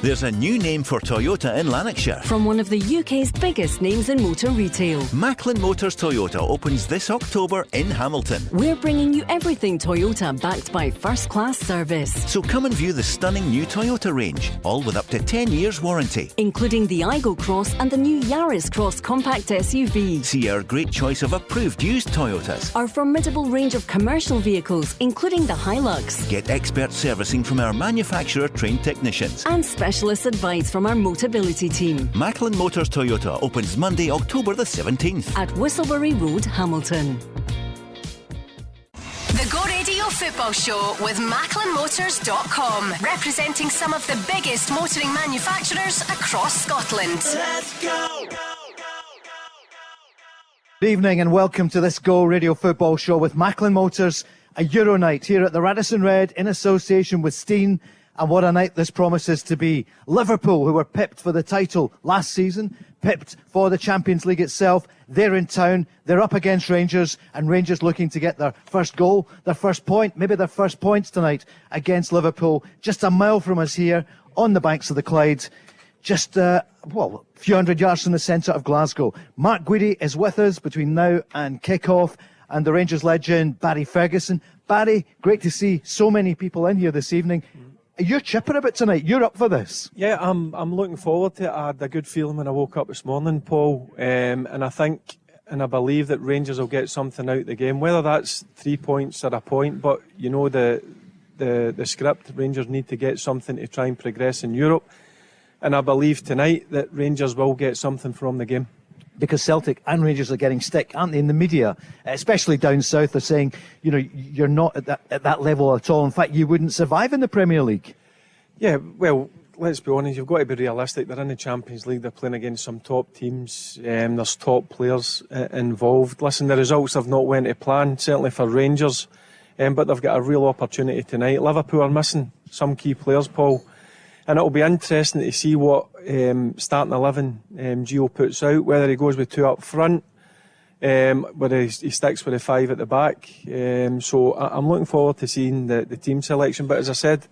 There's a new name for Toyota in Lanarkshire. From one of the UK's biggest names in motor retail. Macklin Motors Toyota opens this October in Hamilton. We're bringing you everything Toyota backed by first-class service. So come and view the stunning new Toyota range, all with up to 10 years warranty. Including the Aygo Cross and the new Yaris Cross compact SUV. See our great choice of approved used Toyotas. Our formidable range of commercial vehicles, including the Hilux. Get expert servicing from our manufacturer-trained technicians. And specialist advice from our Motability team. Macklin Motors Toyota opens Monday, October the 17th. At Whistlebury Road, Hamilton. The Go Radio Football Show with MacklinMotors.com, representing some of the biggest motoring manufacturers across Scotland. Let's go! Good evening and welcome to this Go Radio Football Show with Macklin Motors, a Euro night here at the Radisson Red in association with Steen. And what a night this promises to be. Liverpool, who were pipped for the title last season, pipped for the Champions League itself. They're in town. They're up against Rangers, and Rangers looking to get their first goal, their first point, maybe their first points tonight against Liverpool. Just a mile from us here on the banks of the Clyde. Just, a few hundred yards from the centre of Glasgow. Mark Guidi is with us between now and kick-off, and the Rangers legend, Barry Ferguson. Barry, great to see so many people in here this evening. You're chipper a bit tonight. You're up for this. Yeah, I'm looking forward to it. I had a good feeling when I woke up this morning, Paul, and I think and I believe that Rangers will get something out of the game, whether that's 3 points or a point. But you know the script. Rangers need to get something to try and progress in Europe, and I believe tonight that Rangers will get something from the game. Because Celtic and Rangers are getting stick, aren't they, in the media, especially down south, are saying, you know, you're not at that level at all. In fact, you wouldn't survive in the Premier League. Yeah, well, let's be honest, you've got to be realistic. They're in the Champions League, they're playing against some top teams, there's top players involved. Listen, the results have not went to plan, certainly for Rangers, but they've got a real opportunity tonight. Liverpool are missing some key players, Paul. And it'll be interesting to see what starting 11 Gio puts out, whether he goes with two up front, whether he sticks with the five at the back. So I'm looking forward to seeing the team selection. But as I said,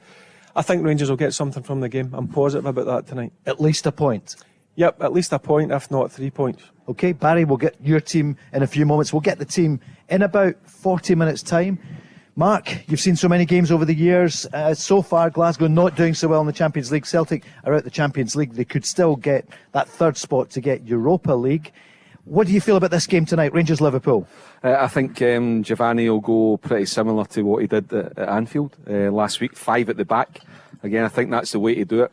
I think Rangers will get something from the game. I'm positive about that tonight. At least a point. Yep, at least a point, if not 3 points. OK, Barry, we'll get your team in a few moments. We'll get the team in about 40 minutes' time. Mark, you've seen so many games over the years. So far, Glasgow not doing so well in the Champions League. Celtic are out the Champions League. They could still get that third spot to get Europa League. What do you feel about this game tonight, Rangers-Liverpool? I think Giovanni will go pretty similar to what he did at Anfield last week. 5 at the back. Again, I think that's the way to do it.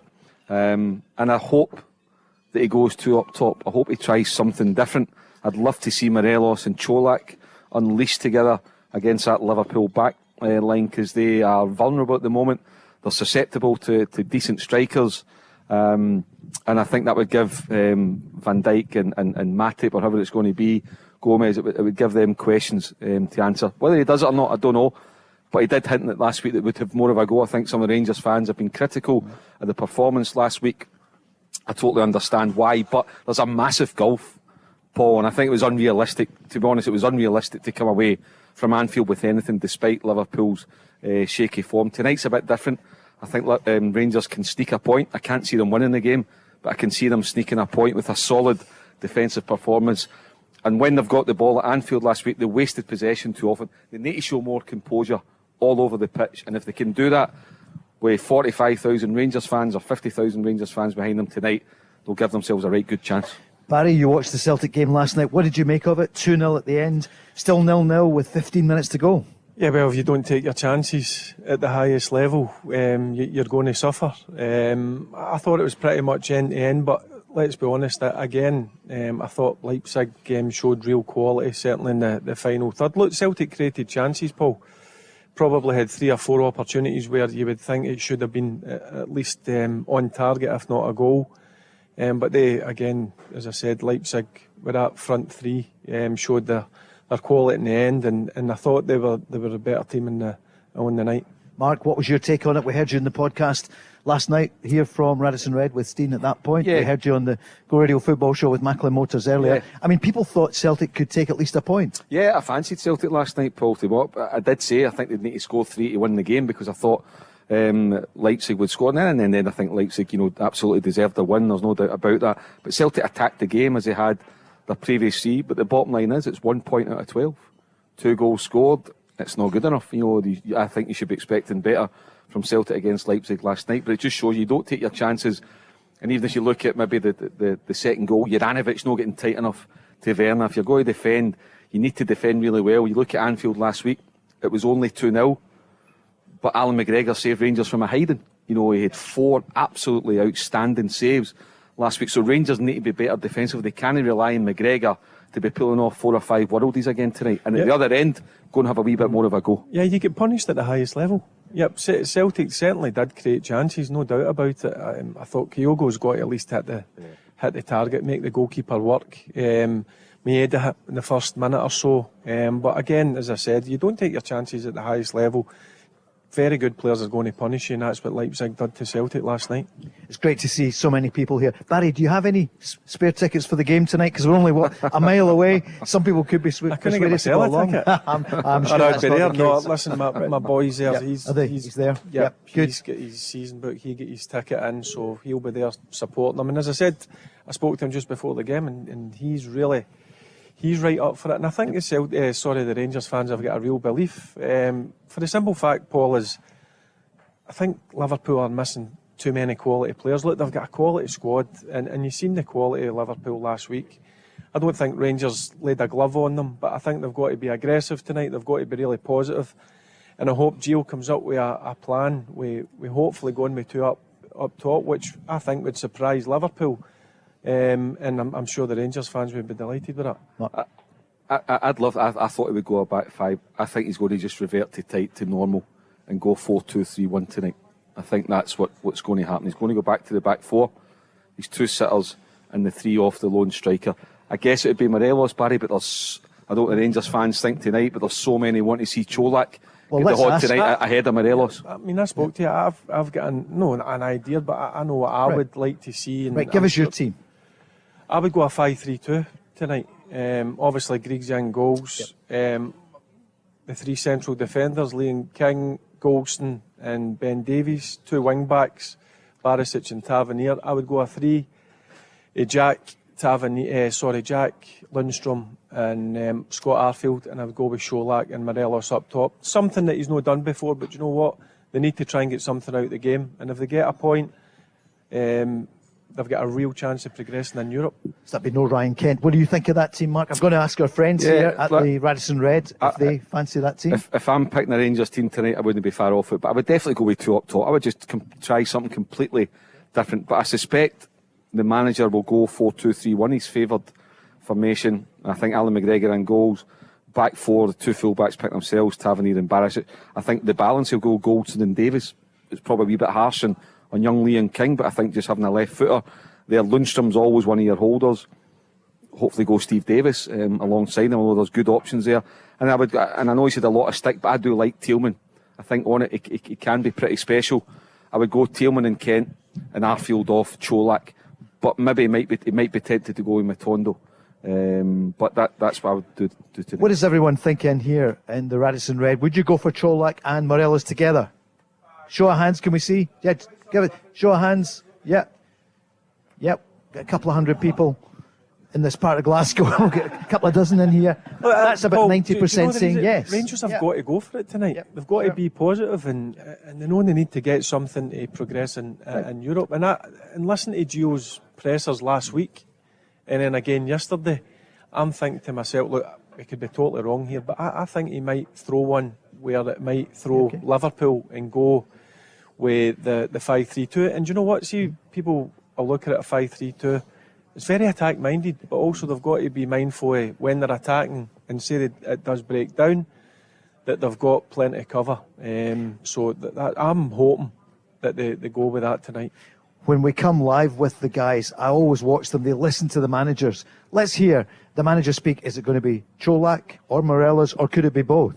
And I hope that he goes 2 up top. I hope he tries something different. I'd love to see Morelos and Cholak unleashed together against that Liverpool back line, because they are vulnerable at the moment. They're susceptible to decent strikers, and I think that would give Van Dijk and Matip, or however it's going to be, Gomez, it would give them questions to answer. Whether he does it or not, I don't know, but he did hint that last week that would have more of a go. I think some of the Rangers fans have been critical of the performance last week. I totally understand why, but there's a massive gulf, Paul, and I think it was unrealistic. To be honest, it was unrealistic to come away from Anfield with anything, despite Liverpool's shaky form. Tonight's a bit different. I think Rangers can sneak a point. I can't see them winning the game, but I can see them sneaking a point with a solid defensive performance. And when they've got the ball at Anfield last week, they wasted possession too often. They need to show more composure all over the pitch. And if they can do that with 45,000 Rangers fans or 50,000 Rangers fans behind them tonight, they'll give themselves a right good chance. Barry, you watched the Celtic game last night. What did you make of it? 2-0 at the end, still 0-0 with 15 minutes to go. Yeah, well, if you don't take your chances at the highest level, you're going to suffer. I thought it was pretty much end-to-end, but let's be honest, again, I thought Leipzig showed real quality, certainly in the final third. Look, Celtic created chances, Paul. Probably had 3 or 4 opportunities where you would think it should have been at least on target, if not a goal. But they, again, as I said, Leipzig with that front 3 showed their quality in the end, and I thought they were a better team on the night. Mark, what was your take on it? We heard you in the podcast last night here from Radisson Red with Steen at that point. Yeah. We heard you on the Go Radio Football Show with Macklin Motors earlier. Yeah. I mean, people thought Celtic could take at least a point. Yeah, I fancied Celtic last night, Paul, to what I did say I think they'd need to score 3 to win the game, because I thought Leipzig would score, and then I think Leipzig, absolutely deserved the win. There's no doubt about that. But Celtic attacked the game as they had their previous three. But the bottom line is, it's 1 point out of 12. 2 goals scored. It's not good enough. I think you should be expecting better from Celtic against Leipzig last night. But it just shows you don't take your chances. And even if you look at maybe the second goal, Juranovic not getting tight enough to Werner. If you're going to defend, you need to defend really well. You look at Anfield last week, it was only 2-0. But Alan McGregor saved Rangers from a hiding. He had 4 absolutely outstanding saves last week. So Rangers need to be better defensively. They can't rely on McGregor to be pulling off 4 or 5 worldies again tonight. And at the other end, go and have a wee bit more of a go. Yeah, you get punished at the highest level. Yep, Celtic certainly did create chances, no doubt about it. I thought Kyogo's got to at least hit the target, make the goalkeeper work. Maeda hit in the first minute or so. But again, as I said, you don't take your chances at the highest level. Very good players are going to punish you, and that's what Leipzig did to Celtic last night. It's great to see so many people here. Barry, do you have any spare tickets for the game tonight? Because we're only, a mile away. Some people could be persuaded to go along. I'm sure that's be there. not the No, case. listen, my boy's there. Yep. He's there? Yep. Good. He's got his season book. He got his ticket in, so he'll be there supporting them. And as I said, I spoke to him just before the game, and he's right up for it. And I think the Rangers fans have got a real belief. For the simple fact, Paul, is I think Liverpool are missing too many quality players. Look, they've got a quality squad, and you've seen the quality of Liverpool last week. I don't think Rangers laid a glove on them, but I think they've got to be aggressive tonight. They've got to be really positive. And I hope Gio comes up with a plan. We hopefully going with 2 up top, which I think would surprise Liverpool. And I'm sure the Rangers fans would be delighted with that. I thought he would go back 5. I think he's going to just revert to normal and go 4-2-3-1 tonight. I think that's what's going to happen. He's going to go back to the back 4. He's 2 sitters and the 3 off the lone striker. I guess it would be Morelos, Barry, but I don't know what the Rangers fans think tonight, but there's so many want to see Cholak get the hod tonight ahead of Morelos. I mean, I spoke to you. I've got an idea, but I know what I would like to see. And give us your team. I would go a 5-3-2 tonight. Obviously, Griggs in goals. Yep. The 3 central defenders, Liam King, Golston and Ben Davies. 2 wing-backs, Barisic and Tavernier. I would go a 3. Jack Lundstrom and Scott Arfield, and I would go with Cholak and Morelos up top. Something that he's not done before, but you know what? They need to try and get something out of the game. And if they get a point, they've got a real chance of progressing in Europe. So that'd be no Ryan Kent. What do you think of that team, Mark? I'm going to ask our friends here at the Radisson Red if they fancy that team. If I'm picking the Rangers team tonight, I wouldn't be far off it, but I would definitely go with 2 up top. I would just try something completely different. But I suspect the manager will go 4-2-3-1, his favoured formation. I think Alan McGregor in goals. Back 4, the 2 full-backs pick themselves, Tavernier and Barisic. I think the balance will go Goldson and Davis. It's probably a wee bit harsh on young Liam King, but I think just having a left footer there, Lundstrom's always one of your holders. Hopefully go Steve Davis alongside him, although there's good options there. And I know he's had a lot of stick, but I do like Tillman. I think on it, he can be pretty special. I would go Tillman and Kent and Arfield off Cholak, but maybe he might be tempted to go with Matondo. But that's what I would do today. What does everyone think in here in the Radisson Red? Would you go for Cholak and Morelos together? Show of hands, can we see? Yeah, give it. Show of hands. Yep. Got a couple of hundred people in this part of Glasgow. We'll get a couple of dozen in here. That's about Paul, 90% saying yes. Rangers have got to go for it tonight. They've got to be positive, and they know they need to get something to progress in Europe. And listen to Gio's pressers last week, and then again yesterday, I'm thinking to myself, look, we could be totally wrong here, but I think he might throw one where it might throw Liverpool and go with the 5-3-2. And you know what? See, people are looking at a 5-3-2. It's very attack-minded, but also they've got to be mindful of when they're attacking, and say that it does break down, that they've got plenty of cover. So I'm hoping that they go with that tonight. When we come live with the guys, I always watch them. They listen to the managers. Let's hear the manager speak. Is it going to be Cholak or Morelos, or could it be both?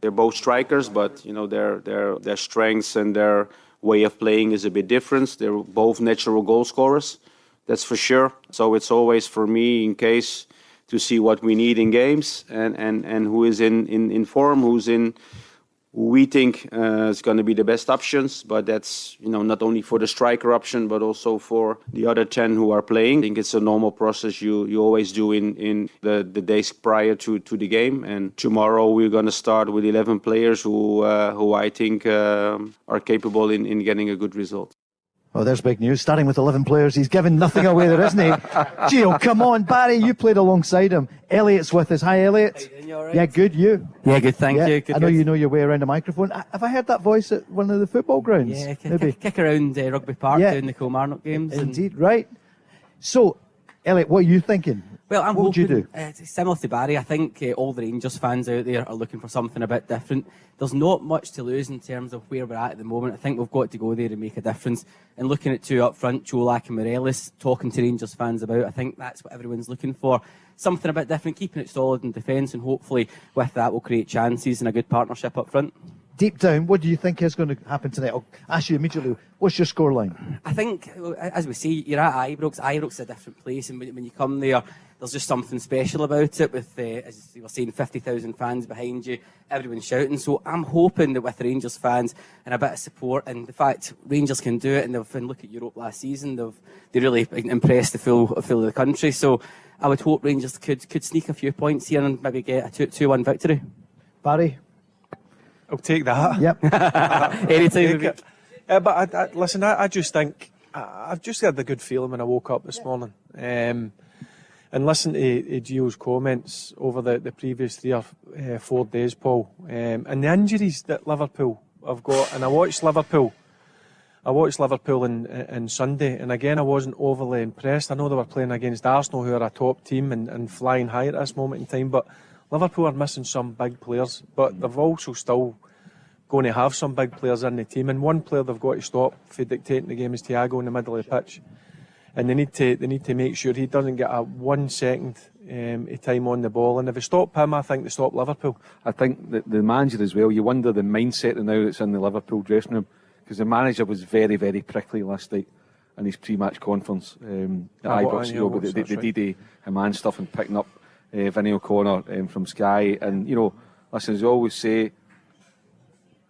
They're both strikers, but you know their strengths and their way of playing is a bit different. They're both natural goal scorers, that's for sure. So it's always for me in case to see what we need in games and who is in form, who's in we think is going to be the best options, but that's not only for the striker option but also for the other 10 who are playing. I think it's a normal process you always do in the days prior to the game. And tomorrow we're going to start with 11 players who I think are capable in getting a good result. Oh, there's big news. Starting with 11 players, he's giving nothing away there, isn't he? Gio, come on, Barry, you played alongside him. Elliot's with us. Hi, Elliot. How you doing, you all right? Yeah, good, you? Yeah, good, thank you. Good, I know you know your way around the microphone. Have I heard that voice at one of the football grounds? Yeah, maybe. Kick around Rugby Park doing the Kilmarnock games. Indeed, right. So, Elliot, what are you thinking? Well, I'm what hoping, would you do? Similar to Barry, I think all the Rangers fans out there are looking for something a bit different. There's not much to lose in terms of where we're at the moment. I think we've got to go there and make a difference. And looking at two up front, Čolak and Morelos, talking to Rangers fans about, I think that's what everyone's looking for. Something a bit different, keeping it solid in defence, and hopefully with that we'll create chances and a good partnership up front. Deep down, what do you think is going to happen tonight? I'll ask you immediately, what's your scoreline? I think, as we see, you're at Ibrox. Ibrox is a different place, and when you come there, there's just something special about it with, as you were saying, 50,000 fans behind you, everyone shouting. So I'm hoping that with Rangers fans and a bit of support, and the fact Rangers can do it, and they've look at Europe last season, they really impressed the full of the country. So I would hope Rangers could sneak a few points here and maybe get a 2-1 victory. Barry? I'll take that. Yep. Anytime. But listen, I just think I've just had a good feeling when I woke up this morning. And listen to Gio's comments over the previous 3 or 4 days, Paul, and the injuries that Liverpool have got. And I watched Liverpool on Sunday, and again I wasn't overly impressed. I know they were playing against Arsenal, who are a top team and flying high at this moment in time, but Liverpool are missing some big players, but they've also still going to have some big players in the team. And one player they've got to stop for dictating the game is Thiago in the middle of the pitch. And they need to make sure he doesn't get a 1 second of time on the ball. And if they stop him, I think they stop Liverpool. I think the manager as well, you wonder the mindset now that's in the Liverpool dressing room, because the manager was very, very prickly last night in his pre-match conference at Ibrox, with the D-Day Haman stuff, and picking up Vinnie O'Connor from Sky. And, listen, as I always say,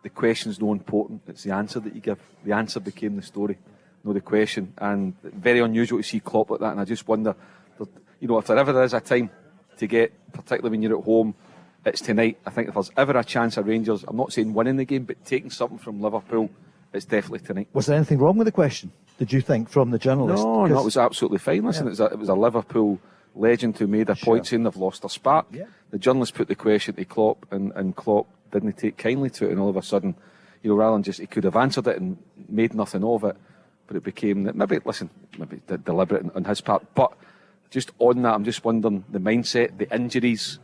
the question's not important, it's the answer that you give. The answer became the story, not the question. And very unusual to see Klopp like that, and I just wonder, if there ever is a time to get, particularly when you're at home, it's tonight. I think if there's ever a chance of Rangers, I'm not saying winning the game, but taking something from Liverpool, it's definitely tonight. Was there anything wrong with the question, did you think, from the journalist? No, it was absolutely fine. Listen, it was a Liverpool legend who made a point saying they've lost their spark. Yeah. The journalist put the question to Klopp, and Klopp didn't take kindly to it, and all of a sudden, rather than just, he could have answered it and made nothing of it, but it became, maybe deliberate on his part. But just on that, I'm just wondering the mindset, the injuries,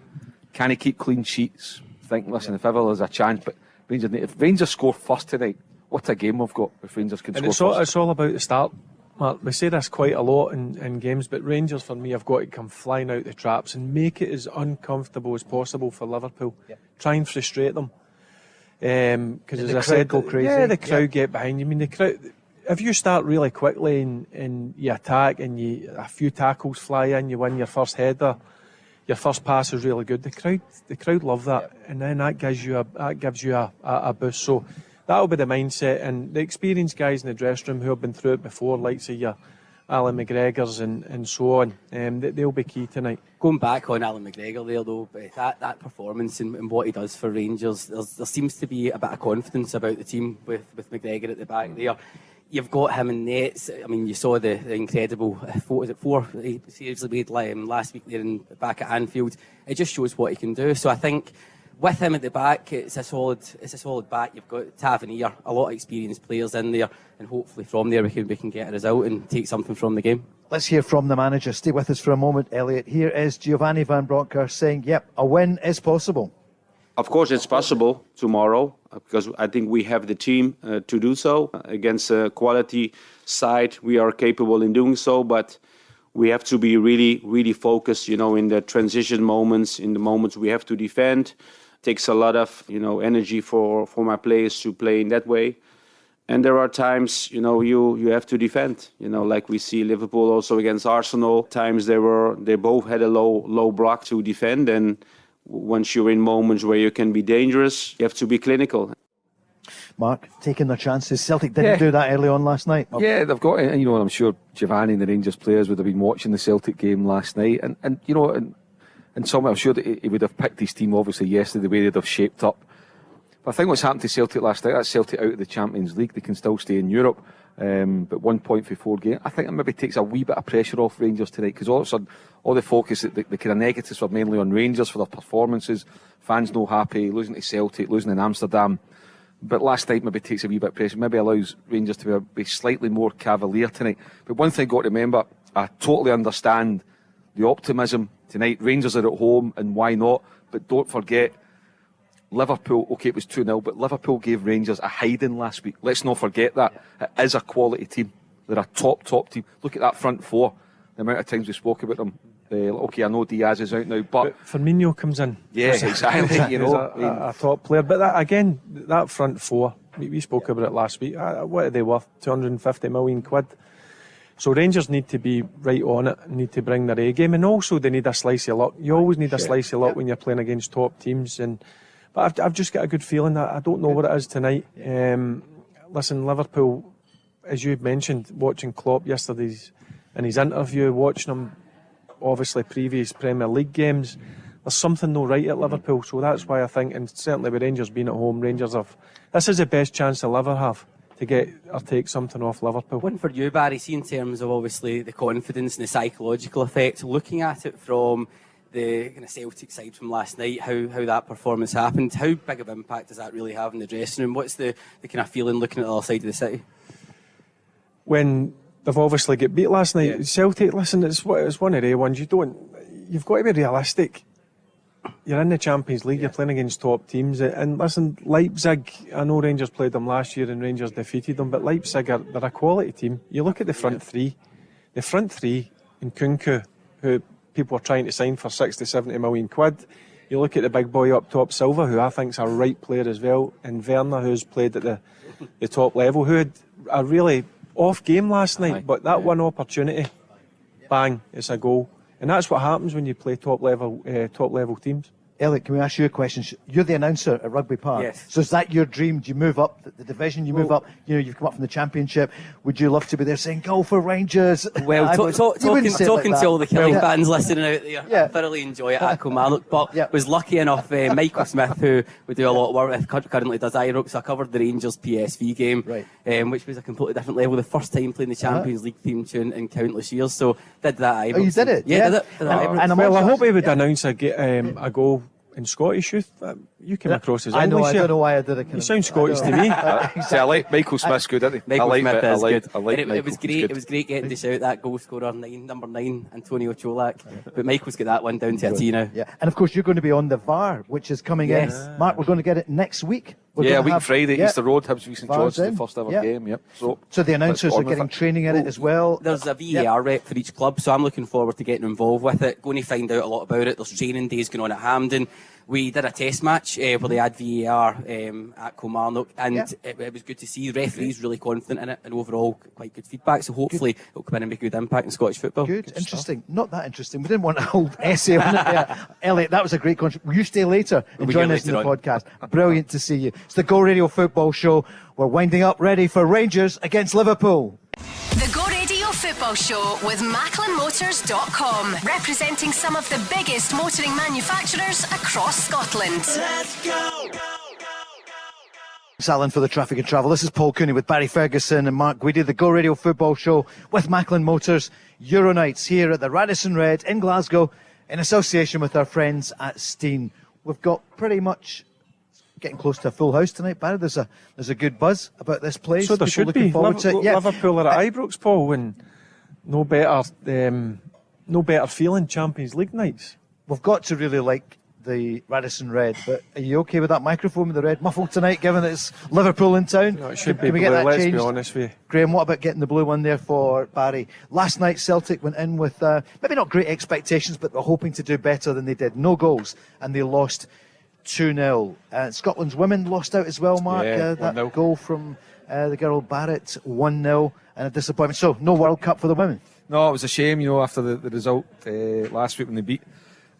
can he keep clean sheets? If ever there's a chance, but if Rangers score first tonight, what a game we've got if Rangers can score first. It's all about the start, Mark. We say this quite a lot in games, but Rangers, for me, have got to come flying out the traps and make it as uncomfortable as possible for Liverpool. Yeah. Try and frustrate them. Because as I said, the crowd get behind you. I mean, the crowd, if you start really quickly and you attack and a few tackles fly in, you win your first header, your first pass is really good. The crowd love that, and then that gives you a boost. So that'll be the mindset, and the experienced guys in the dressing room who have been through it before, like say your Alan McGregor's and so on, they'll be key tonight. Going back on Alan McGregor there though, that performance and what he does for Rangers, there seems to be a bit of confidence about the team with McGregor at the back there. You've got him in nets. I mean, you saw the incredible 4 he seriously made last week there back at Anfield. It just shows what he can do. So I think with him at the back, it's a solid back. You've got Tavernier, a lot of experienced players in there, and hopefully from there we can get a result and take something from the game. Let's hear from the manager. Stay with us for a moment, Elliot. Here is Giovanni Van Bronckhorst saying, yep, a win is possible. Of course it's possible tomorrow, because I think we have the team to do so. Against a quality side, we are capable in doing so, but we have to be really, really focused, in the transition moments, in the moments we have to defend. It takes a lot of, energy for my players to play in that way. And there are times, you have to defend, like we see Liverpool also against Arsenal. Times they both had a low block to defend, and once you're in moments where you can be dangerous, you have to be clinical. Mark, taking their chances. Celtic didn't do that early on last night. Yeah, they've got it. And I'm sure Giovanni and the Rangers players would have been watching the Celtic game last night. And some, I'm sure that he would have picked his team, obviously, yesterday, the way they'd have shaped up. But I think what's happened to Celtic last night, that's Celtic out of the Champions League. They can still stay in Europe. But 1 point for 4 games. I think it maybe takes a wee bit of pressure off Rangers tonight, because all of a sudden, all the focus, the kind of negatives were mainly on Rangers for their performances. Fans no happy, losing to Celtic, losing in Amsterdam. But last night maybe takes a wee bit of pressure, maybe allows Rangers to be slightly more cavalier tonight. But one thing I've got to remember, I totally understand the optimism tonight. Rangers are at home, and why not? But don't forget, Liverpool, OK, it was 2-0, but Liverpool gave Rangers a hiding last week. Let's not forget that. It is a quality team. They're a top team. Look at that front four. The amount of times we spoke about them. OK, I know Diaz is out now, but Firmino comes in. Yeah, exactly. He's a top player. But that front four, we spoke about it last week. What are they worth? 250 million quid. So Rangers need to be right on it, need to bring their A game, and also they need a slice of luck. You always need a slice of luck when you're playing against top teams. But I've just got a good feeling that I don't know what it is tonight. Listen, Liverpool, as you mentioned, watching Klopp yesterday's in his interview, watching him, obviously previous Premier League games, there's something no right at Liverpool. So that's why I think, and certainly with Rangers being at home, this is the best chance they'll ever have to get or take something off Liverpool. One for you, Barry, see in terms of obviously the confidence and the psychological effect, looking at it from the kind of Celtic side from last night, how that performance happened, how big of an impact does that really have in the dressing room? What's the kind of feeling looking at the other side of the city? When they've obviously got beat last night, Celtic, listen, it's one of the ones, you've got to be realistic. You're in the Champions League, you're playing against top teams, and listen, Leipzig, I know Rangers played them last year and Rangers defeated them, but Leipzig they're a quality team. You look at the front three in Kunku, who people are trying to sign for 60-70 million quid. You look at the big boy up top, Silva, who I think's a right player as well, and Werner, who's played at the top level, who had a really off game last night, but that one opportunity, bang, it's a goal. And that's what happens when you play top level teams. Elliot, can we ask you a question? You're the announcer at Rugby Park. Yes. So is that your dream? Do you move up the division? You move up, you've come up from the Championship. Would you love to be there saying, go for Rangers? Well, talking to all the Killie fans listening out there, I thoroughly enjoy it at Kilmarnock, but was lucky enough, Michael Smith, who we do a lot of work with, currently does IROC, so I covered the Rangers PSV game, which was a completely different level, the first time playing the Champions League theme tune in countless years, so did that at IROC. Oh, you did it? Yeah, did it. And I hope he would announce a goal in Scottish youth. You came across as English. I know, I don't know why I did it. You sound Scottish to me. See, I like Michael Smith's good, isn't he? Michael Smith is good. I like it was great. It was great getting to shout that goal scorer number 9, Antonio Cholak. But Michael's got that one down to a T now. Yeah, and of course you're going to be on the VAR, which is coming in. Mark, we're going to get it next week. A week Friday, Easter Road, Hibs St John's, the first ever game. So the announcers are getting training in it as well. There's a VAR rep for each club, so I'm looking forward to getting involved with it. Going to find out a lot about it. There's training days going on at Hampden. We did a test match where they had VAR at Kilmarnock, and it was good to see. The referee's really confident in it, and overall quite good feedback. So hopefully it'll come in and make a good impact in Scottish football. Good, interesting. Not that interesting. We didn't want a whole essay on it. Elliot, that was a great contribution. Will you stay later and join us in the podcast? Brilliant to see you. It's the Go Radio Football Show. We're winding up, ready for Rangers against Liverpool. The Go Radio Football Show with MacklinMotors.com, representing some of the biggest motoring manufacturers across Scotland. Let's go! Thanks, Alan, for the traffic and travel. This is Paul Cooney with Barry Ferguson and Mark Guidi, the Go Radio Football Show with Macklin Motors. Euro nights here at the Radisson Red in Glasgow in association with our friends at Steen. We've got pretty much getting close to a full house tonight, Barry. There's a good buzz about this place. So there People should be. Yeah. Liverpool are at Ibrox, Paul, and no better feeling Champions League nights. We've got to really like the Radisson Red, but are you okay with that microphone with the red muffled tonight, given that it's Liverpool in town? No, it should Can be we blue, get that let's changed? be honest with you. Graham, what about getting the blue one there for Barry? Last night Celtic went in with maybe not great expectations, but they're hoping to do better than they did. No goals, and they lost 2-0. Scotland's women lost out as well, Mark. That goal from the girl Barrett, 1-0, and a disappointment. So, no World Cup for the women. No, it was a shame, after the result last week when they beat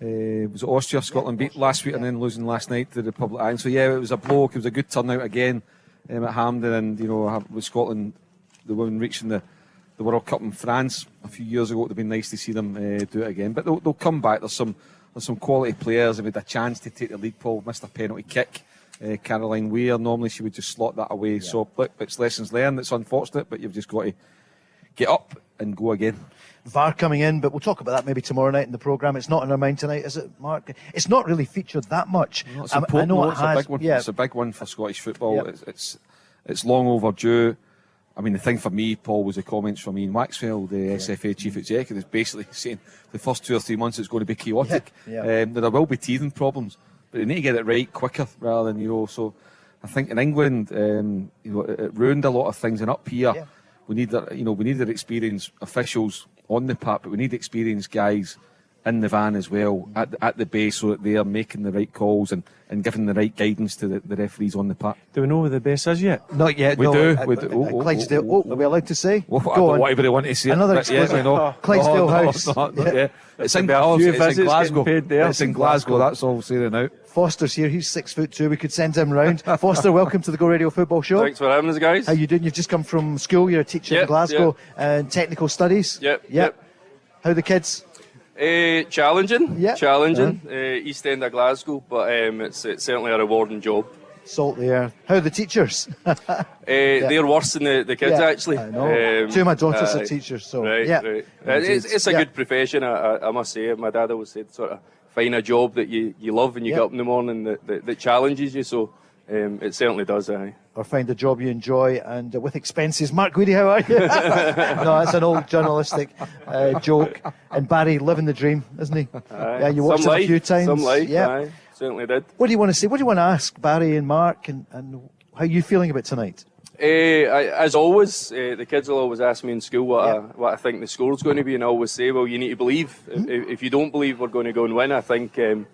Was it Austria? Scotland beat last week and then losing last night to the Republic of Ireland. So yeah, it was a blow. It was a good turnout again at Hampden, and with Scotland, the women reaching the World Cup in France a few years ago. It would have been nice to see them do it again. But they'll come back. There's some quality players. They've had a chance to take the lead. Paul missed a penalty kick. Caroline Weir, normally she would just slot that away. So it's lessons learned. It's unfortunate, but you've just got to get up and go again. VAR coming in, but we'll talk about that maybe tomorrow night in the programme. It's not in our mind tonight, is it, Mark? It's not really featured that much. No, it's important. I know it's a big one. Yeah. It's a big one for Scottish football. Yep. It's long overdue. I mean, the thing for me, Paul, was the comments from Ian Waxfield, the SFA chief executive, is basically saying the first 2 or 3 months it's going to be chaotic. There will be teething problems, but they need to get it right quicker rather than, So I think in England, it ruined a lot of things, and up here, we need the experienced officials on the park, but we need experienced guys in the van as well at the base, so that they are making the right calls and giving the right guidance to the referees on the park. Do we know who the base is yet? Not yet. We do. Clydesdale. Are we allowed to say? Go on. Whatever they want to say. Another exclusive. Clydesdale House. It's in Glasgow. It's in Glasgow. That's all saying now. Foster's here. He's 6'2". We could send him round. Foster, welcome to the Go Radio Football Show. Thanks for having us, guys. How you doing? You've just come from school. You're a teacher in Glasgow and technical studies. Yep. How are the kids? Challenging. East End of Glasgow, but it's certainly a rewarding job. Salt the earth. How are the teachers? They're worse than the kids, actually. I know. 2 of my daughters are teachers, so right. It's a good profession. I must say. My dad always said, sort of find a job that you love and you get up in the morning that challenges you. So it certainly does. Or find a job you enjoy and with expenses. Mark Guidi, how are you? No, it's an old journalistic joke. And Barry, living the dream, isn't he? Yeah, you watched it a few times. Some life, certainly did. What do you want to say? What do you want to ask Barry and Mark, and how are you feeling about tonight? As always, the kids will always ask me in school what I think the score's going to be, and I always say, well, you need to believe. If you don't believe we're going to go and win, I think in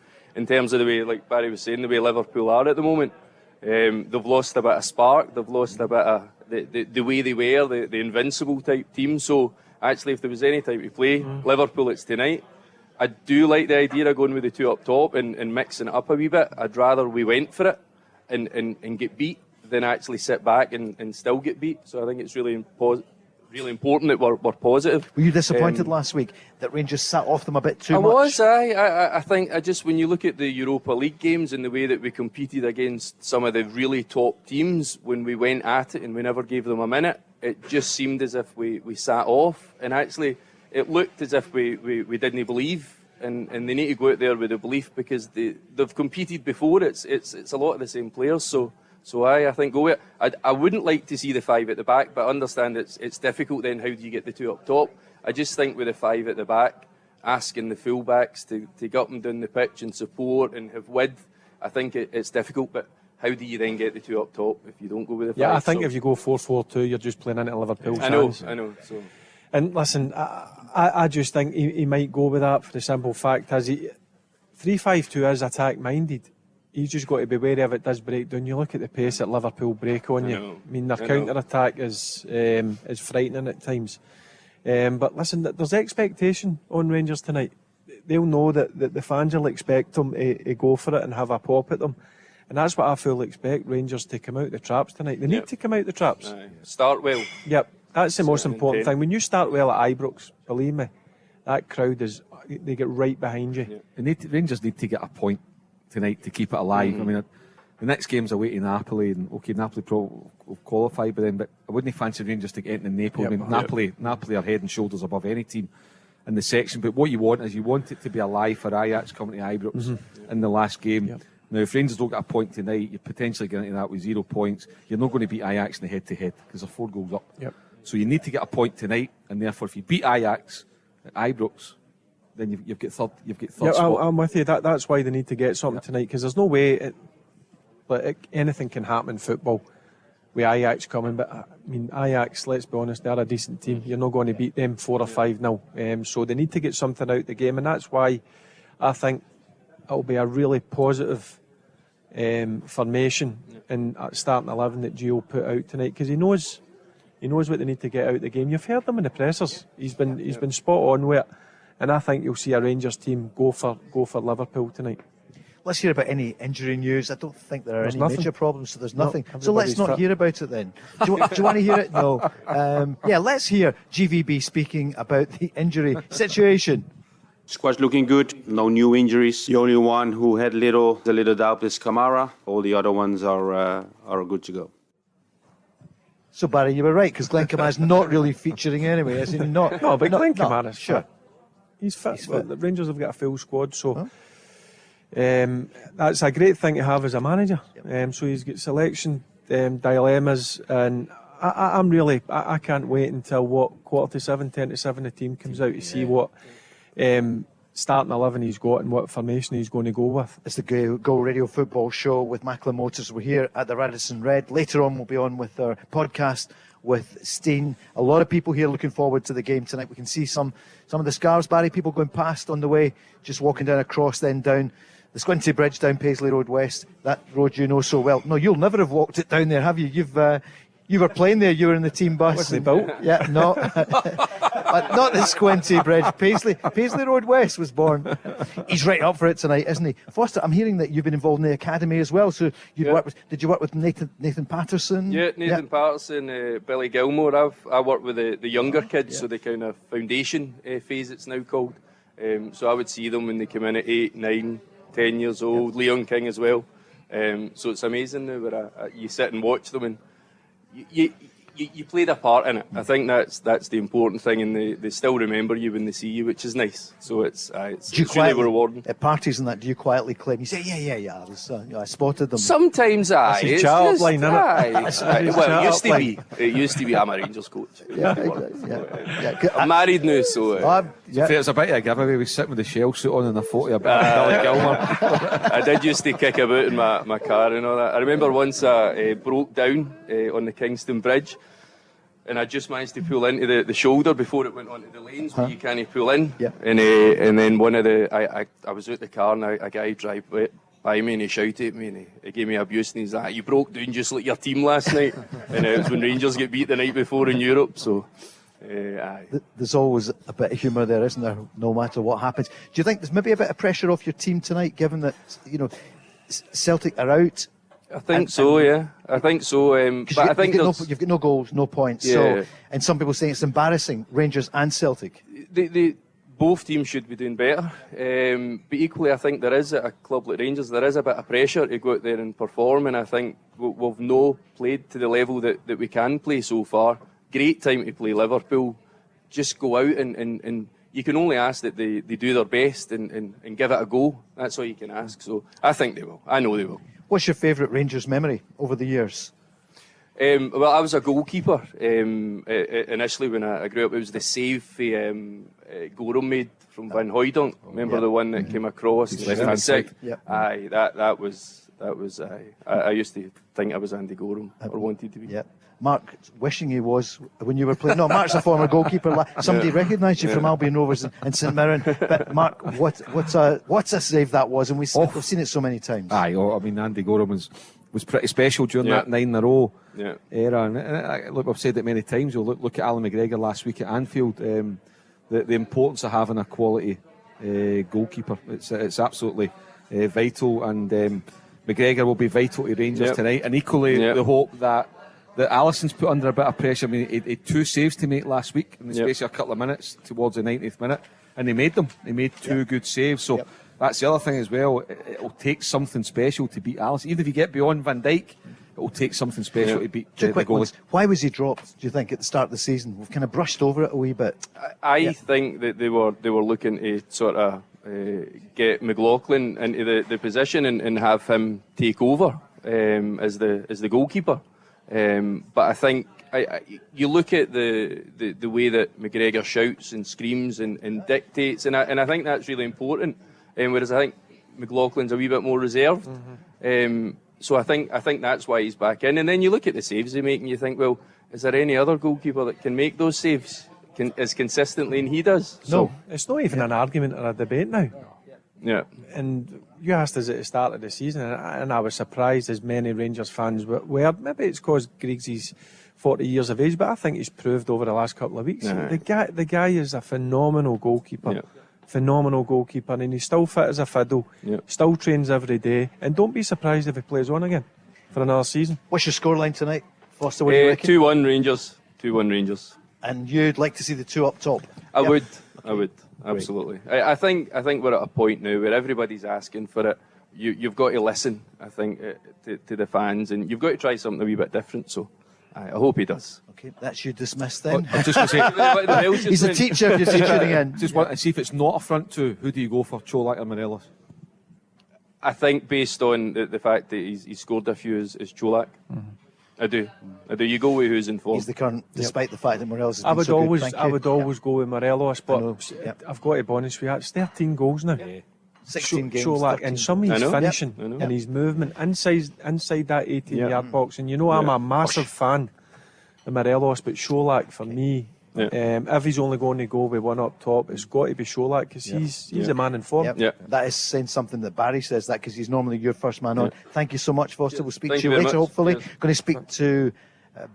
terms of the way, like Barry was saying, the way Liverpool are at the moment, they've lost a bit of spark. They've lost a bit of the way they were, the invincible type team. So actually, if there was any type of play, Liverpool, it's tonight. I do like the idea of going with the 2 up top and mixing it up a wee bit. I'd rather we went for it and get beat than actually sit back and still get beat. So I think it's really important that we're positive. Were you disappointed last week that Rangers sat off them a bit too much? I think when you look at the Europa League games and the way that we competed against some of the really top teams, when we went at it and we never gave them a minute, it just seemed as if we sat off, and actually it looked as if we didn't believe, and they need to go out there with a belief, because they've competed before. It's a lot of the same players, so I think go with it. I wouldn't like to see the 5 at the back, but I understand it's difficult then. How do you get the 2 up top? I just think with the 5 at the back, asking the fullbacks to get up and down the pitch and support and have width, I think it's difficult, but how do you then get the 2 up top if you don't go with the 5? Yeah, I think if you go 4-4-2, you're just playing into Liverpool's hands. I know. So. And listen, I just think he might go with that for the simple fact as 3-5-2 is attack-minded. You've just got to be wary if it does break down. You look at the pace that Liverpool break on you. I mean, their counter-attack is frightening at times. But listen, there's expectation on Rangers tonight. They'll know that the fans will expect them to go for it and have a pop at them. And that's what I fully expect Rangers to come out the traps tonight. They need to come out the traps. Start well. Yep, that's the most important thing. When you start well at Ibrox, believe me, that crowd they get right behind you. Rangers need to get a point tonight to keep it alive. I mean, the next game's away to Napoli, and Napoli will qualify by then, but I wouldn't fancy Rangers to get into Napoli. I mean, Napoli are head and shoulders above any team in the section, but what you want it to be alive for Ajax coming to Ibrox in the last game. Now, if Rangers don't get a point tonight, you're potentially getting into that with 0 points. You're not going to beat Ajax in the head-to-head because they're 4 goals up. So you need to get a point tonight, and therefore, if you beat Ajax at Ibrox, then you've got third. Spot. I'm with you. That's why they need to get something tonight, because there's no way. Anything can happen in football with Ajax coming, but I mean, Ajax, let's be honest, they're a decent team. You're not going to beat them 4 or 5-0. So they need to get something out the game, and that's why I think it'll be a really positive formation in starting 11 that Gio put out tonight, because he knows what they need to get out the game. You've heard him in the pressers. He's been spot on with it. and I think you'll see a Rangers team go for Liverpool tonight. Let's hear about any injury news. I don't think there are any nothing. major problems, so there's nothing. No, so let's everybody's not fit. hear about it then. Do you want to hear it? No. Yeah, let's hear GVB speaking about the injury situation. Squad's looking good. No new injuries. The only one who had a little doubt is Kamara. All the other ones are good to go. So Barry, you were right, because Glenn Kamara's not really featuring anyway, is he not? No, but Glenn Kamara's sure. fit. He's fit. He's fit. Well, the Rangers have got a full squad, so that's a great thing to have as a manager. So he's got selection dilemmas, and I can't wait until 10 to 7 the team comes out to see what starting 11 he's got and what formation he's going to go with. It's the Go Radio Football Show with Macklin Motors. We're here at the Radisson Red. Later on, we'll be on with our podcast with Steen. A lot of people here looking forward to the game tonight. We can see some of the scarves, Barry, people going past on the way, just walking down across, then down the Squinty Bridge down Paisley Road West. That road you know so well. No, you'll never have walked it down there, have you? You were playing there, you were in the team bus. What's they built? Yeah, no. Not the Squinty Bridge. Paisley Road West was born. He's right up for it tonight, isn't he? Foster, I'm hearing that you've been involved in the academy as well. So did you work with Nathan Patterson? Yeah, Nathan Patterson, Billy Gilmore. I work with the younger kids, so the kind of foundation phase it's now called. So I would see them when they come in at 8, 9, 10 years old. Leon King as well. So it's amazing now where you sit and watch them and you played a part in it. I think that's the important thing, and they still remember you when they see you, which is nice. So it's really rewarding. At parties and that, do you quietly claim? You say, yeah, I spotted them. Sometimes That's his chat-up line, isn't it? Well, it used to be. I'm a Rangers coach. I'm married now, so. It's a bit of a giveaway. We sit with the shell suit on and a photo of Billy Gilmore. I did used to kick about in my car and all that. I remember once I broke down on the Kingston Bridge, and I just managed to pull into the shoulder before it went onto the lanes where you can't pull in. Yeah. And then one of I was out the car and a guy drive by me and he shouted at me and he gave me abuse and he's like, "You broke down just like your team last night." And it was when Rangers get beat the night before in Europe. So. There's always a bit of humour there, isn't there, no matter what happens. Do you think there's maybe a bit of pressure off your team tonight, given that, Celtic are out? I think so. I think so. But I think you've got no goals, no points. Yeah. So, and some people saying it's embarrassing, Rangers and Celtic. Both teams should be doing better. But equally, I think there is, at a club like Rangers, there is a bit of pressure to go out there and perform. And I think we've not played to the level that we can play so far. Great time to play Liverpool. Just go out and you can only ask that they do their best and give it a go. That's all you can ask. So I think they will. I know they will. What's your favourite Rangers memory over the years? Well, I was a goalkeeper initially when I grew up. It was the save Gorham made from Van Hooijdonk. Remember the one that came across? Sick. Aye, that was. I used to think I was Andy Gorham or wanted to be. Yeah. Mark, wishing he was when you were playing. No, Mark's a former goalkeeper. Somebody recognised you from Albion Rovers and St Mirren. But Mark, what's a save that was? And we've seen it so many times. Aye, I mean, Andy Gorham was pretty special during that 9 in a row era. And look, I've said it many times. You'll look at Alan McGregor last week at Anfield. The importance of having a quality goalkeeper. It's absolutely vital. And McGregor will be vital to Rangers tonight. And equally, the hope that Alisson's put under a bit of pressure. I mean, he had 2 saves to make last week in the space of a couple of minutes towards the 90th minute, and he made them. He made 2 good saves. So that's the other thing as well. It'll take something special to beat Alisson. Even if you get beyond Van Dijk, it'll take something special to beat the goalie. Why was he dropped, do you think, at the start of the season? We've kind of brushed over it a wee bit. I think that they were looking to sort of get McLaughlin into the position and have him take over as the goalkeeper. But I think you look at the way that McGregor shouts and screams and dictates, and I think that's really important. Whereas I think McLaughlin's a wee bit more reserved. So I think that's why he's back in. And then you look at the saves they make, and you think, well, is there any other goalkeeper that can make those saves as consistently as he does? No, it's not even an argument or a debate now. Yeah. And you asked us at the start of the season, and I was surprised as many Rangers fans were. Maybe it's because Griggs' 40 years of age, but I think he's proved over the last couple of weeks. The guy is a phenomenal goalkeeper. phenomenal goalkeeper, and he's still fit as a fiddle, still trains every day, and don't be surprised if he plays on again for another season. What's your scoreline tonight, Foster? What do you reckon? 2-1 Rangers. 2-1 Rangers. And you'd like to see the two up top? I would, absolutely. I think we're at a point now where everybody's asking for it. You've got to listen, I think, to the fans, and you've got to try something a wee bit different. So I hope he does. Okay, that's you dismissed then. I'm just going to say, He's a teacher if you're tuning in. just want to see if it's not a front two. Who do you go for, Cholak or Morelos? I think based on the fact that he's scored a few is Cholak. I do. You go with who's in form. He's the current, despite the fact that Morelos has been I would so always, good. I would always go with Morelos, but Yep. I've got to be honest with you, it's 13 goals now. 16 games. Cholak, 13. and some of his finishing I know. and his movement inside that 18-yard box. And you know, I'm a massive fan of Morelos, but Cholak for me, if he's only going to go with one up top, it's got to be Cholak, because he's a man in form. Yep. Yeah. That is saying something that Barry says that, because he's normally your first man on. Thank you so much, Foster. We'll speak Thank to you you very later, much. hopefully. Yes. Going to speak to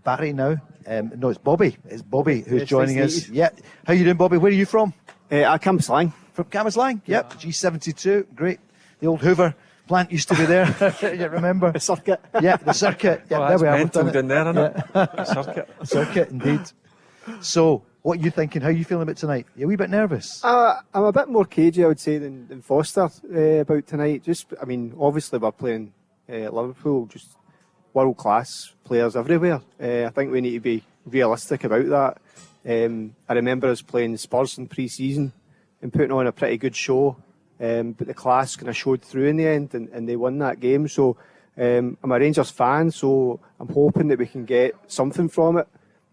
Barry now. No, it's Bobby. It's Bobby who's joining us. Yeah. How you doing, Bobby? Where are you from? I come slang. From Cambuslang? Yep. G72. Great. The old Hoover plant used to be there. You remember? The circuit. Yeah, the circuit. Yeah, Oh, there that's we are. We've mental done it. down there, isn't it? Circuit. Circuit, indeed. So, what are you thinking? How are you feeling about tonight? You a wee bit nervous? I'm a bit more cagey, I would say, than Foster about tonight. Obviously we're playing Liverpool, just world-class players everywhere. I think we need to be realistic about that. I remember us playing Spurs in pre-season and putting on a pretty good show, but the class kind of showed through in the end, and they won that game. So I'm a Rangers fan, so I'm hoping that we can get something from it.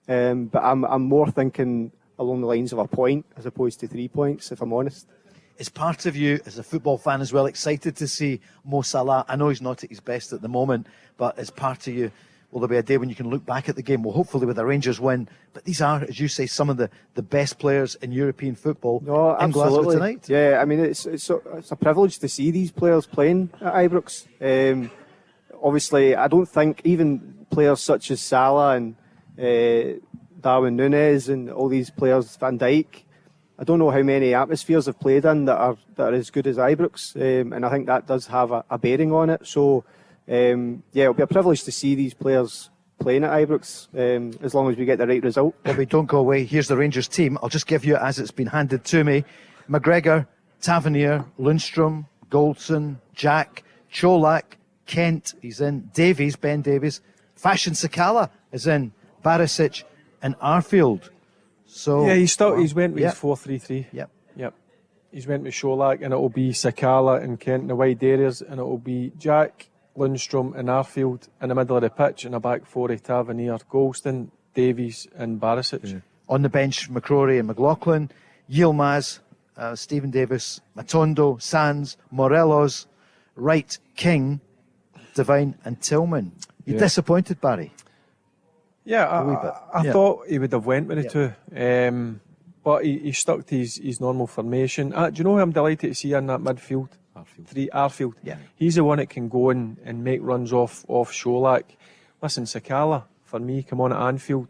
But I'm more thinking along the lines of a point as opposed to 3 points, if I'm honest. Is part of you, as a football fan as well, excited to see Mo Salah? I know he's not at his best at the moment, but as part of you, will there be a day when you can look back at the game? Well, hopefully with a Rangers win. But these are, as you say, some of the best players in European football in Glasgow tonight. Yeah, I mean, it's a privilege to see these players playing at Ibrox. Obviously, I don't think even players such as Salah and Darwin Núñez and all these players, Van Dijk, I don't know how many atmospheres they've played in that are as good as Ibrox, and I think that does have a bearing on it. So, it'll be a privilege to see these players playing at Ibrox, as long as we get the right result. Bobby, don't go away. Here's the Rangers team. I'll just give you it as it's been handed to me. McGregor, Tavernier, Lundstrom, Goldson, Jack, Cholak, Kent, he's in, Davies, Ben Davies, Fashion Sakala is in, Barisic and Arfield. So Yeah, he's went with his 4-3-3. Yep. He's went with Cholak, and it'll be Sakala and Kent in the wide areas, and it'll be Jack, Lundstrom and Arfield in the middle of the pitch, and a back four of Tavernier, Golston, Davies and Barisic. Yeah. On the bench, McCrory and McLaughlin, Yilmaz, Stephen Davis, Matondo, Sands, Morelos, Wright, King, Devine and Tillman. You disappointed, Barry? Yeah, A wee bit. I thought he would have went with the two, but he stuck to his normal formation. Do you know who I'm delighted to see in that midfield? Arfield. Yeah. He's the one that can go in and make runs off Cholak. Listen, Sakala, for me, come on at Anfield,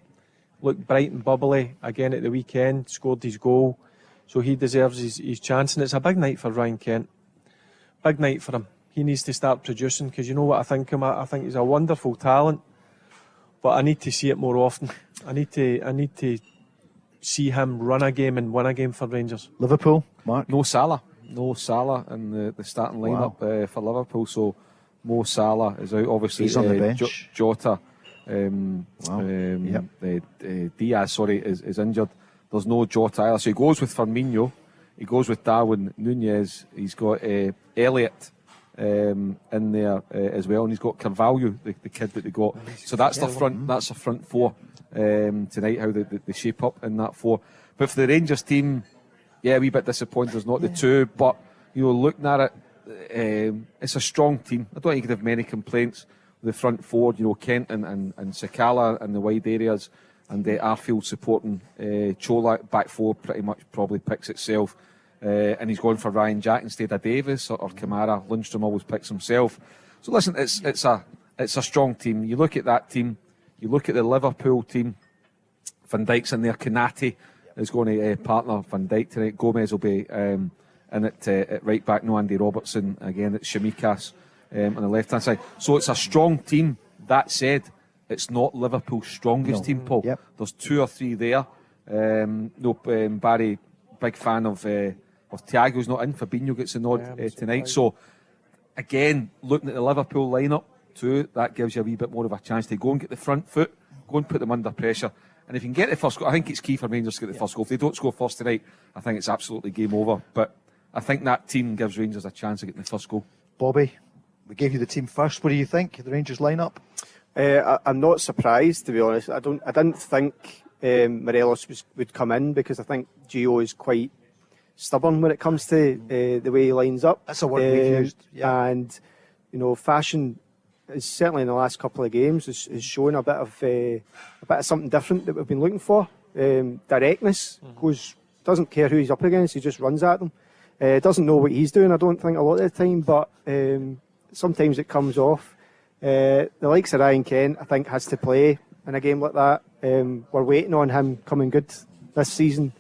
looked bright and bubbly again at the weekend, scored his goal, so he deserves his chance, and it's a big night for Ryan Kent. Big night for him. He needs to start producing, because you know what I think of him. I think he's a wonderful talent, but I need to see it more often. I need to see him run a game and win a game for Rangers. Liverpool, Mark? No Salah in the starting lineup for Liverpool. So Mo Salah is out. Obviously, he's on the bench. Jota, Diaz, is injured. There's no Jota either. So he goes with Firmino. He goes with Darwin Núñez. He's got Elliott in there as well, and he's got Carvalho, the kid that they got. So that's the front. That's the front four tonight. How they shape up in that four. But for the Rangers team, a wee bit disappointed there's not the two. But looking at it, it's a strong team. I don't think you could have many complaints with the front four. Kent and Sakala in the wide areas, and Arfield supporting Cholak. Back four pretty much probably picks itself. And he's going for Ryan Jack instead of Davis or Kamara. Lundstrom always picks himself. So listen, it's a strong team. You look at that team. You look at the Liverpool team. Van Dijk's in there. Konate is going to partner Van Dijk tonight. Gomez will be and at right back, no Andy Robertson. Again, it's Shimikas on the left-hand side. So it's a strong team. That said, it's not Liverpool's strongest team, Paul. Yep. There's 2 or 3 there. Barry, big fan of Thiago's not in. Fabinho gets the nod tonight. So, again, looking at the Liverpool lineup too, that gives you a wee bit more of a chance to go and get the front foot, go and put them under pressure. And if you can get the first goal, I think it's key for Rangers to get the first goal. If they don't score first tonight, I think it's absolutely game over. But I think that team gives Rangers a chance of getting the first goal. Bobby, we gave you the team first. What do you think of the Rangers lineup? I'm not surprised, to be honest. I didn't think Morelos would come in, because I think Gio is quite stubborn when it comes to the way he lines up. That's a word we've used. Yeah. And Fashion is certainly in the last couple of games is showing a bit of something different that we've been looking for. Directness, doesn't care who he's up against, he just runs at them. Doesn't know what he's doing, I don't think, a lot of the time, but sometimes it comes off. The likes of Ryan Kent, I think, has to play in a game like that. We're waiting on him coming good this season,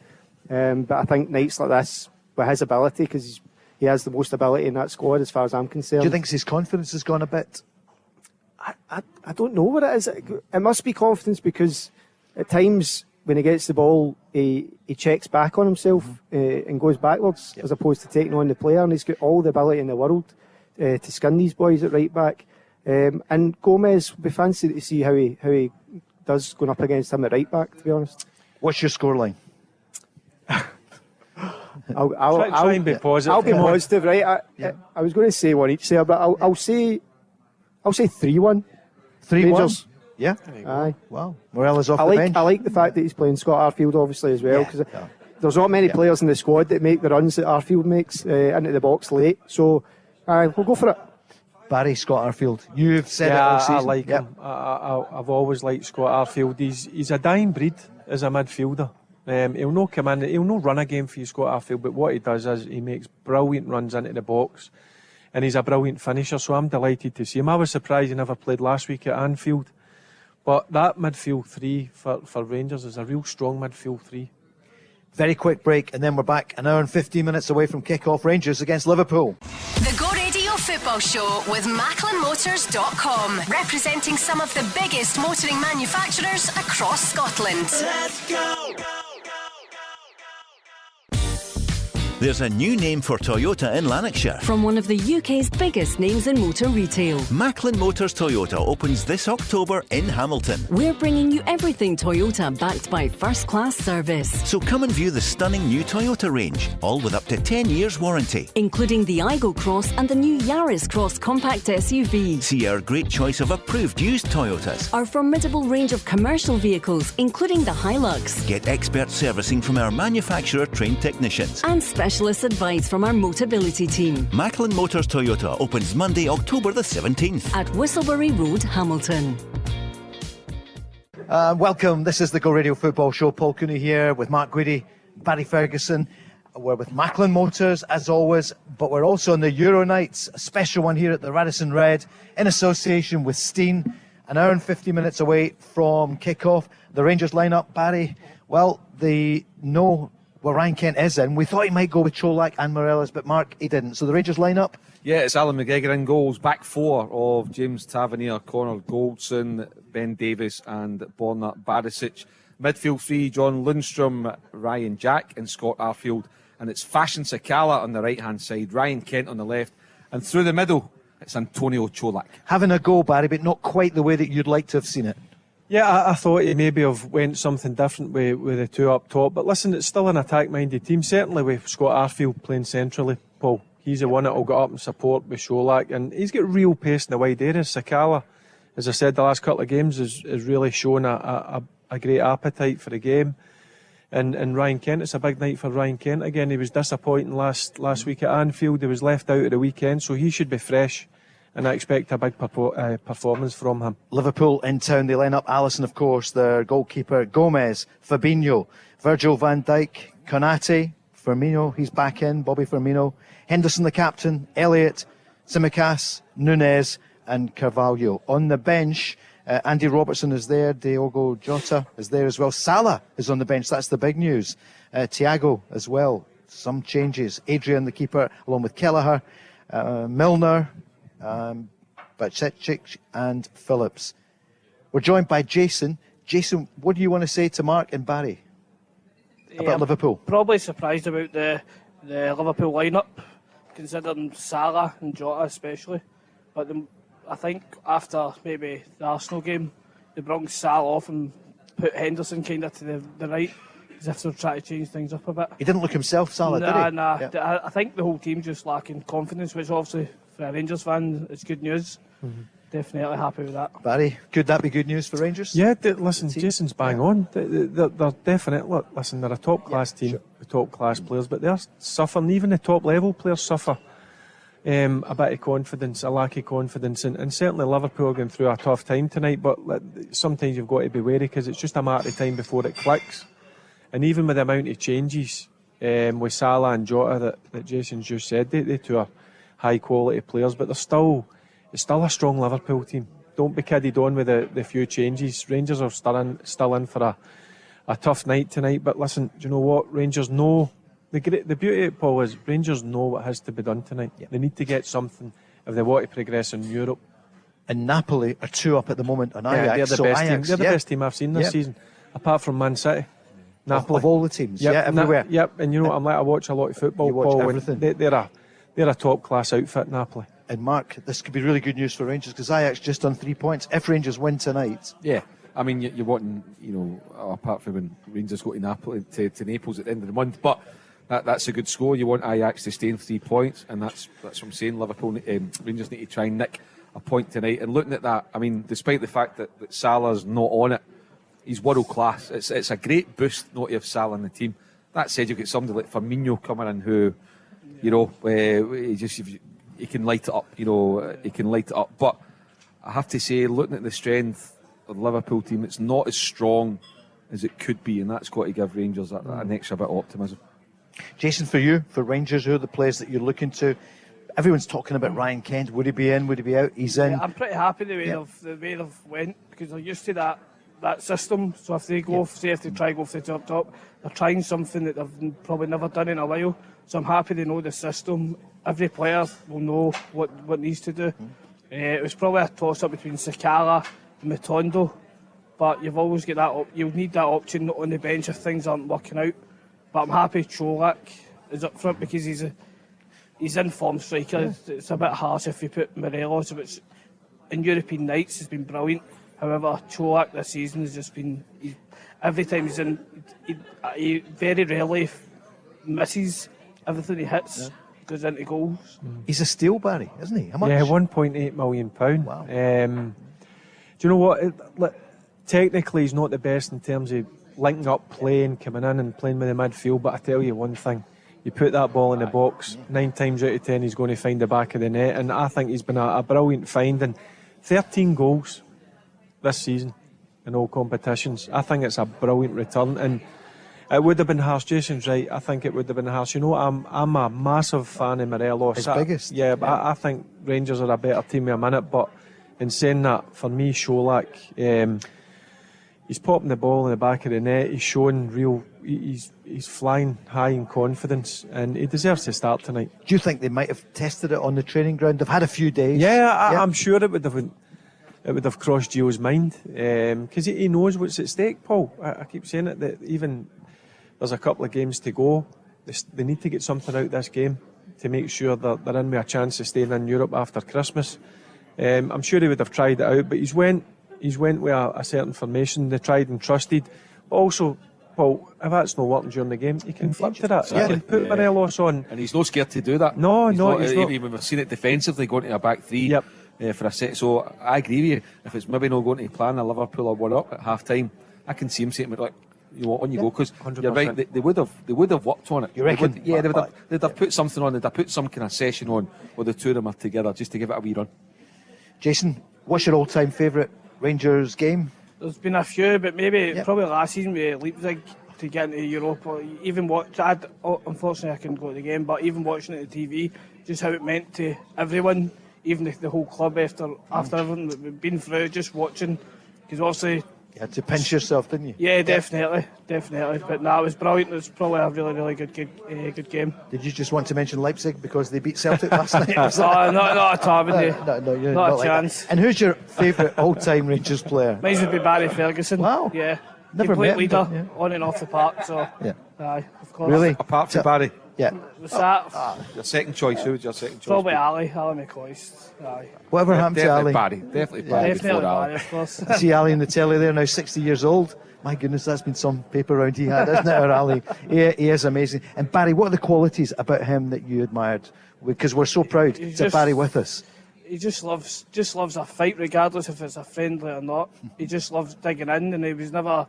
but I think nights like this, with his ability, because he has the most ability in that squad as far as I'm concerned. Do you think his confidence has gone a bit? I don't know what it is. It must be confidence, because at times when he gets the ball, he checks back on himself and goes backwards, as opposed to taking on the player, and he's got all the ability in the world to skin these boys at right back. And Gomez, would be fancy to see how he does going up against him at right back, to be honest. What's your scoreline? I'll try and be positive. I'll be positive, right? I was going to say one each there, but I'll say 3-1. 3-1? Yeah. Aye. Wow. Morelos off the bench. I like the fact that he's playing Scott Arfield, obviously, as well, because there's not many players in the squad that make the runs that Arfield makes into the box late. So, we'll go for it. Scott Arfield. You've said it all season. I like him. I've always liked Scott Arfield. He's a dying breed as a midfielder. He'll not come in, he'll not run a game for you, Scott Arfield, but what he does is he makes brilliant runs into the box, and he's a brilliant finisher, so I'm delighted to see him. I was surprised he never played last week at Anfield, but that midfield three for Rangers is a real strong midfield three. Very quick break, and then we're back an hour and 15 minutes away from kick-off. Rangers against Liverpool. The Go Radio Football Show with MacklinMotors.com, representing some of the biggest motoring manufacturers across Scotland. Let's go! There's a new name for Toyota in Lanarkshire. From one of the UK's biggest names in motor retail. Macklin Motors Toyota opens this October in Hamilton. We're bringing you everything Toyota, backed by first-class service. So come and view the stunning new Toyota range, all with up to 10 years warranty. Including the Igo Cross and the new Yaris Cross compact SUV. See our great choice of approved used Toyotas. Our formidable range of commercial vehicles, including the Hilux. Get expert servicing from our manufacturer-trained technicians. And specialist advice from our Motability team. Macklin Motors Toyota opens Monday, October the 17th. At Whistlebury Road, Hamilton. Welcome. This is the Go Radio Football Show. Paul Cooney here with Mark Guidi, Barry Ferguson. We're with Macklin Motors, as always, but we're also on the Euro Nights, a special one here at the Radisson Red, in association with Steen. An hour and 50 minutes away from kick-off. The Rangers lineup, Barry, Ryan Kent is in. We thought he might go with Cholak and Morelos, but Mark, he didn't. So the Rangers lineup? Yeah, it's Alan McGregor in goals. Back four of James Tavernier, Connor Goldson, Ben Davies and Borna Barisic. Midfield three, John Lundstrom, Ryan Jack and Scott Arfield. And it's Fashion Sakala on the right-hand side, Ryan Kent on the left. And through the middle, it's Antonio Cholak. Having a go, Barry, but not quite the way that you'd like to have seen it. Yeah, I thought he maybe have went something different with the two up top. But listen, it's still an attack-minded team. Certainly with Scott Arfield playing centrally, Paul. He's the one that will get up and support with Cholak. And he's got real pace in the wide areas. Sakala, as I said, the last couple of games is really showing a great appetite for the game. And Ryan Kent, it's a big night for Ryan Kent. Again, he was disappointing last week at Anfield. He was left out at the weekend, so he should be fresh. And I expect a big performance from him. Liverpool in town, they line up Alisson, of course, their goalkeeper, Gomez, Fabinho, Virgil van Dijk, Konate, Firmino, he's back in, Bobby Firmino, Henderson the captain, Elliott, Tsimikas, Nunez and Carvalho. On the bench, Andy Robertson is there, Diogo Jota is there as well, Salah is on the bench, that's the big news. Thiago as well. some changes. Adrian, the keeper, along with Kelleher, Milner, Bajcetic and Phillips. We're joined by Jason. Jason, what do you want to say to Mark and Barry about Liverpool? Probably surprised about the Liverpool lineup, considering Salah and Jota especially. But I think after maybe the Arsenal game, they brought Salah off and put Henderson kind of to the right, as if they're trying to change things up a bit. He didn't look himself, Salah, did he? Nah. Yeah. I think the whole team's just lacking confidence, which obviously for a Rangers fan is good news. Definitely happy with that. Barry, could that be good news for Rangers? Yeah, listen, Jason's bang on. They're definitely, listen, they're a top-class team with top-class players, but they're suffering, even the top-level players suffer a bit of confidence, a lack of confidence, and certainly Liverpool are going through a tough time tonight, but sometimes you've got to be wary because it's just a matter of time before it clicks. And even with the amount of changes with Salah and Jota that Jason's just said, they two are high-quality players, but it's still a strong Liverpool team. Don't be kidded on with the few changes. Rangers are still in for a tough night tonight. But listen, do you know what? Rangers know. The beauty of it, Paul, is Rangers know what has to be done tonight. Yeah. They need to get something if they want to progress in Europe. And Napoli are 2 up at the moment on Ajax. They're the best team. They're the best team I've seen this season, apart from Man City. Napoli. Of all the teams, everywhere. And you know what? I watch a lot of football, you watch Paul. Everything. They're a top-class outfit, Napoli. And Mark, this could be really good news for Rangers because Ajax just on 3 points. If Rangers win tonight, I mean, you're wanting, apart from when Rangers go to Napoli to Naples at the end of the month, but that's a good score. You want Ajax to stay in 3 points, and that's what I'm saying. Liverpool, Rangers need to try and nick a point tonight. And looking at that, I mean, despite the fact that Salah's not on it, he's world class. It's a great boost not to have Salah in the team. That said, you've got somebody like Firmino coming in who, he can light it up, he can light it up. But I have to say, looking at the strength of the Liverpool team, it's not as strong as it could be, and that's got to give Rangers an extra bit of optimism. Jason, for you, for Rangers, who are the players that you're looking to? Everyone's talking about Ryan Kent. Would he be in? Would he be out? He's in. I'm pretty happy the way they've went because they're used to that system. So if they go, if they try go for the top, they're trying something that they've probably never done in a while. So I'm happy they know the system. Every player will know what needs to do. It was probably a toss-up between Sakala and Matondo, but you've always got that. You'll need that option on the bench if things aren't working out. But I'm happy Cholak is up front because he's in form striker. It's a bit harsh if you put Morelos, which in European nights has been brilliant. However, Cholak this season has just been. Every time he's in, he very rarely misses. Everything he hits goes into goals. He's a steal, Barry, isn't he? How much? Yeah, £1.8 million. Wow. Do you know what? Technically, he's not the best in terms of linking up, coming in and playing with the midfield. But I tell you one thing: you put that ball in the box, 9 times out of 10, he's going to find the back of the net. And I think he's been a brilliant find. And 13 goals this season in all competitions. I think it's a brilliant return. And it would have been harsh. Jason's right. I think it would have been harsh. I'm a massive fan of Morelos. His biggest. Yeah, but I think Rangers are a better team in a minute. But in saying that, for me, Cholak, he's popping the ball in the back of the net. He's showing real. He's flying high in confidence, and he deserves to start tonight. Do you think they might have tested it on the training ground? They've had a few days. Yeah, I'm sure it would have crossed Gio's mind because he knows what's at stake, Paul. I keep saying it, that even there's a couple of games to go. They need to get something out of this game to make sure that they're in with a chance of staying in Europe after Christmas. I'm sure he would have tried it out, but he's went with a certain formation. They tried and trusted. But also, Paul, if that's not working during the game, he can flip to that. He can put Morelos on. And he's not scared to do that. No, he's not. Even we've seen it defensively going to a back three for a set. So I agree with you. If it's maybe not going to plan, a Liverpool are 1 up at half time, I can see him saying, like, on you go, because you're right, they would have worked on it. You reckon? They'd have put something on, they'd have put some kind of session on where the two of them are together just to give it a wee run. Jason, what's your all-time favourite Rangers game? There's been a few, but probably last season with Leipzig to get into Europe. Even unfortunately I couldn't go to the game, but even watching it on TV, just how it meant to everyone, even the whole club after everything that we've been through, just watching, because obviously You had to pinch yourself, didn't you? Yeah, definitely. But no, it was brilliant. It was probably a really good game. Did you just want to mention Leipzig because they beat Celtic last night? Not at all, wouldn't you? No, you're not a like chance. That. And who's your favourite all-time Rangers player? Mine would be Barry Ferguson. Wow. Yeah. Never met him, leader, yeah. on and off the park. So, yeah. Aye, of course. Really? Apart from Barry? Yeah. What's that? Your second choice, who was your second choice? Probably Ali McCoist. Aye. Whatever happened to Ali? Definitely Barry. Barry, of course. I see Ali in the telly there now, 60 years old. My goodness, that's been some paper round he had, isn't it, our Ali? He is amazing. And Barry, what are the qualities about him that you admired? Because we're so proud to have Barry with us. He just loves a fight, regardless if it's a friendly or not. He just loves digging in, and he was never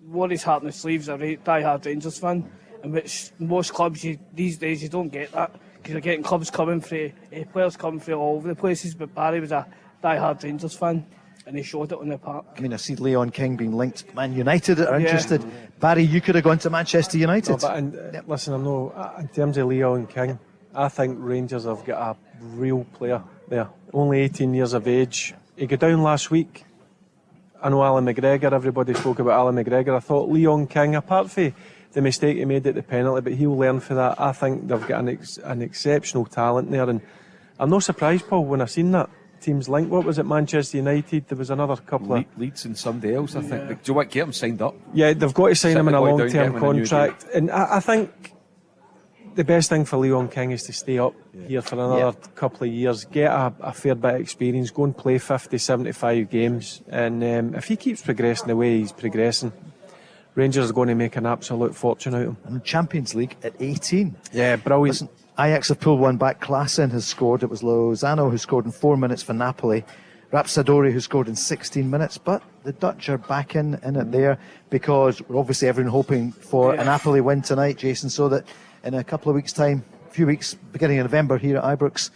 wore his heart on his sleeves. A die-hard Rangers fan, in which most clubs these days you don't get that, because you're getting clubs coming from players coming from all over the places. But Barry was a die-hard Rangers fan, and he showed it on the park. I mean, I see Leon King being linked to Man United are interested. Barry, you could have gone to Manchester United. No, but listen, I know in terms of Leon King, I think Rangers have got a real player there. Only 18 years of age. He got down last week. I know Alan McGregor, everybody spoke about Alan McGregor. I thought Leon King, apart from the mistake he made at the penalty, but he'll learn for that. I think they've got an exceptional talent there, and I'm not surprised, Paul, when I seen that team's link. What was it, Manchester United? There was another couple of Leeds and somebody else, I think. Do you want to get him signed up? Yeah, they've got to sign him in a Down, long-term contract, and I think the best thing for Leon King is to stay up here for another couple of years, get a fair bit of experience, go and play 50, 75 games, and if he keeps progressing the way he's progressing, Rangers are going to make an absolute fortune out of him. And Champions League at 18. Yeah, brilliant. Listen, Ajax have pulled one back. Klaassen has scored. It was Lozano who scored in 4 minutes for Napoli. Rapsadori who scored in 16 minutes. But the Dutch are back in it there, because we're obviously everyone hoping for a Napoli win tonight, Jason, so that in a couple of weeks' time, a few weeks, beginning of November here at Ibrox,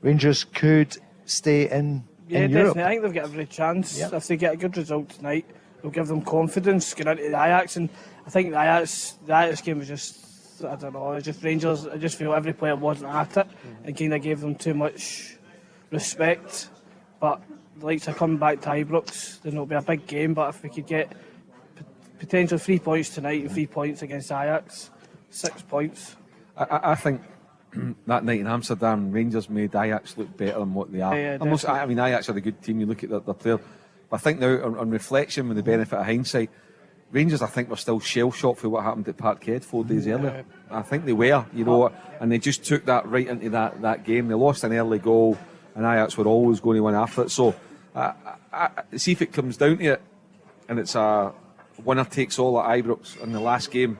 Rangers could stay in Europe. Definitely. I think they've got every chance. If they get a good result tonight, it'll give them confidence going into the Ajax. And I think the Ajax game was just, I don't know, it's just Rangers. I just feel every player wasn't at it and kind of gave them too much respect. But the likes of coming back to Ibrox, then it'll be a big game. But if we could get potentially 3 points tonight and 3 points against Ajax, 6 points. I think that night in Amsterdam, Rangers made Ajax look better than what they are. I mean, Ajax are a good team. You look at their player. But I think now, on reflection, with the benefit of hindsight, Rangers, I think, were still shell-shocked for what happened at Parkhead 4 days earlier. I think they were, and they just took that right into that game. They lost an early goal, and Ajax were always going to win after it. So, see if it comes down to it, and it's a winner-takes-all at Ibrox in the last game.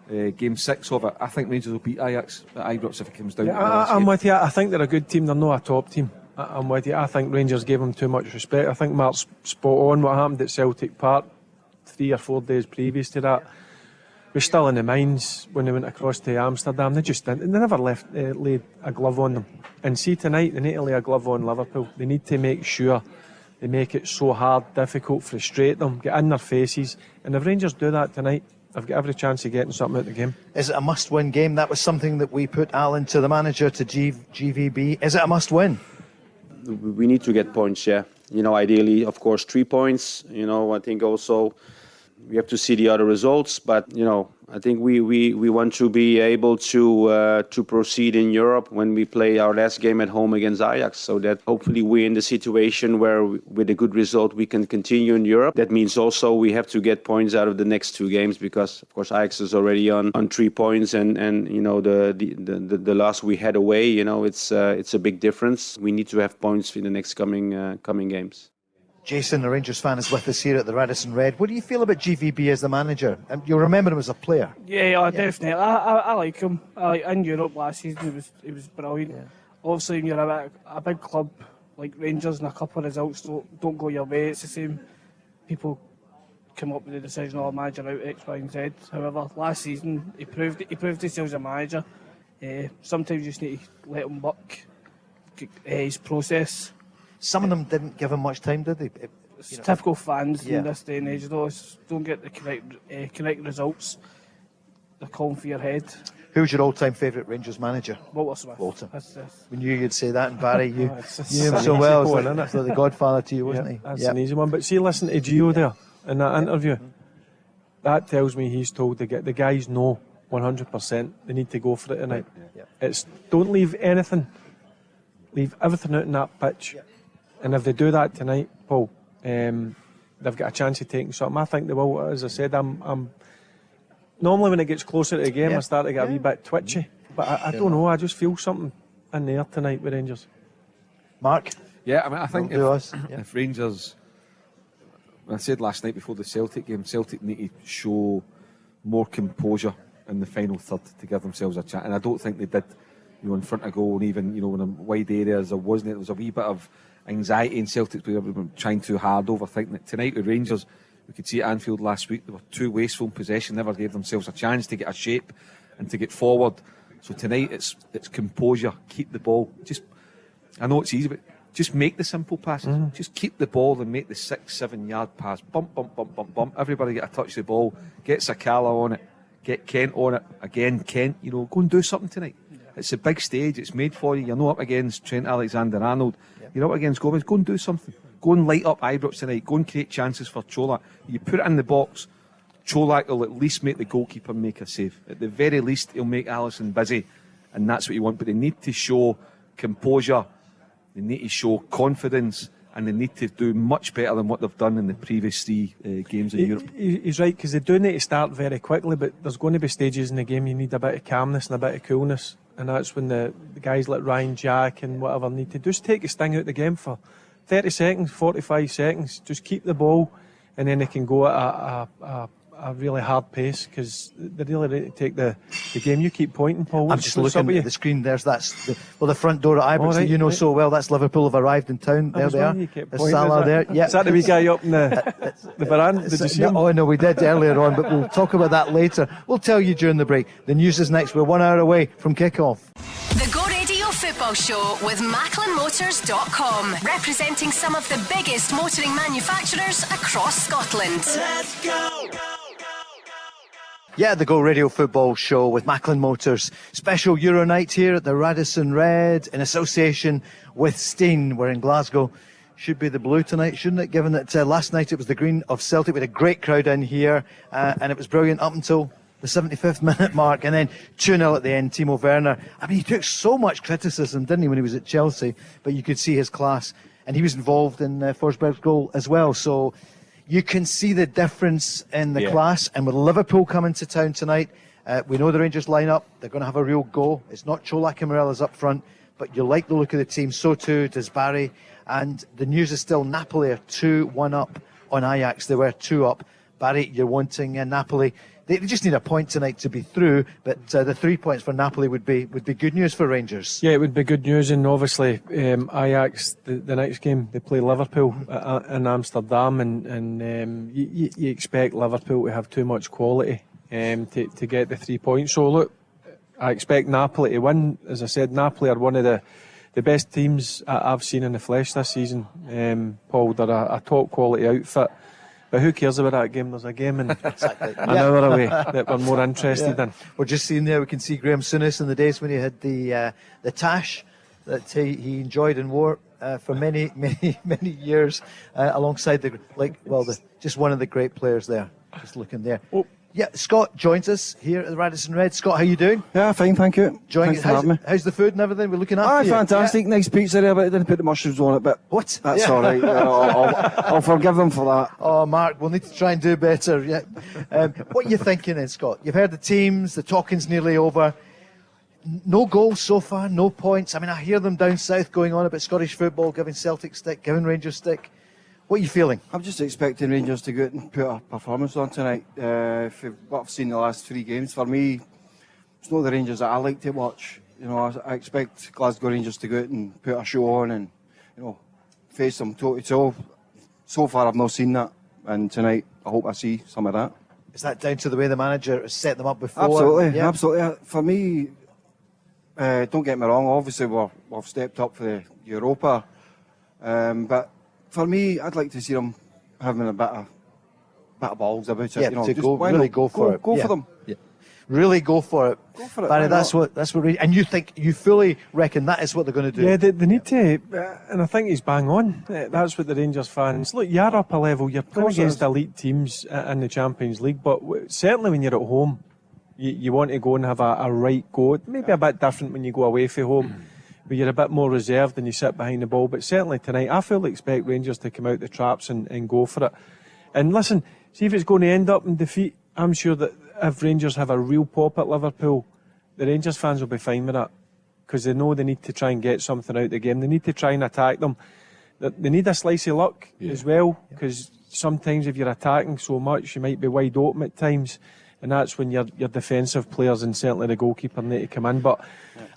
Game 6 of it. I think Rangers will beat Ajax at Ibrox if it comes down to it. I'm with you. I think they're a good team. They're not a top team. I'm with you. I think Rangers gave them too much respect. I think Mark's spot on. What happened at Celtic Park 3 or 4 days previous to that was still in the minds when they went across to Amsterdam. They just didn't. They never laid a glove on them. And see, tonight they need to lay a glove on Liverpool. They need to make sure they make it so hard, difficult, frustrate them, get in their faces. And if Rangers do that tonight, I've got every chance of getting something out of the game. Is it a must-win game? That was something that we put Alan to the manager, to GVB. Is it a must-win? We need to get points, yeah. Ideally, of course, 3 points. I think also we have to see the other results. But, I think we want to be able to proceed in Europe when we play our last game at home against Ajax, so that hopefully we're in the situation where with a good result we can continue in Europe. That means also we have to get points out of the next 2 games, because of course Ajax is already on 3 points, and the loss we had away, it's a big difference. We need to have points in the next coming games. Jason, a Rangers fan, is with us here at the Radisson Red. What do you feel about GVB as the manager? And you'll remember him as a player. Yeah, definitely. I like him. In Europe last season, he was brilliant. Yeah. Obviously, when you're a big club like Rangers and a couple of results don't go your way, it's the same. People come up with the decision, manager out X, Y, and Z. However, last season he proved himself as a manager. Sometimes you just need to let him work his process. Some of them didn't give him much time, did they? It's typical fans in this day and age, don't get the correct results. They're calling for your head. Who's your all-time favourite Rangers manager? Walter Smith. Walter. That's we knew you'd say that, and Barry, you knew him so an well. easy one, It's like the godfather to you, wasn't he? That's an easy one. But see, listen to Gio there. in that interview. That tells me he's told the guys know 100% they need to go for it tonight. It's don't leave anything, leave everything out in that pitch. And if they do that tonight, Paul, they've got a chance of taking something. I think they will. As I said, I'm normally when it gets closer to the game, I start to get a wee bit twitchy. But I don't know. I just feel something in the air tonight with Rangers. Mark? Yeah, I mean, I think if Rangers, I said last night before the Celtic game, Celtic need to show more composure in the final third to give themselves a chance. And I don't think they did, in front of goal, and even, in a wide areas, there was a wee bit of anxiety in Celtic. We were trying too hard, overthinking it. Tonight with Rangers, we could see at Anfield last week, they were too wasteful in possession, never gave themselves a chance to get a shape and to get forward. So tonight it's composure, keep the ball. I know it's easy, but just make the simple passes. Just keep the ball and make the 6-7 yard pass. Bump, bump, bump, bump, bump. Everybody get a touch of the ball. Get Sakala on it. Get Kent on it. Again, Kent, go and do something tonight. It's a big stage. It's made for you. You're not up against Trent Alexander-Arnold. You're up against Gomez. Go and do something. Go and light up Ibrox tonight. Go and create chances for Cholak. You put it in the box, Cholak will at least make the goalkeeper make a save. At the very least, he'll make Alisson busy. And that's what you want. But they need to show composure. They need to show confidence. And they need to do much better than what they've done in the previous 3 games in Europe. He's right, because they do need to start very quickly, but there's going to be stages in the game you need a bit of calmness and a bit of coolness, and that's when the guys like Ryan Jack and whatever need to just take a sting out of the game for 30 seconds, 45 seconds, just keep the ball, and then they can go at a really hard pace, because they really need to take the game. You keep pointing, Paul. I'm just looking at the screen. There's the front door at Ibrox that you know so well. That's Liverpool have arrived in town. There they are. There's Salah there. Yeah. Is that the wee guy up in the veranda? Did you see him? Oh no, we did earlier on, but we'll talk about that later. We'll tell you during the break. The news is next. We're 1 hour away from kick-off. The Go Radio Football Show with MacklinMotors.com, representing some of the biggest motoring manufacturers across Scotland. Let's go! Yeah, the Go Radio Football Show with Macklin Motors. Special Euro night here at the Radisson Red in association with Steen. We're in Glasgow. Should be the blue tonight, shouldn't it? Given that last night it was the green of Celtic. We had a great crowd in here and it was brilliant up until the 75th minute mark. And then 2-0 at the end, Timo Werner. I mean, he took so much criticism, didn't he, when he was at Chelsea? But you could see his class. And he was involved in Forsberg's goal as well. So you can see the difference in the class. And with Liverpool coming to town tonight, we know the Rangers line-up. They're going to have a real go. It's not Cholak and Morelos up front, but you like the look of the team. So too does Barry. And the news is still Napoli are 2-1 up on Ajax. They were 2 up. Barry, you're wanting Napoli. They just need a point tonight to be through, but the 3 points for Napoli would be good news for Rangers. Yeah, it would be good news, and obviously Ajax, the next game, they play Liverpool in Amsterdam, and you expect Liverpool to have too much quality to get the 3 points. So look, I expect Napoli to win. As I said, Napoli are one of the best teams I've seen in the flesh this season. Paul, they're a top quality outfit. But who cares about that game? There's a game in an hour away that we're more interested in. We're just seeing there, we can see Graham Souness in the days when he had the tash that he enjoyed and wore for many years alongside just one of the great players there. Just looking there. Oh. Yeah, Scott joins us here at the Radisson Red. Scott, how you doing? Yeah, fine, thank you. Thanks for having me. How's the food and everything? We're looking after you. Fantastic. Yeah. Nice pizza there, but I didn't put the mushrooms on it. But what? That's all right. I'll forgive them for that. Oh, Mark, we'll need to try and do better. Yeah. What are you thinking then, Scott? You've heard the teams. The talking's nearly over. No goals so far, no points. I mean, I hear them down south going on about Scottish football, giving Celtic stick, giving Rangers stick. What are you feeling? I'm just expecting Rangers to go out and put a performance on tonight. What I've seen the last 3 games, for me, it's not the Rangers that I like to watch. I expect Glasgow Rangers to go out and put a show on and, face them toe to toe. So far, I've not seen that, and tonight I hope I see some of that. Is that down to the way the manager has set them up before? Absolutely, absolutely. For me, don't get me wrong. Obviously, we've stepped up for the Europa, but for me, I'd like to see them having a bit of balls about it. Yeah, to really go for it. Go for them. Yeah. really go for it. Go for it. Barry, why that's not? what. And you fully reckon that is what they're going to do? Yeah, they need to, and I think he's bang on. That's what the Rangers fans look. You're up a level. You're playing against elite teams in the Champions League, but certainly when you're at home, you want to go and have a right go. Maybe a bit different when you go away from home, but you're a bit more reserved and you sit behind the ball. But certainly tonight, I fully expect Rangers to come out the traps and go for it. And listen, see if it's going to end up in defeat. I'm sure that if Rangers have a real pop at Liverpool, the Rangers fans will be fine with that, because they know they need to try and get something out of the game. They need to try and attack them. They need a slice of luck as well, because sometimes if you're attacking so much, you might be wide open at times, and that's when your defensive players and certainly the goalkeeper need to come in. But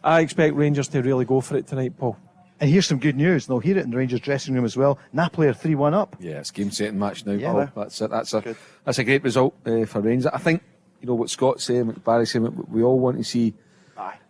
I expect Rangers to really go for it tonight, Paul. And here's some good news. They'll hear it in the Rangers dressing room as well. Napoli are 3-1 up. Yeah, it's game-setting match now, Yeah. Paul. That's a great result for Rangers. I think, what Scott's saying, what Barry's saying, what we all want to see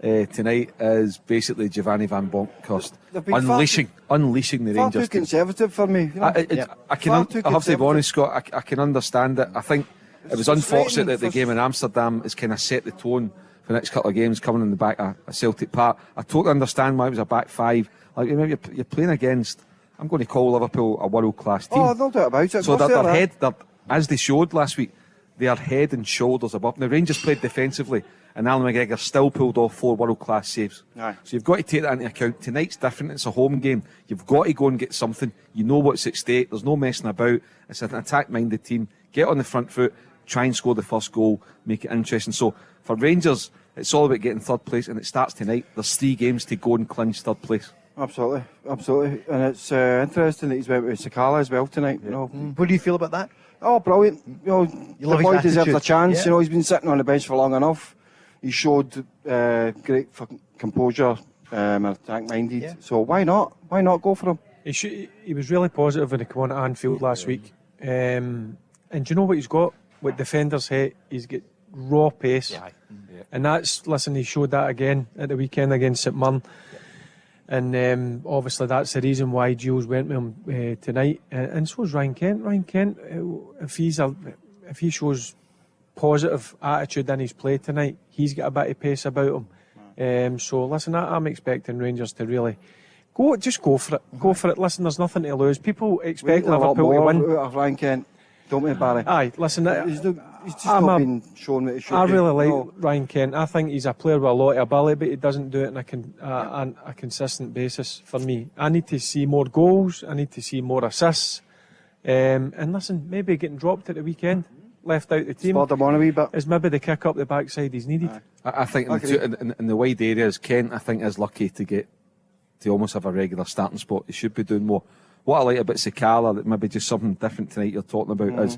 tonight is basically Giovanni Van Bronckhorst unleashing the Far Rangers. too conservative for me. I have to be honest, Scott. I can understand it. I think it was unfortunate that the game in Amsterdam has kind of set the tone for the next couple of games coming in the back of Celtic Park. I totally understand why it was a back five. Like, you're playing against, I'm going to call Liverpool a world-class team. Oh, no doubt about it. So they're as they showed last week, they are head and shoulders above. Now, Rangers played defensively, and Alan McGregor still pulled off 4 world-class saves. Aye. So you've got to take that into account. Tonight's different. It's a home game. You've got to go and get something. You know what's at stake. There's no messing about. It's an attack-minded team. Get on the front foot, try and score the first goal, make it interesting. So for Rangers, it's all about getting third place, and it starts tonight. There's 3 games to go and clinch third place. Absolutely. And it's interesting that he's went with Sakala as well tonight. What do you feel about that? Oh, brilliant. love The his boy deserves attitude. a chance. Yeah. He's been sitting on the bench for long enough. He showed great fucking composure and attack-minded. Yeah. So why not? Why not go for him? He was really positive when he came on at Anfield last week. And do you know what he's got? What defenders hate? He's got raw pace. And he showed that again at the weekend against St Mirren. And obviously that's the reason why Jules went with him tonight. And so is Ryan Kent. Ryan Kent, if he shows positive attitude in his play tonight, he's got a bit of pace about him. So listen, I'm expecting Rangers to really go for it. Go for it. Listen, there's nothing to lose. People expect Liverpool to win. Out of Ryan Kent, don't we, Barry? Aye, listen, He's just not been shown what he should I do. really like Ryan Kent. I think he's a player with a lot of ability, but he doesn't do it on a consistent basis for me. I need to see more goals. I need to see more assists. And listen, maybe getting dropped at the weekend, left out the team, Spurred him on a wee bit. is maybe the kick up the backside he's needed. I think in the wide areas, Kent, I think, is lucky to almost have a regular starting spot. He should be doing more. What I like about Sakala, that maybe just something different tonight you're talking about, is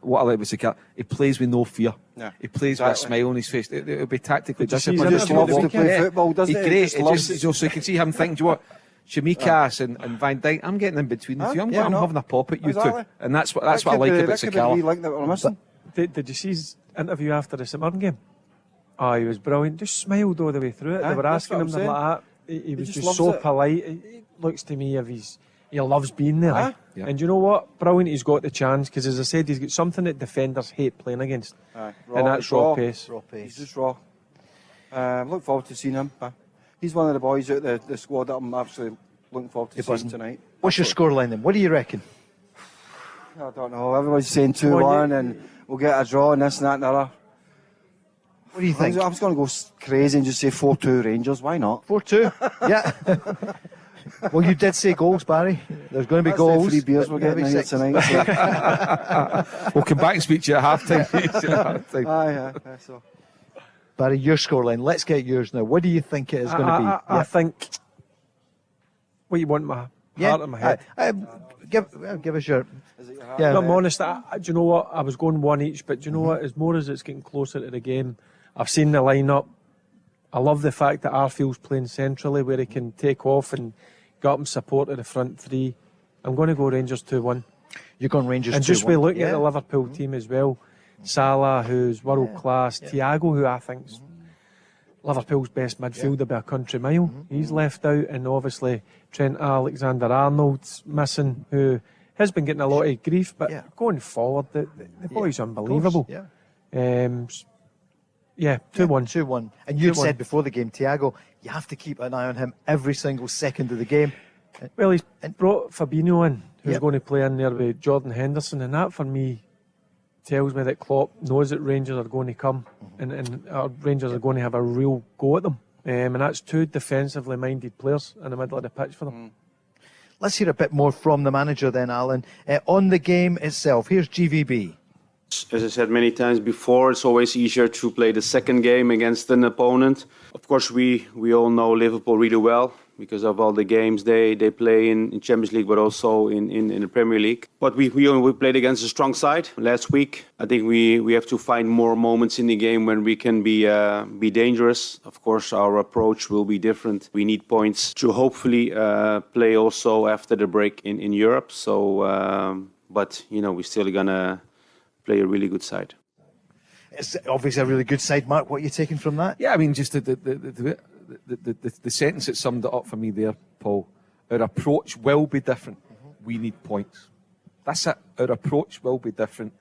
what I like about Sakala, he plays with no fear. Yeah, he plays with a smile on his face. It'll be tactically Did you see disciplined. his He just loves to play football, doesn't He's he? great. He just loves it. So you can see him thinking, do you know what? Shamikas and Van Dijk, I'm getting in between the two. I'm having a pop at you Exactly. two. And that's what I like about Sakala. That could be like that we're missing. Did you see his interview after the St Mirren game? Oh, he was brilliant. Just smiled all the way through it. They were That's asking what him I'm they're saying. like that. He was just just loves so it. polite. It looks to me he loves being there. Aye. Yeah. And you know what? Brilliant he's got the chance, because as I said, he's got something that defenders hate playing against. Aye. And that's raw pace. He's just raw. Look forward to seeing him. He's one of the boys out the squad that I'm absolutely looking forward to seeing tonight. What's your scoreline then? What do you reckon? I don't know. Everybody's saying 2-1 and we'll get a draw and this and that and the other. What do you think? I was going to go crazy and just say 4-2 Rangers. Why not? 4-2. Yeah. Well, you did say goals, Barry. There's going to be That's goals. the 3 beers we're Maybe getting here 6. tonight. So. We'll come back and speak to you at half time. Aye. So. Barry, your scoreline. Let's get yours now. What do you think it is going to be? I think. What you want, my heart in my head? Give us your. Yeah, I'm honest. Do you know what? I was going one each, but do you know what? As more as it's getting closer to the game, I've seen the lineup. I love the fact that Arfield's playing centrally, where he can take off and get up and support at the front 3. I'm going to go Rangers 2-1. You're going Rangers 2-1. And just by looking at the Liverpool team as well, Salah, who's world class, Thiago, who I think's Liverpool's best midfielder by a country mile. He's left out, and obviously Trent Alexander-Arnold's missing, who has been getting a lot of grief, but going forward, the boy's unbelievable. Yeah, 2-1. 2-1. And you'd 2-1. said before the game, Thiago, you have to keep an eye on him every single second of the game. Well, he's brought Fabinho in, who's Yep. going to play in there with Jordan Henderson, and that for me tells me that Klopp knows that Rangers are going to come, and Rangers are going to have a real go at them. And that's two defensively minded players in the middle of the pitch for them. Let's hear a bit more from the manager then, Alan. On the game itself, here's GVB. As I said many times before, it's always easier to play the second game against an opponent. Of course, we all know Liverpool really well because of all the games they play in Champions League, but also in the Premier League. But we played against a strong side last week. I think we have to find more moments in the game when we can be dangerous. Of course, our approach will be different. We need points to hopefully play also after the break in Europe. So, but we're still gonna play a really good side. It's obviously a really good side, Mark. What are you taking from that? Yeah, I mean, just the sentence that summed it up for me there, Paul. Our approach will be different. We need points. That's it. Our approach will be different.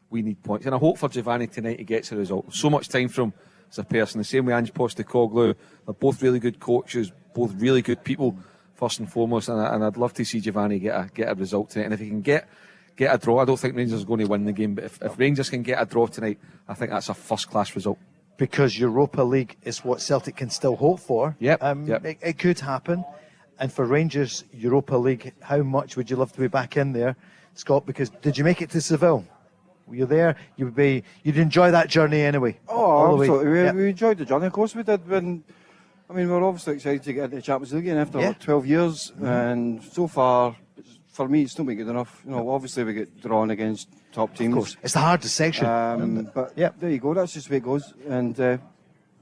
We need points. And I hope for Giovanni tonight he gets a result. So much time from him as a person. The same way Ange Postecoglou. They're both really good coaches, both really good people, first and foremost. And I'd love to see Giovanni get a result tonight. And if he can get a draw, I don't think Rangers are going to win the game. But if Rangers can get a draw tonight, I think that's a first-class result. Because Europa League is what Celtic can still hope for. Yep. It could happen. And for Rangers, Europa League, how much would you love to be back in there, Scott? Because did you make it to Seville? Were you there? You'd enjoy that journey anyway. Oh, absolutely. We enjoyed the journey. Of course we did. We're obviously excited to get into the Champions League again after 12 years. And so far, for me, it's still been good enough. Obviously we get drawn against top teams. Of course. It's the hardest section. But there you go. That's just the way it goes. And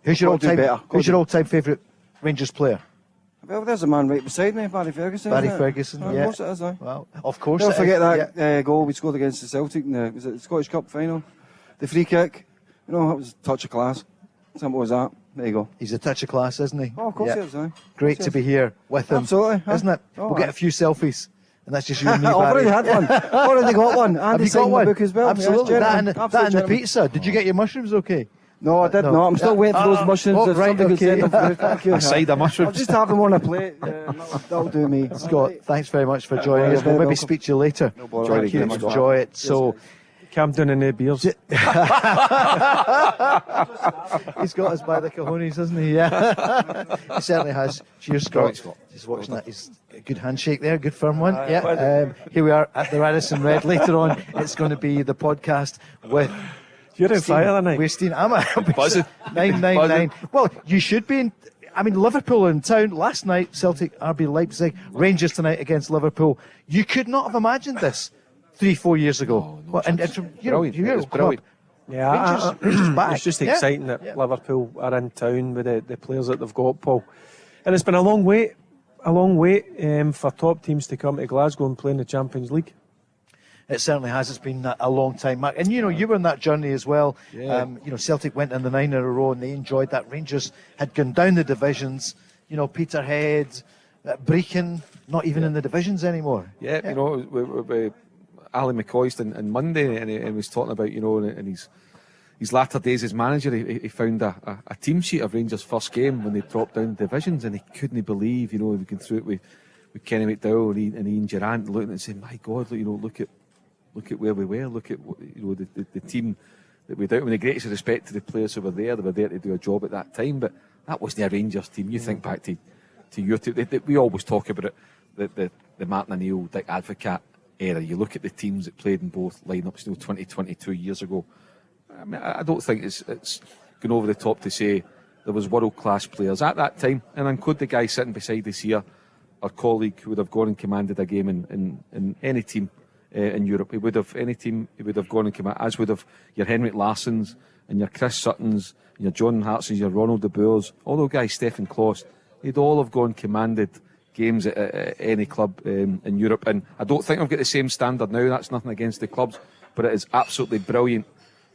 who's your all-time favourite Rangers player? Well, there's a man right beside me, Barry Ferguson. Barry Ferguson, Of course it is, aye. Well, of course. Don't forget that goal we scored against the Celtic in the Scottish Cup final. The free kick. That was a touch of class. Simple as that. There you go. He's a touch of class, isn't he? Oh, of course he is, aye. Great to be here with him. Absolutely. Isn't it? Oh, we'll get a few selfies. And that's just you and me, I've already had one. Already got one. Have And you got one? book as well. Absolutely. Yes, that and the pizza. Did you get your mushrooms okay? No, I did not. I'm still waiting for those mushrooms. If somebody could send them through. Thank you. A side of mushrooms. I'll just have them on a plate. That'll do me. Scott, than's very much for joining us. We'll maybe speak to you later. Thank you. Enjoy it. So, Calm down in their beers. He's got us by the cojones, hasn't he? Yeah. He certainly has. Cheers, Scott. Just watching that. He's a good handshake there, good firm one. Here we are at the Radisson Red. Later on, it's going to be the podcast with. You're in fire tonight. We're Steen. I'm buzzing. 999. Well, you should be in. I mean, Liverpool in town last night. Celtic, RB Leipzig, Rangers tonight against Liverpool. You could not have imagined this 3-4 years ago. Brilliant. It's brilliant. Yeah, Rangers back. it's just exciting that Liverpool are in town with the players that they've got, Paul. And it's been a long wait for top teams to come to Glasgow and play in the Champions League. It certainly has. It's been a long time, Mark. And you were on that journey as well. Yeah. Celtic went in the 9 in a row and they enjoyed that. Rangers had gone down the divisions. Peterhead, Brechin, not even in the divisions anymore. Yeah. Ali McCoist on Monday, and he was talking about, in his latter days as manager, he found a team sheet of Rangers' first game when they dropped down divisions, and he couldn't believe, we went through it with Kenny McDowell and Ian Durrant, looking and saying, my God, look at where we were, look at the team that we down. With the greatest respect to the players who were there, they were there to do a job at that time, but that wasn't a Rangers team. You think back to your team, we always talk about it, the Martin O'Neill, Dick Advocaat era. You look at the teams that played in both lineups 22 years ago. I mean, I don't think it's going over the top to say there was world-class players at that time, and include the guy sitting beside us here, our colleague who would have gone and commanded a game in any team in Europe. He would have gone and commanded, as would have your Henrik Larssons and your Chris Suttons and your John Hartsons, your Ronald de Boers, all those guys, Stefan Kloss, they'd all have gone commanded games at any club in Europe, and I don't think I've got the same standard now. That's nothing against the clubs, but it is absolutely brilliant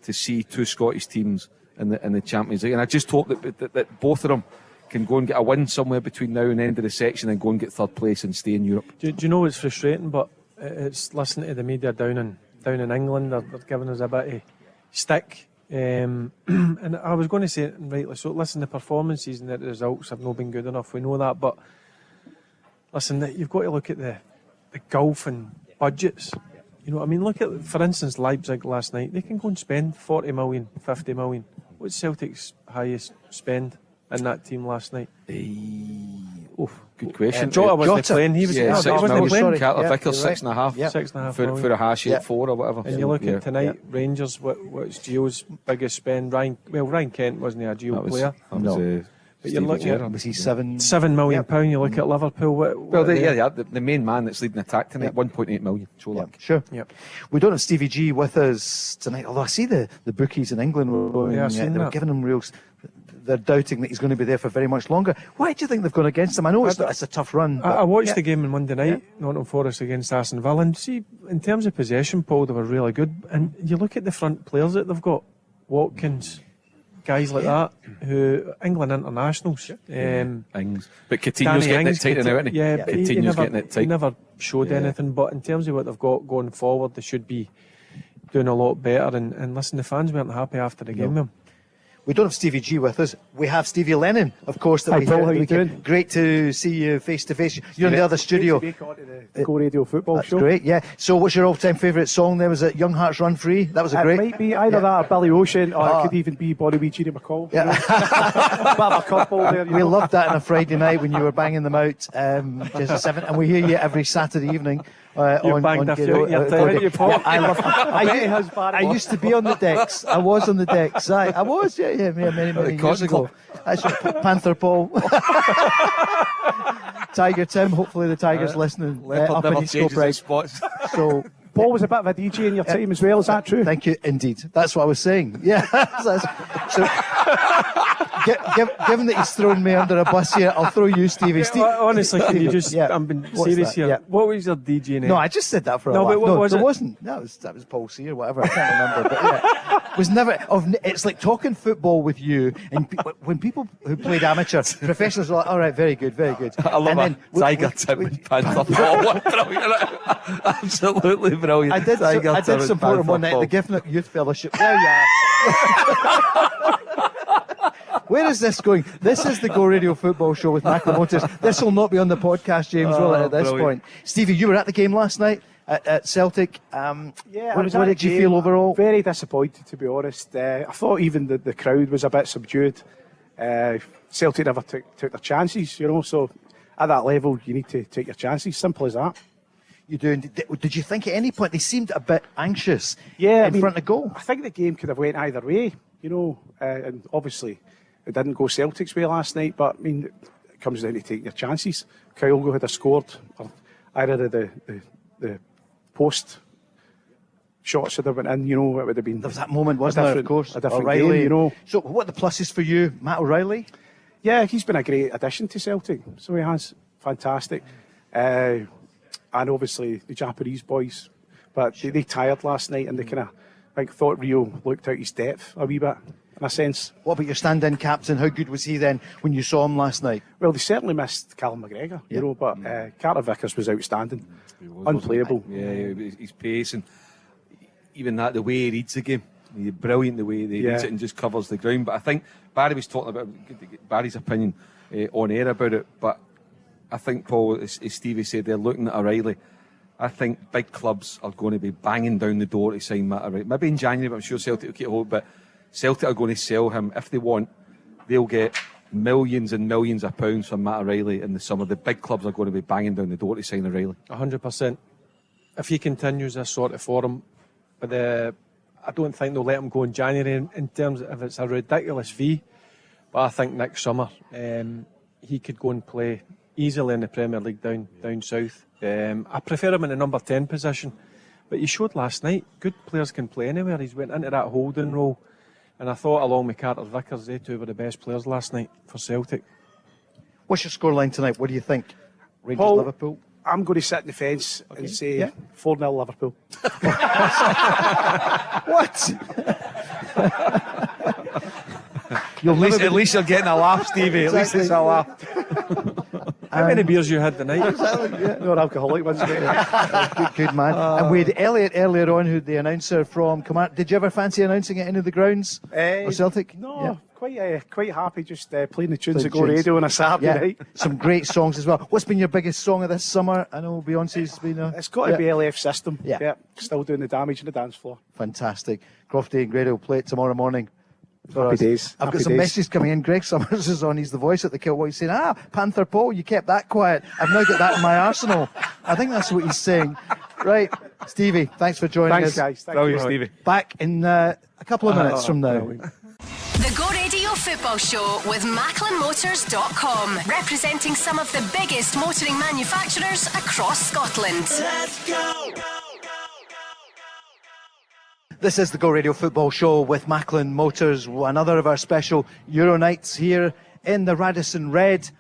to see two Scottish teams in the Champions League, and I just hope that both of them can go and get a win somewhere between now and the end of the section and go and get third place and stay in Europe. Do you know it's frustrating, but it's listening to the media down in England, they're giving us a bit of stick And I was going to say it rightly so. Listen, the performances and the results have not been good enough. We know that, but listen, you've got to look at the golf and budgets. You know what I mean? Look at, for instance, Leipzig last night. They can go and spend 40 million, 50 million. What's Celtic's highest spend in that team last night? Good question. Jota wasn't playing. He was, yeah, no, 6 he wasn't million. playing. Carter Yeah, Vickers, you're right. 6.5. Yeah. 6.5 for million. a hash 8-4 or whatever. And you look at tonight, Rangers, what's Gio's biggest spend? Ryan Kent wasn't a Gio player. That was, but you're looking at, was he £7 million pound? You look at Liverpool. The main man that's leading the attack tonight, 1.8 million. Sure. Yep. We don't have Stevie G with us tonight, although I see the bookies in England were going, Yeah, I've seen they were that. giving him real. They're doubting that he's going to be there for very much longer. Why do you think they've gone against him? I know it's a tough run. I watched the game on Monday night, Nottingham Forest against Aston Villa, and see, in terms of possession, Paul, they were really good. And you look at the front players that they've got, Watkins, guys like that, who England internationals. But Coutinho's getting it tight now, isn't he? Yeah, but Coutinho's getting it tight. He never showed anything, but in terms of what they've got going forward, they should be doing a lot better. And listen, the fans weren't happy after the game with him. We don't have Stevie G with us. We have Stevie Lennon, of course. Hi, Paul, how you doing? Great to see you face to face. You're in the other studio. Great to make it onto the Go Radio Football That's Show. great, yeah. So what's your all-time favourite song there? Was it Young Hearts Run Free? That was a great... It might be either that or Billy Ocean, or it could even be Bonnie Wee Jeannie McCall. Yeah. Bit of a couple there. We loved that on a Friday night when you were banging them out, just a 7, and we hear you every Saturday evening. You've banged a few at your time, haven't you, Paul? I love I used to be on the decks. I was on the decks. I was, many years ago. That's Panther Paul. Tiger Tim, hopefully the Tiger's listening. Up in East Kilbride. spots. So Paul was a bit of a DJ in your time as well, is that true? Thank you, indeed. That's what I was saying. Yeah. So, given that he's thrown me under a bus here, I'll throw you, Stevie. Honestly, can you just... I'm being serious here. Yeah. What was your DJ name? No, I just said that for a No, laugh. but what was there it? wasn't. No, that was Paul C or whatever. I can't remember. But yeah, it was never. It's like talking football with you, and when people who played amateur, professionals are like, "All right, very good, very good." I love and Tiger Tim and Panther Paul. What brilliant. Absolutely brilliant. I did support him one night at the Gifford Youth Fellowship. There you are. Where is this going? This is the Go Radio Football Show with Macklin Motors. This will not be on the podcast, James, will it, at this point? Stevie, you were at the game last night at Celtic. What did you feel overall? Very disappointed, to be honest. I thought even the crowd was a bit subdued. Celtic never took their chances, so at that level you need to take your chances. Simple as that. You do. Did you think at any point they seemed a bit anxious in front of goal? I think the game could have went either way, and obviously it didn't go Celtic's way last night, but I mean, it comes down to taking your chances. Kyogo had scored, or either of the post shots that have went in, it would have been. There was that moment, wasn't there? Of course, a different O'Reilly. game, So, what are the pluses for you, Matt O'Reilly? Yeah, he's been a great addition to Celtic. So he has, fantastic, and obviously the Japanese boys, but they tired last night and they kind of, thought Rio looked out his depth a wee bit. In a sense. What about your stand-in captain? How good was he then when you saw him last night? Well, they certainly missed Callum McGregor, but Carter Vickers was outstanding, unplayable. Yeah, his pace and even that, the way he reads the game, he's brilliant the way he reads it and just covers the ground. But I think Barry was talking about Barry's opinion on air about it. But I think, Paul, as Stevie said, they're looking at O'Reilly. I think big clubs are going to be banging down the door to sign Matt O'Reilly. Maybe in January, but I'm sure Celtic will keep hold. But Celtic are going to sell him. If they want, they'll get millions and millions of pounds from Matt O'Reilly in the summer. The big clubs are going to be banging down the door to sign O'Reilly. 100%. If he continues this sort of form, but I don't think they'll let him go in January in terms of, if it's a ridiculous fee. But I think next summer he could go and play easily in the Premier League down south. I prefer him in the number 10 position. But he showed last night, good players can play anywhere. He's went into that holding role. And I thought, along with Carter Vickers, they two were the best players last night for Celtic. What's your scoreline tonight? What do you think? Rangers, Paul, Liverpool? I'm going to sit in the fence and say 4-0 Liverpool. What? At least you're getting a laugh, Stevie. At least it's a laugh. How many beers you had tonight? No, alcoholic ones. Good man. And we had Elliot earlier on, who the announcer from Command. Did you ever fancy announcing it into the grounds for Celtic? No, quite happy just playing the tunes Playing that go radio on a Saturday night. Some great songs as well. What's been your biggest song of this summer? I know Beyonce's been It's got to be LF System. Yeah. Still doing the damage on the dance floor. Fantastic. Crofty and Grado will play it tomorrow morning. Happy days. I've got Happy some days. messages coming in. Greg Summers is on. He's the voice at the Kilt. What he's saying? Panther Paul, you kept that quiet. I've now got that in my arsenal. I think that's what he's saying. Right, Stevie, thanks for joining us. Thanks, guys. Thank you, Stevie. Back in a couple of minutes from now. The Go Radio Football Show with MacklinMotors.com, representing some of the biggest motoring manufacturers across Scotland. Let's go! This is the Go Radio Football Show with Macklin Motors, another of our special Euro nights here in the Radisson Red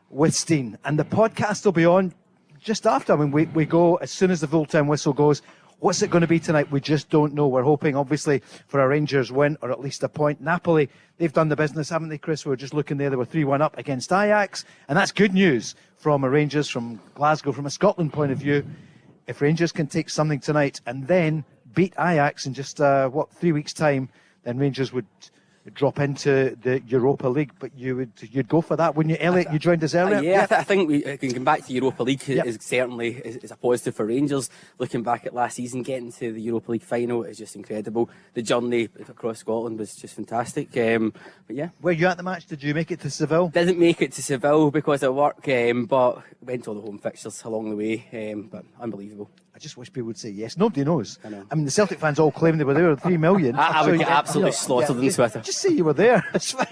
with Steen. And the podcast will be on just after. I mean, we go as soon as the full-time whistle goes. What's it going to be tonight? We just don't know. We're hoping, obviously, for a Rangers win or at least a point. Napoli, they've done the business, haven't they, Chris? We were just looking there. They were 3-1 up against Ajax. And that's good news from a Rangers, from Glasgow, from a Scotland point of view. If Rangers can take something tonight and then beat Ajax in just, 3 weeks' time, then Rangers would drop into the Europa League. But you'd go for that, wouldn't you, Elliot? You joined us earlier. I think we can come back to Europa League. Is certainly is a positive for Rangers. Looking back at last season, getting to the Europa League final is just incredible. The journey across Scotland was just fantastic. But yeah, Were you at the match? Did you make it to Seville? Didn't make it to Seville because of work, but went to all the home fixtures along the way. But unbelievable. I just wish people would say yes. Nobody knows. I know. I mean, the Celtic fans all claim they were there, 3 million. I would So, get absolutely slaughtered on Twitter. Just say you were there. It's fine.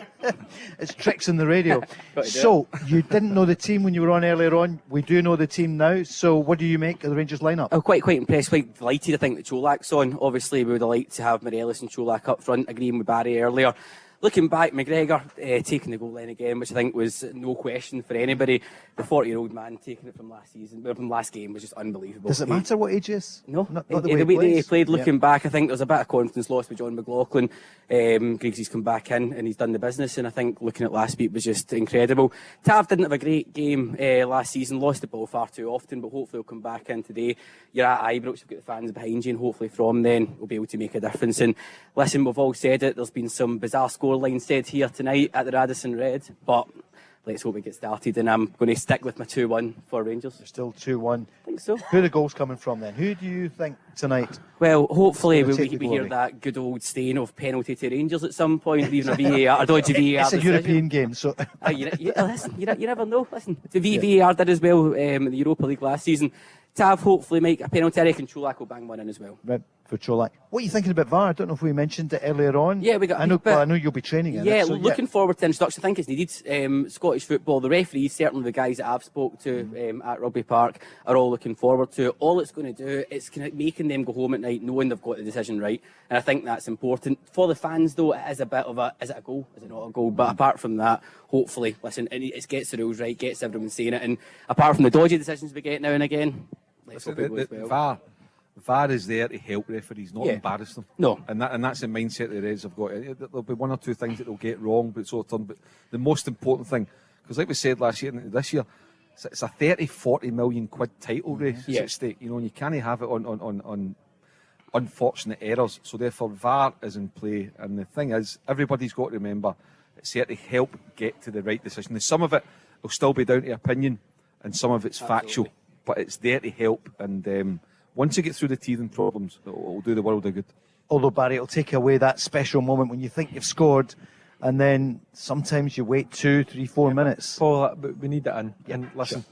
It's tricks in the radio. So, you didn't know the team when you were on earlier on. We do know the team now. So, what do you make of the Rangers lineup? I'm quite impressed, quite delighted. I think that Cholak's on. Obviously, we would have liked to have Morelos and Cholak up front, agreeing with Barry earlier. Looking back, McGregor taking the goal line again, which I think was no question for anybody. The 40-year-old man taking it from last game was just unbelievable. Does it matter what age he is? No, Not the the way way he he played. plays? Looking back, I think there's a bit of confidence lost with John McLaughlin. Griggsy's come back in and he's done the business, and I think looking at last week was just incredible. Tav didn't have a great game last season, lost the ball far too often, but hopefully he'll come back in today. You're at Ibrox, you've got the fans behind you, and hopefully from then we'll be able to make a difference. And listen, we've all said it, there's been some bizarre scorelines said here tonight at the Radisson Red, but let's hope we get started, and I'm going to stick with my 2-1 for Rangers. You're still 2-1. I think so. Who are the goals coming from then? Who do you think tonight? Well, hopefully It's gonna we take the hear glory. that good old stain of penalty to Rangers at some point, even a VAR, a dodgy VAR It's a decision. European game, so Listen, you never know. Listen, the VAR did as well in the Europa League last season. Tav hopefully make a penalty. I reckon Cholak will bang one in as well. red for Cholak. What are you thinking about VAR? I don't know if we mentioned it earlier on. Yeah, we got. I know. but- I know you'll be training in Yeah, it. So, looking forward to introduction. I think it's needed. Scottish football, the referees, certainly the guys that I've spoke to at Rugby Park, are all looking forward to it. All it's going to do, it's kind of making them go home at night knowing they've got the decision right. And I think that's important. For the fans, though, it is a bit of a, is it a goal? Is it not a goal? But apart from that, hopefully, listen, it gets the rules right, gets everyone saying it. And apart from the dodgy decisions we get now and again, let's hope it goes well. VAR is there to help referees, not Yeah. embarrass them. No. And that's the mindset the Reds have got. There'll be one or two things that they'll get wrong, but sort of turn. But the most important thing, because like we said last year and into this year, it's a 30-40 million quid title race at stake, you know, and you can't have it on unfortunate errors. So therefore VAR is in play, and the thing is, everybody's got to remember it's here to help get to the right decision. And some of it will still be down to opinion, and some of it's factual, but it's there to help. And once you get through the teething problems, it'll do the world a good. Although, Barry, it'll take away that special moment when you think you've scored, and then sometimes you wait 2, 3, 4 minutes. Paul, but we need it in. And listen,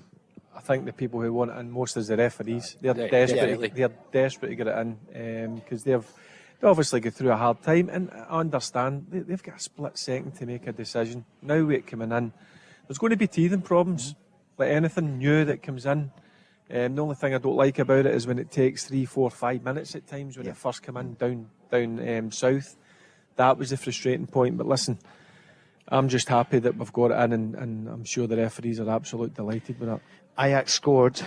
I think the people who want it in most is the referees. They're Definitely. desperate. They're desperate to get it in because they obviously go through a hard time, and I understand they've got a split second to make a decision. Now with it coming in, there's going to be teething problems. Like anything new that comes in. The only thing I don't like about it is when it takes 3, 4, 5 minutes at times when it first come in down south. That was the frustrating point. But listen, I'm just happy that we've got it in, and I'm sure the referees are absolutely delighted with that. Ajax scored,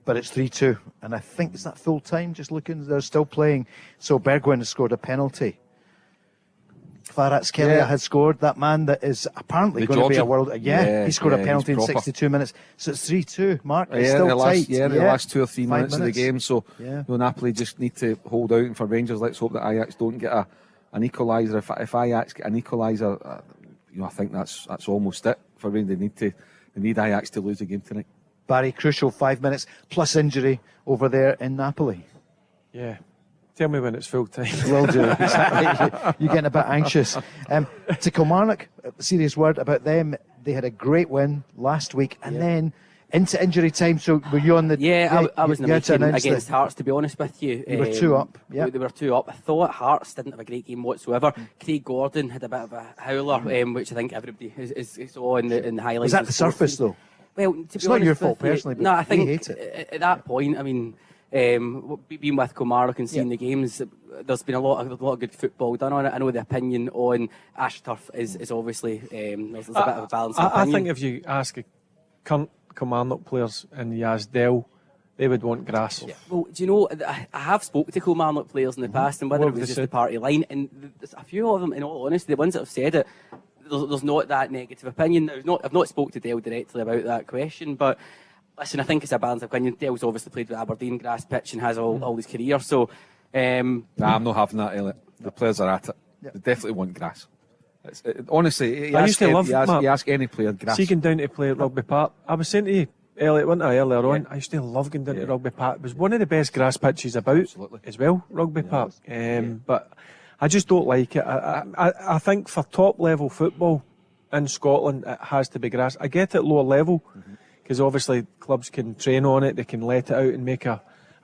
but it's 3-2, and I think it's that full time. Just looking, they're still playing. So Bergwijn has scored a penalty. Kvaratskhelia had scored, that man that is apparently going to be a world. He scored a penalty in 62 minutes. So it's 3-2. Mark, it's still tight. The last 2 or 3 minutes of the game. So Napoli just need to hold out. And for Rangers, let's hope that Ajax don't get an equaliser. If Ajax get an equaliser, I think that's almost it for Rangers. They need Ajax to lose the game tonight. Barry, crucial 5 minutes plus injury over there in Napoli. Yeah. Tell me when it's full time. Will do. You're getting a bit anxious. To Kilmarnock, a serious word about them. They had a great win last week and then into injury time. So were you on the... I was in the meeting against Hearts, to be honest with you. You were 2 up. They were 2 up. I thought Hearts didn't have a great game whatsoever. Craig Gordon had a bit of a howler, which I think everybody saw in the highlights. Was that the surface, though? Well, to be it's not your fault personally, but no, I think hate it. At that point, I mean... being with Kilmarnock and seeing the games, there's been a lot of good football done on it. I know the opinion on AstroTurf is obviously there's a bit of a balance. I think if you ask current Kilmarnock players and you ask Dell, they would want grass. Yeah. Well, do you know, I have spoken to Kilmarnock players in the past, and whether it was just the party line, and there's a few of them, in all honesty, the ones that have said it, there's not that negative opinion. I've not spoke to Dell directly about that question, but listen, I think it's a balance of opinion. Dale's obviously played with Aberdeen grass pitch and has all his career, so... I'm not having that, Elliot. The players are at it. They definitely want grass. Honestly, you ask any player, grass. See, going down to play at Rugby Park, I was saying to you, Elliot, wasn't I, earlier on, I used to love going down to Rugby Park. It was one of the best grass pitches about as well, Rugby Park. But I just don't like it. I think for top-level football in Scotland, it has to be grass. I get it lower level, because obviously clubs can train on it, they can let it out and make a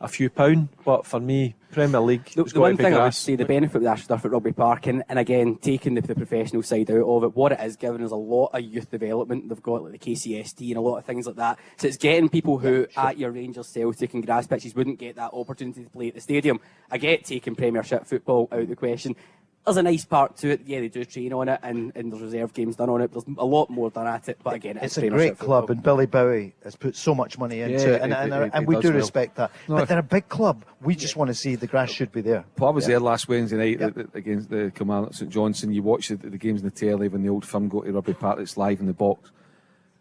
few £, but for me, Premier League, the one thing I would say, the benefit of the AstroTurf at Rugby Park, and again, taking the professional side out of it, what it is giving us a lot of youth development. They've got like the KCST and a lot of things like that, so it's getting people who at your Rangers, Celtic and grass pitches wouldn't get that opportunity to play at the stadium. I get taking Premiership football out of the question. There's a nice part to it. Yeah, they do train on it, and there's reserve games done on it. There's a lot more done at it, but again, it's a great club, and Billy Bowie has put so much money into it, and we do respect that. But they're a big club. We just want to see the grass should be there. Well, I was there last Wednesday night against the Kilmarnock St Johnstone. You watch the games in the telly when the old firm go to Rugby Park. It's live in the box.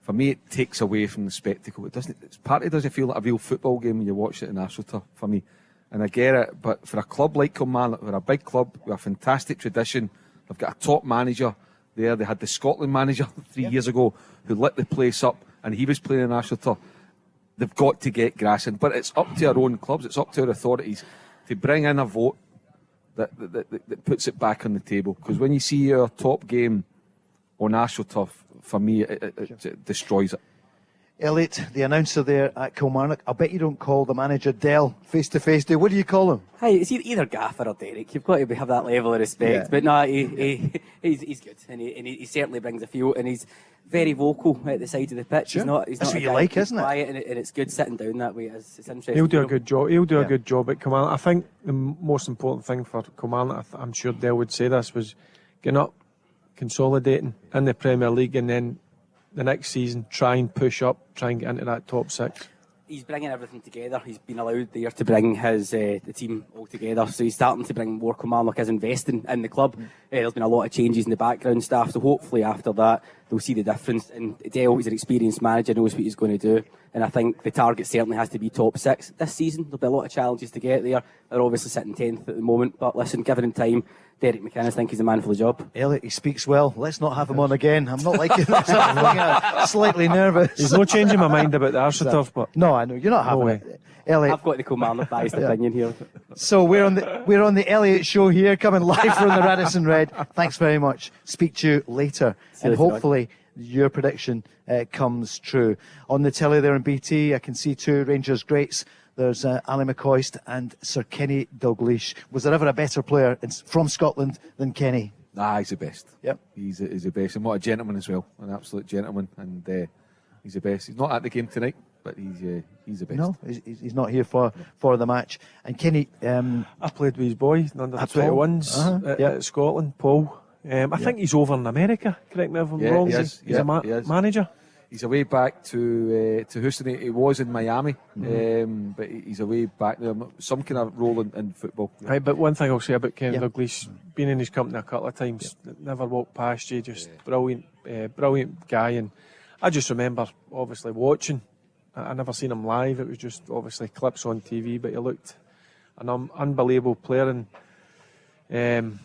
For me, it takes away from the spectacle. It doesn't. It's partly doesn't feel like a real football game when you watch it in AstroTurf. For me. And I get it, but for a club like Kilmarnock, we're a big club with a fantastic tradition. They've got a top manager there. They had the Scotland manager 3 years ago who lit the place up, and he was playing in AstroTurf. They've got to get grass in, but it's up to our own clubs, it's up to our authorities to bring in a vote that puts it back on the table. Because when you see our top game on AstroTurf, for me, it destroys it. Elliot, the announcer there at Kilmarnock, I bet you don't call the manager Dell face to face. What do you call him? Hi, it's either Gaffer or Derek. You've got to have that level of respect. But no, he's good, and he certainly brings a feel, and he's very vocal at the side of the pitch. Sure. He's That's not what you like, isn't it? Quiet, and it's good sitting down that way. It's interesting. He'll do a good job. He'll do a good job at Kilmarnock. I think the most important thing for Kilmarnock, I'm sure Dale would say this, was getting up, consolidating in the Premier League, and then the next season try and push up, try and get into that top 6. He's bringing everything together. He's been allowed there to bring his the team all together, so he's starting to bring more. Kilmarnock is investing in the club. There's been a lot of changes in the background staff, so hopefully after that they'll see the difference. And Dale, he's an experienced manager, knows what he's going to do, and I think the target certainly has to be top 6 this season. There'll be a lot of challenges to get there. They're obviously sitting 10th at the moment, but listen, given him time, Derek McInnes, think he's the man for the job. Elliot, he speaks well. Let's not have him on again. I'm not liking this. I'm slightly nervous. He's not changing my mind about the AstroTurf, but no, I know you're not having it. Elliot, I've got the Kilmarnock biased opinion here. So we're on the Elliot show here, coming live from the Radisson Red. Thanks very much. Speak to you later, and hopefully your prediction comes true. On the telly there in BT, I can see 2 Rangers greats. There's Ali McCoist and Sir Kenny Dalglish. Was there ever a better player from Scotland than Kenny? He's the best. Yep. He's the best. And what a gentleman as well. An absolute gentleman. And he's the best. He's not at the game tonight, but he's the best. No, he's not here for the match. And Kenny... I played with his boy, under the 21s at Scotland, Paul. I think he's over in America, correct me if I'm wrong. He is. He's a manager. He's away back to Houston. He was in Miami, but he's away back there. Some kind of role in football. Right, but one thing I'll say about Ken Douglas, been in his company a couple of times, never walked past you, just brilliant guy. And I just remember, obviously, watching. I never seen him live. It was just obviously clips on TV, but he looked an unbelievable player and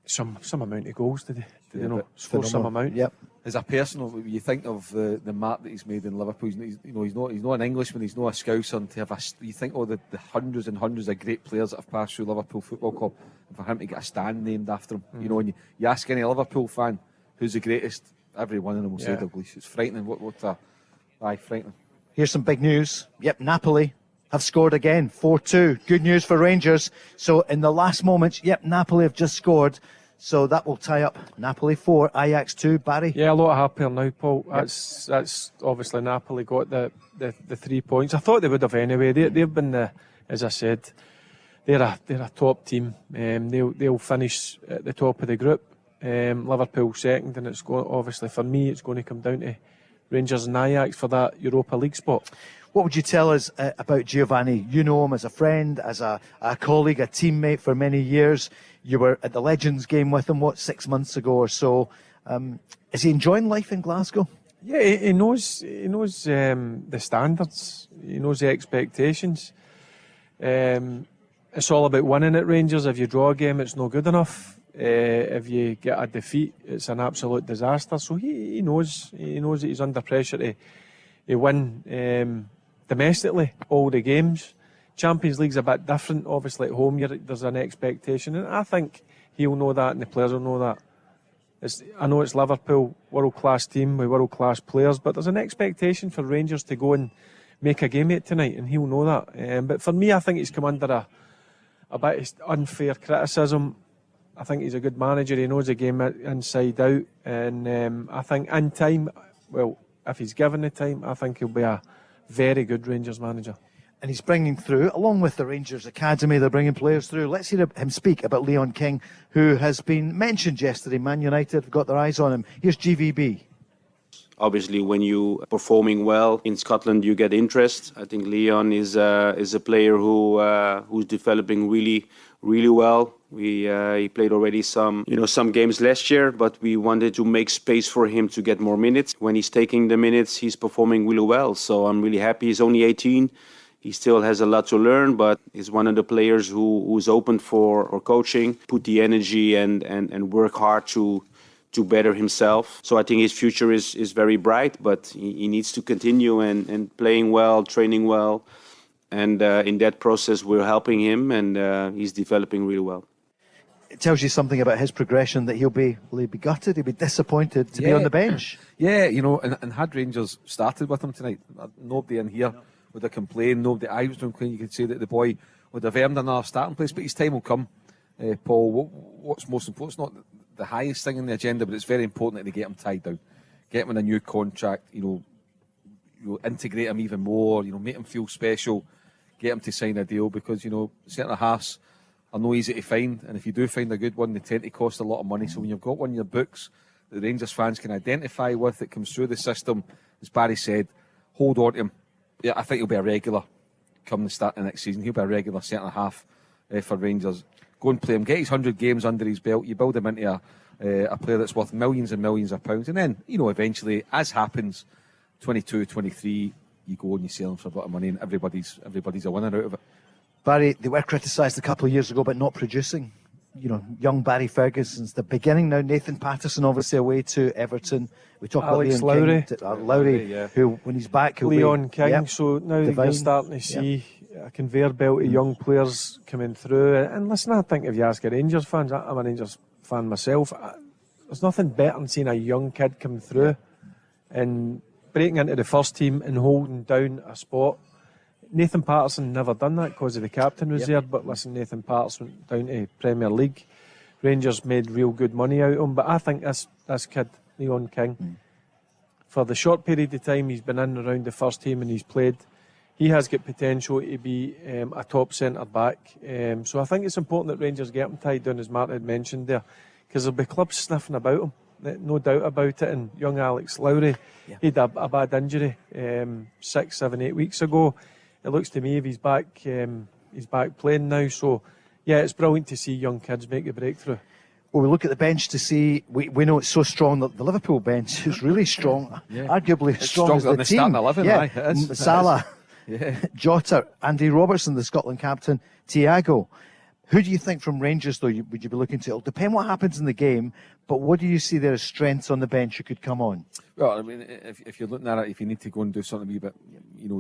some amount of goals did he score some amount. Yep. As a personal, you think of the mark that he's made in Liverpool. He's not an Englishman. He's not a Scouser. And to have you think of the hundreds and hundreds of great players that have passed through Liverpool Football Club, and for him to get a stand named after him, and you ask any Liverpool fan who's the greatest, every one of them will say Douglas. It's frightening. Frightening. Here's some big news. Yep, Napoli have scored again, 4-2. Good news for Rangers. So in the last moments, Napoli have just scored. So that will tie up Napoli 4, Ajax 2. Barry? Yeah, a lot happier now, Paul. That's obviously Napoli got the 3 points. I thought they would have anyway. They've been, as I said, they're a top team. They'll finish at the top of the group. Liverpool second, and it's going, obviously for me, it's going to come down to Rangers and Ajax for that Europa League spot. What would you tell us about Giovanni? You know him as a friend, as a colleague, a teammate for many years. You were at the Legends game with him, 6 months ago or so. Is he enjoying life in Glasgow? Yeah, he knows the standards. He knows the expectations. It's all about winning at Rangers. If you draw a game, it's no good enough. If you get a defeat, it's an absolute disaster. So he knows that he's under pressure to win domestically all the games. Champions League's a bit different. Obviously, at home, there's an expectation, and I think he'll know that, and the players will know that. I know it's Liverpool, world-class team with world-class players, but there's an expectation for Rangers to go and make a game of it tonight, and he'll know that. But for me, I think he's come under a bit of unfair criticism. I think he's a good manager. He knows the game inside out, and I think in time, well, if he's given the time, I think he'll be a very good Rangers manager. And he's bringing through, along with the Rangers Academy, they're bringing players through. Let's hear him speak about Leon King, who has been mentioned yesterday. Man United have got their eyes on him. Here's GVB. Obviously, when you are performing well in Scotland, you get interest. I think Leon is a player who's developing really well. He played already some games last year, but we wanted to make space for him to get more minutes. When he's taking the minutes, he's performing really well. So I'm really happy. He's only 18. He still has a lot to learn, but he's one of the players who's open for coaching, put the energy and work hard to better himself. So I think his future is very bright, but he needs to continue and playing well, training well. And in that process, we're helping him, and he's developing really well. It tells you something about his progression, that will he be gutted, he'll be disappointed to be on the bench. Yeah, and had Rangers started with him tonight, nobody in here would have complained, nobody I was complain. You could say that the boy would have earned another starting place, but his time will come. Paul, what's most important? It's not the highest thing in the agenda, but it's very important that they get him tied down, get him in a new contract. You integrate him even more. Make him feel special, get him to sign a deal, because centre halves are no easy to find, and if you do find a good one, they tend to cost a lot of money. So when you've got one in your books that the Rangers fans can identify with, that comes through the system, as Barry said, hold on to him. Yeah, I think he'll be a regular come the start of next season. He'll be a regular centre half for Rangers. Go and play him, get his 100 games under his belt. You build him into a player that's worth millions and millions of pounds, and then eventually, as happens, 22, 23, you go and you sell him for a lot of money, and everybody's a winner out of it. Barry, they were criticised a couple of years ago about not producing. Young Barry Ferguson's the beginning now. Nathan Patterson obviously away to Everton. We talk Alex about Leon Lowry. King, Lowry, who when he's back, Leon King. So now you're starting to see a conveyor belt of young players coming through. And listen, I think if you ask a Rangers fans, I'm a Rangers fan myself. There's nothing better than seeing a young kid come through and breaking into the first team and holding down a spot. Nathan Patterson never done that because of the captain was there, but listen, Nathan Patterson went down to Premier League. Rangers made real good money out of him, but I think this kid, Leon King, for the short period of time he's been in around the first team and he's played, he has got potential to be a top centre-back. So I think it's important that Rangers get him tied down, as Martin had mentioned there, because there'll be clubs sniffing about him. no doubt about it. And young Alex Lowry, he had a bad injury 6, 7, 8 weeks ago. It looks to me if he's back playing now. So, yeah, it's brilliant to see young kids make a breakthrough. Well, we look at the bench to see, we know it's so strong that the Liverpool bench is really strong, arguably as strong as the team. Starting 11, yeah. Aye, it is. Salah, Yeah. Jota, Andy Robertson, the Scotland captain, Thiago. Who do you think from Rangers, though, would you be looking to? It'll depend what happens in the game, but what do you see there as strengths on the bench who could come on? Well, I mean, if you're looking at it, if you need to go and do something a wee bit,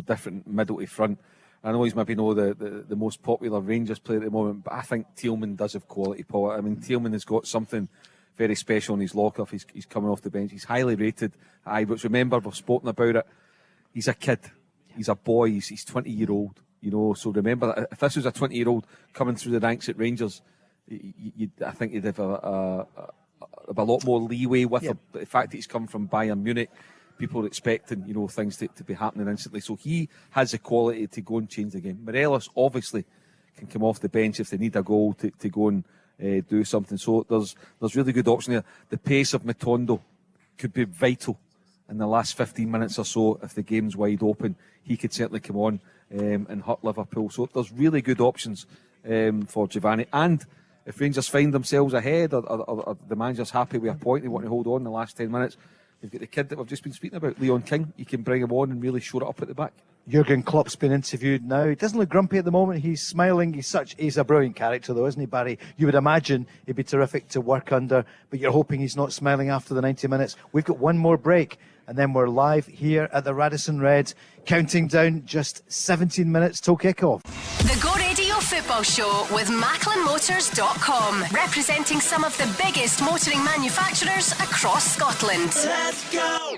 different middle to front, I know he's maybe the most popular Rangers player at the moment, but I think Tillman does have quality, Paul. I mean, Tillman has got something very special in his lock-up. He's coming off the bench. He's highly rated at Ibrox. Remember, we've spoken about it. He's a kid. He's a boy. He's 20-year-old. So remember, if this was a 20-year-old coming through the ranks at Rangers, I think he'd have a lot more leeway with him. But the fact that he's come from Bayern Munich, people are expecting, things to be happening instantly. So he has the quality to go and change the game. Morelos obviously can come off the bench if they need a goal to go and do something. So there's really good option there. The pace of Matondo could be vital in the last 15 minutes or so. If the game's wide open, he could certainly come on and hurt Liverpool. So there's really good options for Giovanni. And if Rangers find themselves ahead or the manager's happy with a point, they want to hold on in the last 10 minutes, they've got the kid that we've just been speaking about, Leon King. You can bring him on and really shore it up at the back. Jurgen Klopp's been interviewed now. He doesn't look grumpy at the moment. He's smiling. He's a brilliant character, though, isn't he, Barry? You would imagine he'd be terrific to work under, but you're hoping he's not smiling after the 90 minutes. We've got one more break, and then we're live here at the Radisson Red, counting down just 17 minutes till kick-off. The Go Radio Football Show with MacklinMotors.com, representing some of the biggest motoring manufacturers across Scotland. Let's go!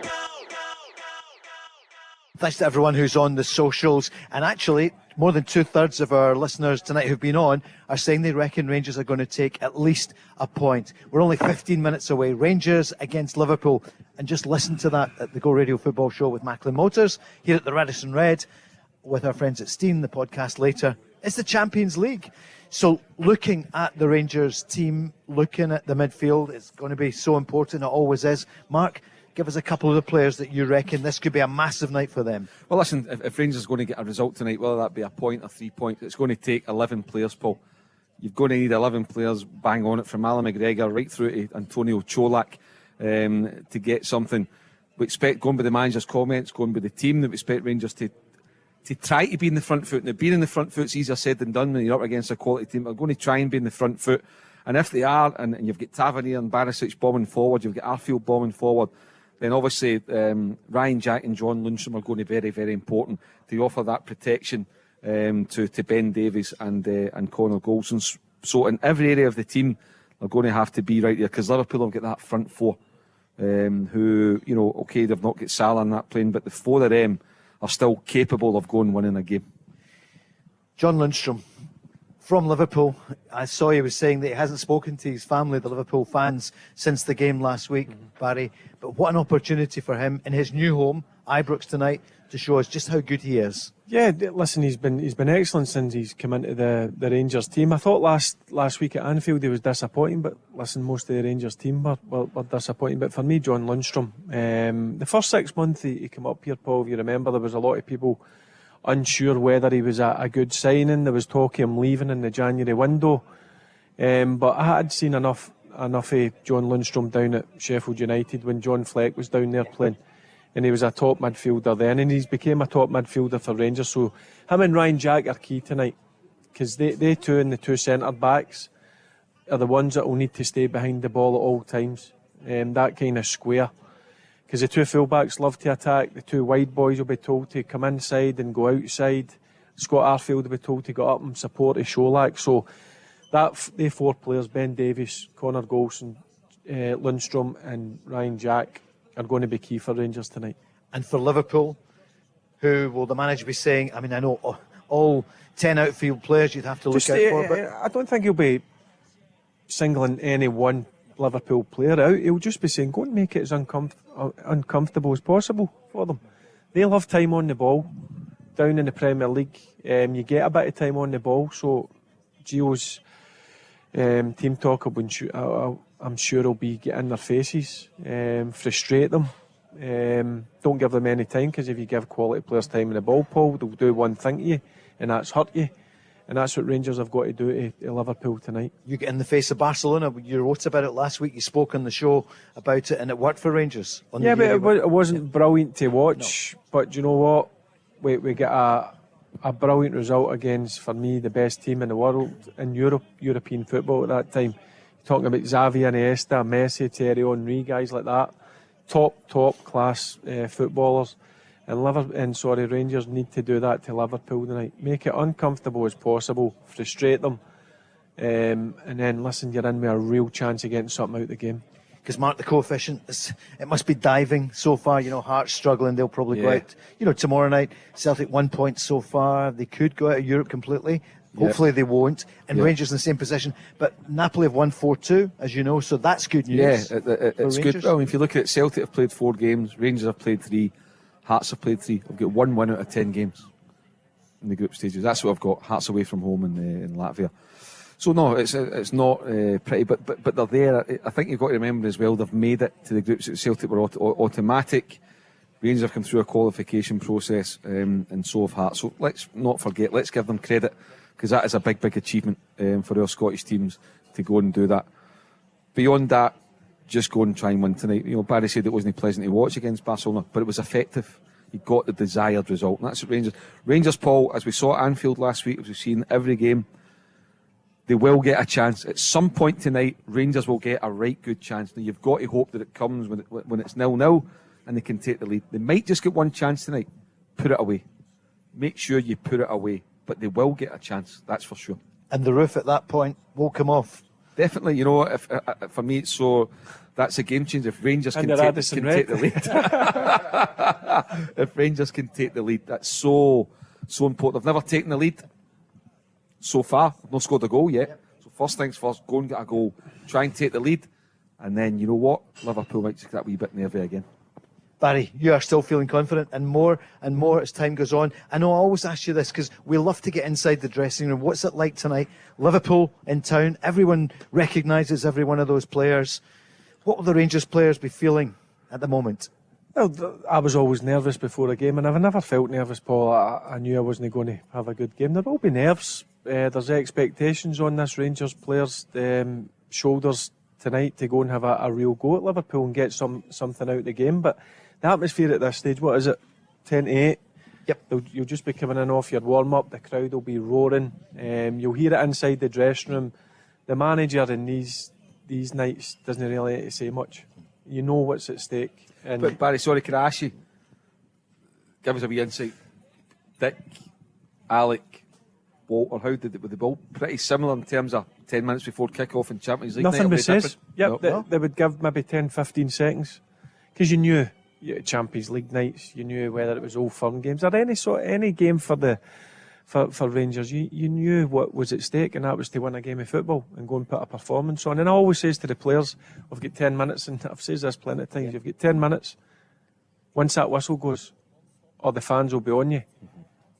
Thanks to everyone who's on the socials. And actually, more than 2/3 of our listeners tonight who've been on are saying they reckon Rangers are going to take at least a point. We're only 15 minutes away. Rangers against Liverpool. And just listen to that at the Go Radio Football Show with Macklin Motors here at the Radisson Red with our friends at Steen, the podcast later. It's the Champions League. So looking at the Rangers team, looking at the midfield, it's going to be so important. It always is. Mark, give us a couple of the players that you reckon this could be a massive night for them. Well, listen, if Rangers are going to get a result tonight, whether that be a point or 3 points, it's going to take 11 players, Paul. You're going to need 11 players bang on it, from Alan McGregor right through to Antonio Cholak, to get something. We expect, going by the manager's comments, going by the team, that we expect Rangers to try to be in the front foot. Now, being in the front foot's easier said than done when you're up against a quality team. They're going to try and be in the front foot. And if they are, and you've got Tavernier and Barisic bombing forward, you've got Arfield bombing forward, then obviously Ryan Jack and John Lundstrom are going to be very, very important to offer that protection to Ben Davies and Connor Golson. So in every area of the team, they're going to have to be right there, because Liverpool have got that front four who, okay, they've not got Salah in that plane, but the four of them are still capable of going winning a game. John Lundstrom from Liverpool. I saw he was saying that he hasn't spoken to his family, the Liverpool fans, since the game last week, Barry. But what an opportunity for him in his new home, Ibrox, tonight, to show us just how good he is. Yeah, listen, he's been excellent since he's come into the Rangers team. I thought last week at Anfield he was disappointing, but listen, most of the Rangers team were disappointing. But for me, John Lundstrom, the first 6 months he came up here, Paul, if you remember, there was a lot of people unsure whether he was a good signing. There was talk of him leaving in the January window, but I had seen enough of John Lundstrom down at Sheffield United when John Fleck was down there playing, and he was a top midfielder then, and he's became a top midfielder for Rangers. So him and Ryan Jack are key tonight, because they two and the two centre backs are the ones that will need to stay behind the ball at all times, that kind of square. Because the two fullbacks love to attack, the two wide boys will be told to come inside and go outside. Scott Arfield will be told to go up and support Cholak. So they four players, Ben Davies, Connor Golson, Lundstrom and Ryan Jack, are going to be key for Rangers tonight. And for Liverpool, who will the manager be saying? I mean, I know all 10 outfield players you'd have to look out for. But I don't think he'll be singling any one Liverpool player out. He'll just be saying, go and make it as uncomfortable as possible for them. They love time on the ball down in the Premier League. You get a bit of time on the ball, so Gio's Team talk, I'm sure will be get in their faces, frustrate them. Don't give them any time, because if you give quality players time in the ball, Paul, they'll do one thing to you, and that's hurt you. And that's what Rangers have got to do to Liverpool tonight. You get in the face of Barcelona. You wrote about it last week. You spoke on the show about it, and it worked for Rangers. Yeah, but it wasn't brilliant to watch. No. But you know what? We get a brilliant result against, for me, the best team in the world in European football at that time. You're talking about Xavi, Iniesta, Messi, Thierry Henry, guys like that. Top class footballers. And Rangers need to do that to Liverpool tonight. Make it uncomfortable as possible, frustrate them, and then listen, you're in with a real chance of getting something out of the game. Because Mark, the coefficient, it must be diving so far. Hearts struggling, they'll probably go out. Tomorrow night, Celtic 1 point so far. They could go out of Europe completely. Hopefully they won't. And Rangers in the same position. But Napoli have won 4-2, as you know, so that's good news. Yeah, it's good. Well, if you look at it, Celtic have played 4 games, Rangers have played 3. Hearts have played 3. We've got 1 win out of 10 games in the group stages. That's what I've got. Hearts away from home in Latvia. So no, it's not pretty, but they're there. I think you've got to remember as well, they've made it to the groups. Celtic were automatic. Rangers have come through a qualification process, and so have Hearts. So let's not forget. Let's give them credit, because that is a big achievement for our Scottish teams to go and do that. Beyond that, just go and try and win tonight. Barry said it wasn't pleasant to watch against Barcelona, but it was effective. He got the desired result, and that's what Rangers, Paul, as we saw at Anfield last week, as we've seen every game, they will get a chance. At some point tonight, Rangers will get a right good chance. Now, you've got to hope that it comes when it's 0-0 and they can take the lead. They might just get one chance tonight. Put it away. Make sure you put it away. But they will get a chance, that's for sure. And the roof at that point will come off. Definitely, if for me, that's a game changer. If Rangers can take the lead, if Rangers can take the lead, that's so important. They've never taken the lead so far. They've not scored a goal yet. Yep. So first things first, go and get a goal, try and take the lead, and then you know what, Liverpool might just get that wee bit nervy again. Barry, you are still feeling confident, and more as time goes on. I know I always ask you this because we love to get inside the dressing room. What's it like tonight? Liverpool in town. Everyone recognises every one of those players. What will the Rangers players be feeling at the moment? Well, I was always nervous before a game, and I've never felt nervous, Paul. I knew I wasn't going to have a good game. There will be nerves. There's expectations on this Rangers players' shoulders tonight to go and have a real go at Liverpool and get something out of the game. But the atmosphere at this stage, what is it? 10-8. Yep. You'll just be coming in off your warm-up. The crowd will be roaring. You'll hear it inside the dressing room. The manager in these nights doesn't really say much. You know what's at stake. But Barry, sorry, can I ask you? Give us a wee insight. Dick, Alec, Walter, how did it with the ball? Pretty similar in terms of 10 minutes before kick-off in Champions League. Nothing but says. Yep, no. They would give maybe 10-15 seconds. Because you knew Champions League nights, you knew whether it was Old Firm games or any game for Rangers, you knew what was at stake, and that was to win a game of football and go and put a performance on. And I always says to the players, we've got 10 minutes, and I've said this plenty of times, you've got 10 minutes. Once that whistle goes, or the fans will be on you,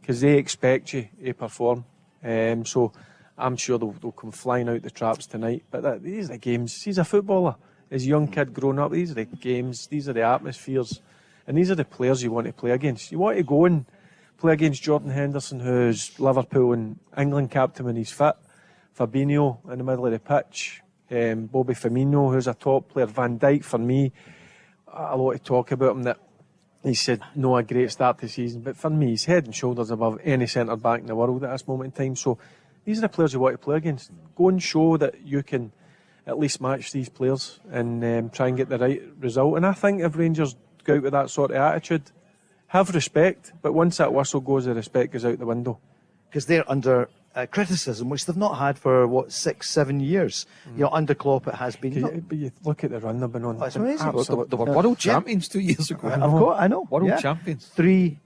because they expect you to perform. So I'm sure they'll come flying out the traps tonight. But these are the games. He's a footballer. As a young kid growing up, these are the games, these are the atmospheres, and these are the players you want to play against. You want to go and play against Jordan Henderson, who's Liverpool and England captain when he's fit, Fabinho in the middle of the pitch, Bobby Firmino, who's a top player, Van Dijk, for me, a lot of talk about him, that he said no a great start to the season, but for me he's head and shoulders above any centre-back in the world at this moment in time. So these are the players you want to play against. Go and show that you can at least match these players and try and get the right result. And I think if Rangers go out with that sort of attitude, have respect, but once that whistle goes, the respect goes out the window. Because they're under criticism, which they've not had for, 6-7 years. Under Klopp it has been. But you look at the run they've been on. It's amazing. They were world champions 2 years ago. I know. World champions. 3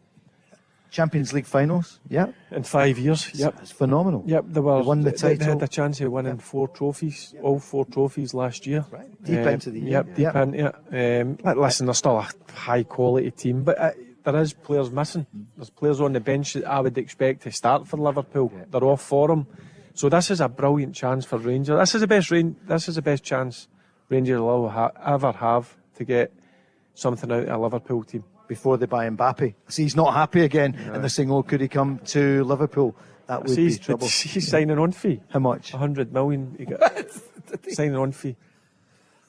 Champions League finals, in 5 years. Yep, it's phenomenal. Yep, they won the title. They had the chance of winning 4 trophies, all 4 trophies last year. Right, deep into the year. Yep, deep into it. Listen, they're still a high quality team, but there is players missing. There's players on the bench that I would expect to start for Liverpool. They're off form. So this is a brilliant chance for Rangers. This is the best chance Rangers will ever have to get something out of a Liverpool team. Before they buy Mbappe. See, he's not happy again, and they're saying, "Oh, could he come to Liverpool?" That would be trouble. He's signing on fee. How much? 100 million. He got signing on fee.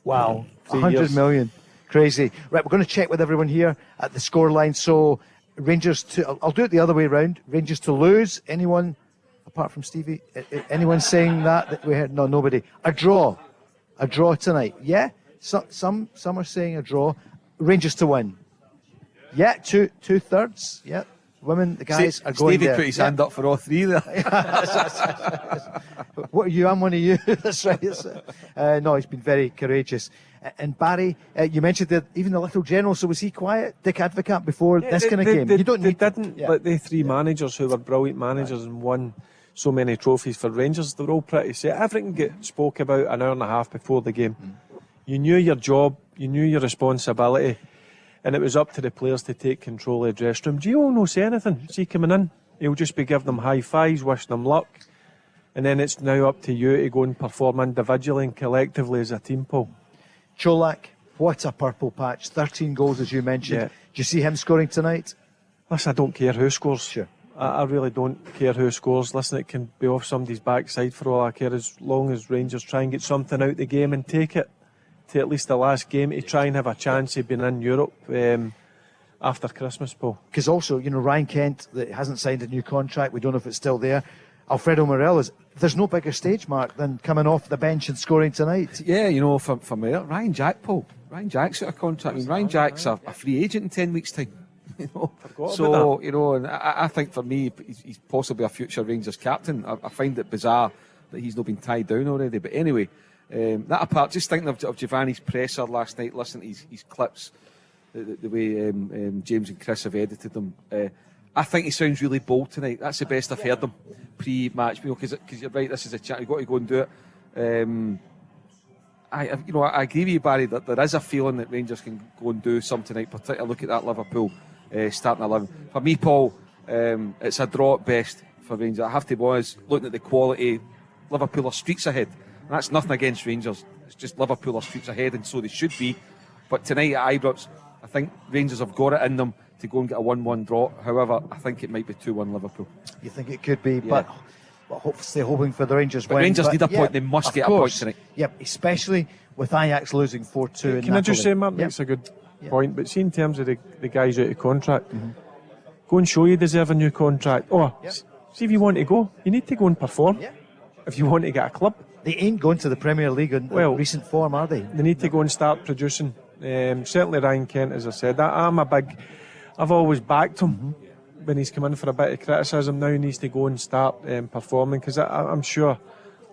Wow, 100 million. Crazy. Right, we're going to check with everyone here at the scoreline. So, Rangers to, I'll do it the other way round. Rangers to lose. Anyone, apart from Stevie, anyone saying that we heard? No, nobody. A draw tonight. Yeah, some are saying a draw. Rangers to win. Yeah, two-thirds. Yeah, women, the guys are going Stevie there. put his hand up for all three there. What are you? I'm one of you. That's right. No, he's been very courageous. And Barry, you mentioned that even the little general. So was he quiet, Dick Advocaat, before this kind of game? You don't need. Like the three managers who were brilliant managers and won so many trophies for Rangers, they were all pretty set. Everything get spoke about an hour and a half before the game. You knew your job, you knew your responsibility, and it was up to the players to take control of the dressing room. Gio no say anything. See coming in, he'll just be giving them high fives, wishing them luck, and then it's now up to you to go and perform individually and collectively as a team, Paul. Cholak, what a purple patch. 13 goals, as you mentioned. Yeah. Do you see him scoring tonight? Listen, I don't care who scores. Sure. I really don't care who scores. Listen, it can be off somebody's backside for all I care, as long as Rangers try and get something out of the game and take it to at least the last game to try and have a chance of being in Europe after Christmas, Paul. Because also, Ryan Kent that hasn't signed a new contract. We don't know if it's still there. Alfredo Morelos. There's no bigger stage mark than coming off the bench and scoring tonight. Yeah, for me, Ryan Jack, Paul. Ryan Jack's out of contract. I mean, Ryan Jack's a free agent in 10 weeks' time. So, and I think for me, he's possibly a future Rangers captain. I find it bizarre that he's not been tied down already. But anyway, that apart, just thinking of Giovanni's presser last night, listening to his clips, the way James and Chris have edited them. I think he sounds really bold tonight. That's the best I've heard him pre-match, because you're right. This is a chance. You've got to go and do it. I agree with you, Barry, that there is a feeling that Rangers can go and do something tonight. Particularly look at that Liverpool starting 11. For me, Paul, it's a draw at best for Rangers. I have to be honest, looking at the quality, Liverpool are streets ahead. And that's nothing against Rangers. It's just Liverpool are streets ahead, and so they should be. But tonight at Ibrox, I think Rangers have got it in them to go and get a 1-1 draw. However, I think it might be 2-1 Liverpool. You think it could be, but hopefully hoping for the Rangers win. Rangers need a point. They must get a point tonight. Yep, especially with Ajax losing 4-2 in Napoli. Can I just say, Mark makes a good point, but see in terms of the guys out of contract, go and show you deserve a new contract. See if you want to go, you need to go and perform. If you want to get a club. They ain't going to the Premier League in recent form, are they? They need to go and start producing. Certainly Ryan Kent, as I said, I've always backed him when he's come in for a bit of criticism. Now he needs to go and start performing, because I'm sure,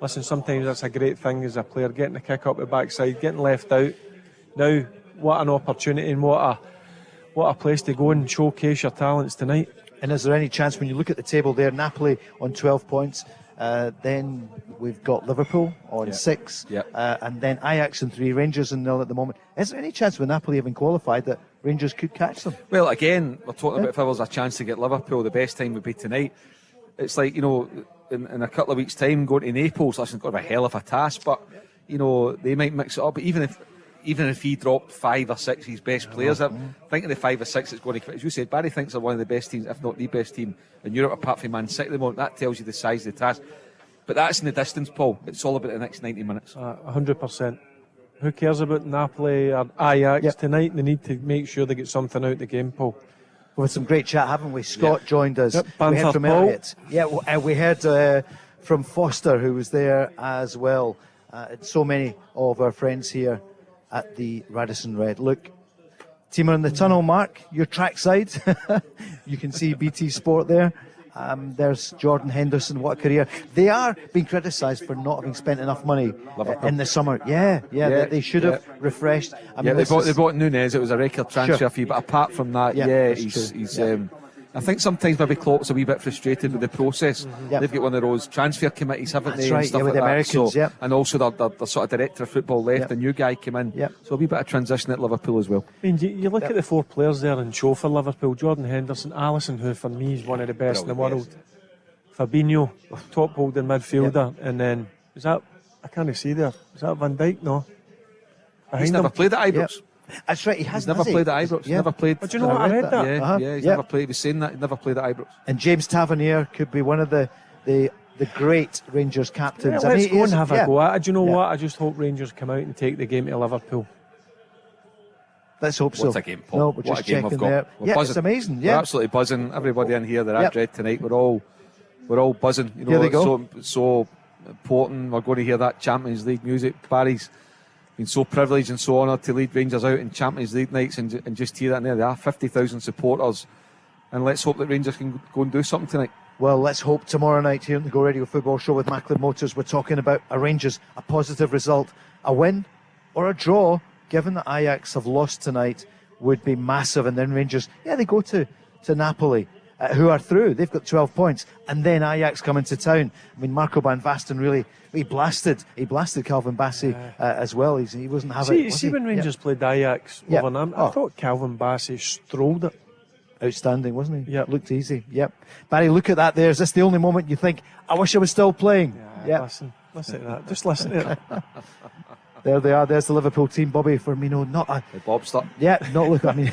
listen, sometimes that's a great thing as a player, getting a kick up the backside, getting left out. Now, what an opportunity and what a place to go and showcase your talents tonight. And is there any chance, when you look at the table there, Napoli on 12 points, then we've got Liverpool on 6, and then Ajax on 3, Rangers on 0 at the moment. Is there any chance with Napoli having qualified that Rangers could catch them? Well, again, we're talking about if there was a chance to get Liverpool, the best time would be tonight. It's like, in a couple of weeks' time, going to Naples, listen, it's got to be a hell of a task, but, they might mix it up. But even if he dropped 5 or 6 of his best players, I think of the 5 or 6 it's going to, as you said, Barry thinks they're one of the best teams, if not the best team in Europe, apart from Man City at the moment. That tells you the size of the task. But that's in the distance, Paul. It's all about the next 90 minutes. 100%. Who cares about Napoli or Ajax tonight? They need to make sure they get something out of the game, Paul. We've had some great chat, haven't we? Scott joined us. We heard from Paul. Elliot. Yeah, we heard from Foster, who was there as well. So many of our friends here at the Radisson Red. Look, team are in the tunnel, Mark, your trackside. You can see BT Sport there. There's Jordan Henderson, what a career. They are being criticised for not having spent enough money in the summer. They should have refreshed. I mean, they bought Nunez, it was a record transfer fee, but apart from that, he's I think sometimes maybe Klopp's a wee bit frustrated with the process. They've got one of those transfer committees, haven't they? Right, and stuff with like the Americans, that. And also the sort of director of football left, the new guy came in. So a wee bit of transition at Liverpool as well. I mean, you look at the 4 players there in show for Liverpool. Jordan Henderson, Alisson, who for me is one of the best in the world. Fabinho, top holding midfielder, and then I can't see there. Is that Van Dijk? No. He's never played at Ibrox. That's right, he He's hasn't. never played at Ibrox. Yeah. Never played. But you know what? I read that. Yeah, he's never played. He was saying that he never played at Ibrox. And James Tavernier could be one of the great Rangers captains. Let's go and have a go at it. Do you know Yeah. what? I just hope Rangers come out and take the game to Liverpool. Let's hope so. What's a game, Paul? No, we're What just a game checking we've got. there. We're Yeah, buzzing. it's amazing. We're Yeah, absolutely buzzing. Everybody in here, they're at Dread tonight. We're all buzzing. You know, Here they go. It's so important. We're going to hear that Champions League music. Barry's been so privileged and so honoured to lead Rangers out in Champions League nights, and just hear that. And there they are, 50,000 supporters. And let's hope that Rangers can go and do something tonight. Well, let's hope tomorrow night here on the Go Radio Football Show with Macklin Motors, we're talking about a Rangers, a positive result, a win or a draw, given that Ajax have lost tonight, would be massive. And then Rangers, they go to Napoli, who are through. They've got 12 points. And then Ajax come into town. I mean, Marco van Basten really, he blasted Calvin Bassey as well. He wasn't having See when Rangers played Ajax over them, I thought Calvin Bassey strolled it. Outstanding, wasn't he? Yeah. Looked easy. Yep. Barry, look at that there. Is this the only moment you think, I wish I was still playing? Yeah. Listen to that. Just listen to it. There they are. There's the Liverpool team. Bobby Firmino, Bobster. Yeah, not look. I mean,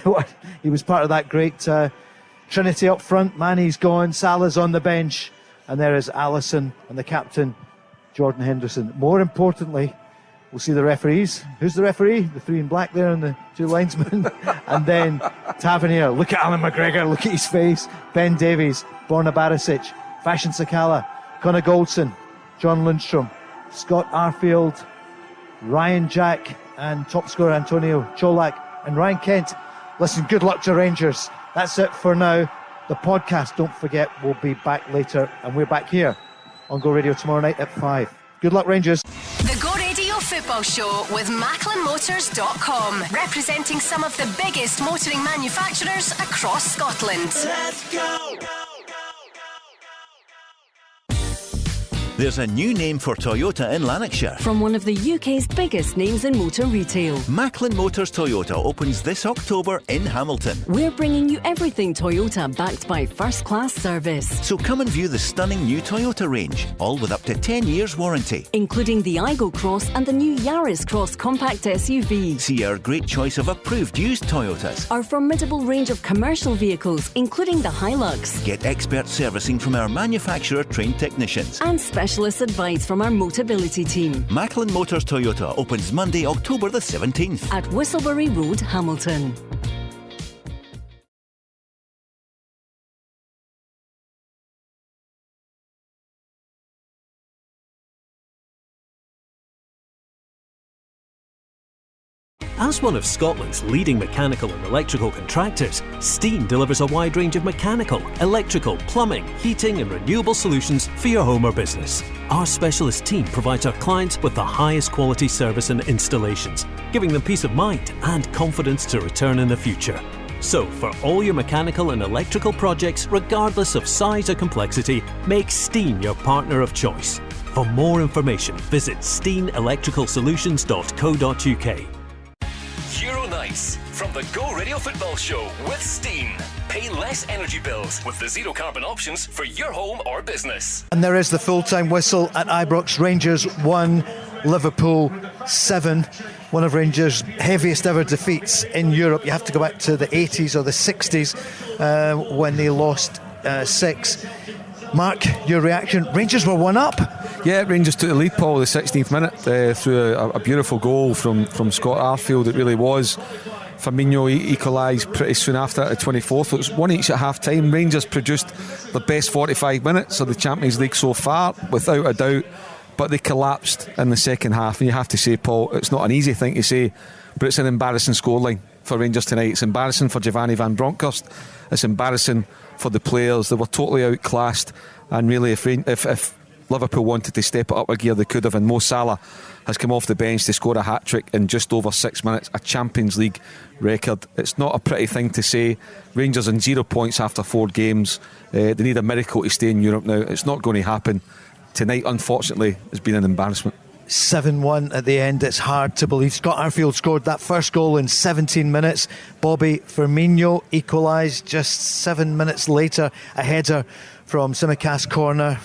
he was part of that great Trinity up front. Mane's gone. Salah's on the bench. And there is Alisson and the captain, Jordan Henderson. More importantly, we'll see the referees. Who's the referee? The three in black there and the two linesmen. And then Tavernier. Look at Alan McGregor. Look at his face. Ben Davies, Borna Barisic, Fashion Sakala, Connor Goldson, John Lundstrom, Scott Arfield, Ryan Jack, and top scorer Antonio Cholak and Ryan Kent. Listen, good luck to Rangers. That's it for now. The podcast, don't forget, will be back later. And we're back here on Go Radio tomorrow night at 5. Good luck, Rangers. The Go Radio Football Show with MacklinMotors.com, representing some of the biggest motoring manufacturers across Scotland. Let's go! There's a new name for Toyota in Lanarkshire. From one of the UK's biggest names in motor retail. Macklin Motors Toyota opens this October in Hamilton. We're bringing you everything Toyota, backed by first-class service. So come and view the stunning new Toyota range, all with up to 10 years warranty. Including the Igo Cross and the new Yaris Cross compact SUV. See our great choice of approved used Toyotas. Our formidable range of commercial vehicles, including the Hilux. Get expert servicing from our manufacturer-trained technicians. And specialist advice from our Motability team. Macklin Motors Toyota opens Monday, October the 17th. At Whistlebury Road, Hamilton. As one of Scotland's leading mechanical and electrical contractors, Steen delivers a wide range of mechanical, electrical, plumbing, heating and renewable solutions for your home or business. Our specialist team provides our clients with the highest quality service and installations, giving them peace of mind and confidence to return in the future. So, for all your mechanical and electrical projects, regardless of size or complexity, make Steen your partner of choice. For more information, visit steenelectricalsolutions.co.uk. Euro Nights from the Go Radio Football Show with Steen. Pay less energy bills with the zero carbon options for your home or business. And there is the full-time whistle at Ibrox. Rangers 1, Liverpool 7. One of Rangers' heaviest ever defeats in Europe. You have to go back to the 80s or the 60s when they lost 6. Mark, your reaction? Rangers were 1 up. Yeah, Rangers took the lead, Paul, the 16th minute through a beautiful goal from Scott Arfield. It really was. Firmino equalised pretty soon after at the 24th. It was 1 each at half time. Rangers produced the best 45 minutes of the Champions League so far, without a doubt, but they collapsed in the second half. And you have to say, Paul, it's not an easy thing to say, but it's an embarrassing scoreline for Rangers tonight. It's embarrassing for Giovanni van Bronckhorst. It's embarrassing for the players. They were totally outclassed, and really if Liverpool wanted to step it up a gear, they could have. And Mo Salah has come off the bench to score a hat-trick in just over 6 minutes, a Champions League record. It's not a pretty thing to say. Rangers on 0 points after 4 games. They need a miracle to stay in Europe now. It's not going to happen. Tonight, unfortunately, has been an embarrassment. 7-1 at the end. It's hard to believe. Scott Arfield scored that first goal in 17 minutes. Bobby Firmino equalised just 7 minutes later. A header from Simicast corner.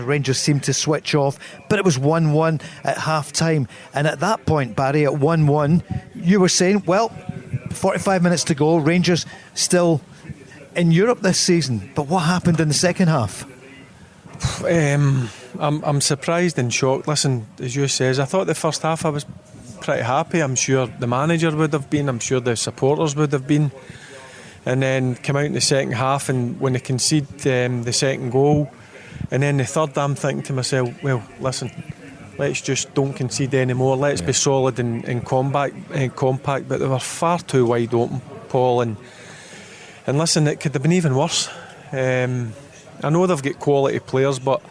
Rangers seemed to switch off, but it was 1-1 at half-time. And at that point, Barry, at 1-1, you were saying, well, 45 minutes to go, Rangers still in Europe this season. But what happened in the second half? I'm surprised and shocked. Listen, as you says, I thought the first half I was pretty happy. I'm sure the manager would have been. I'm sure the supporters would have been. And then come out in the second half, and when they concede the second goal, and then the third, I'm thinking to myself, well, listen, let's just don't concede anymore. Let's be solid and compact. But they were far too wide open, Paul. And listen, it could have been even worse. I know they've got quality players, but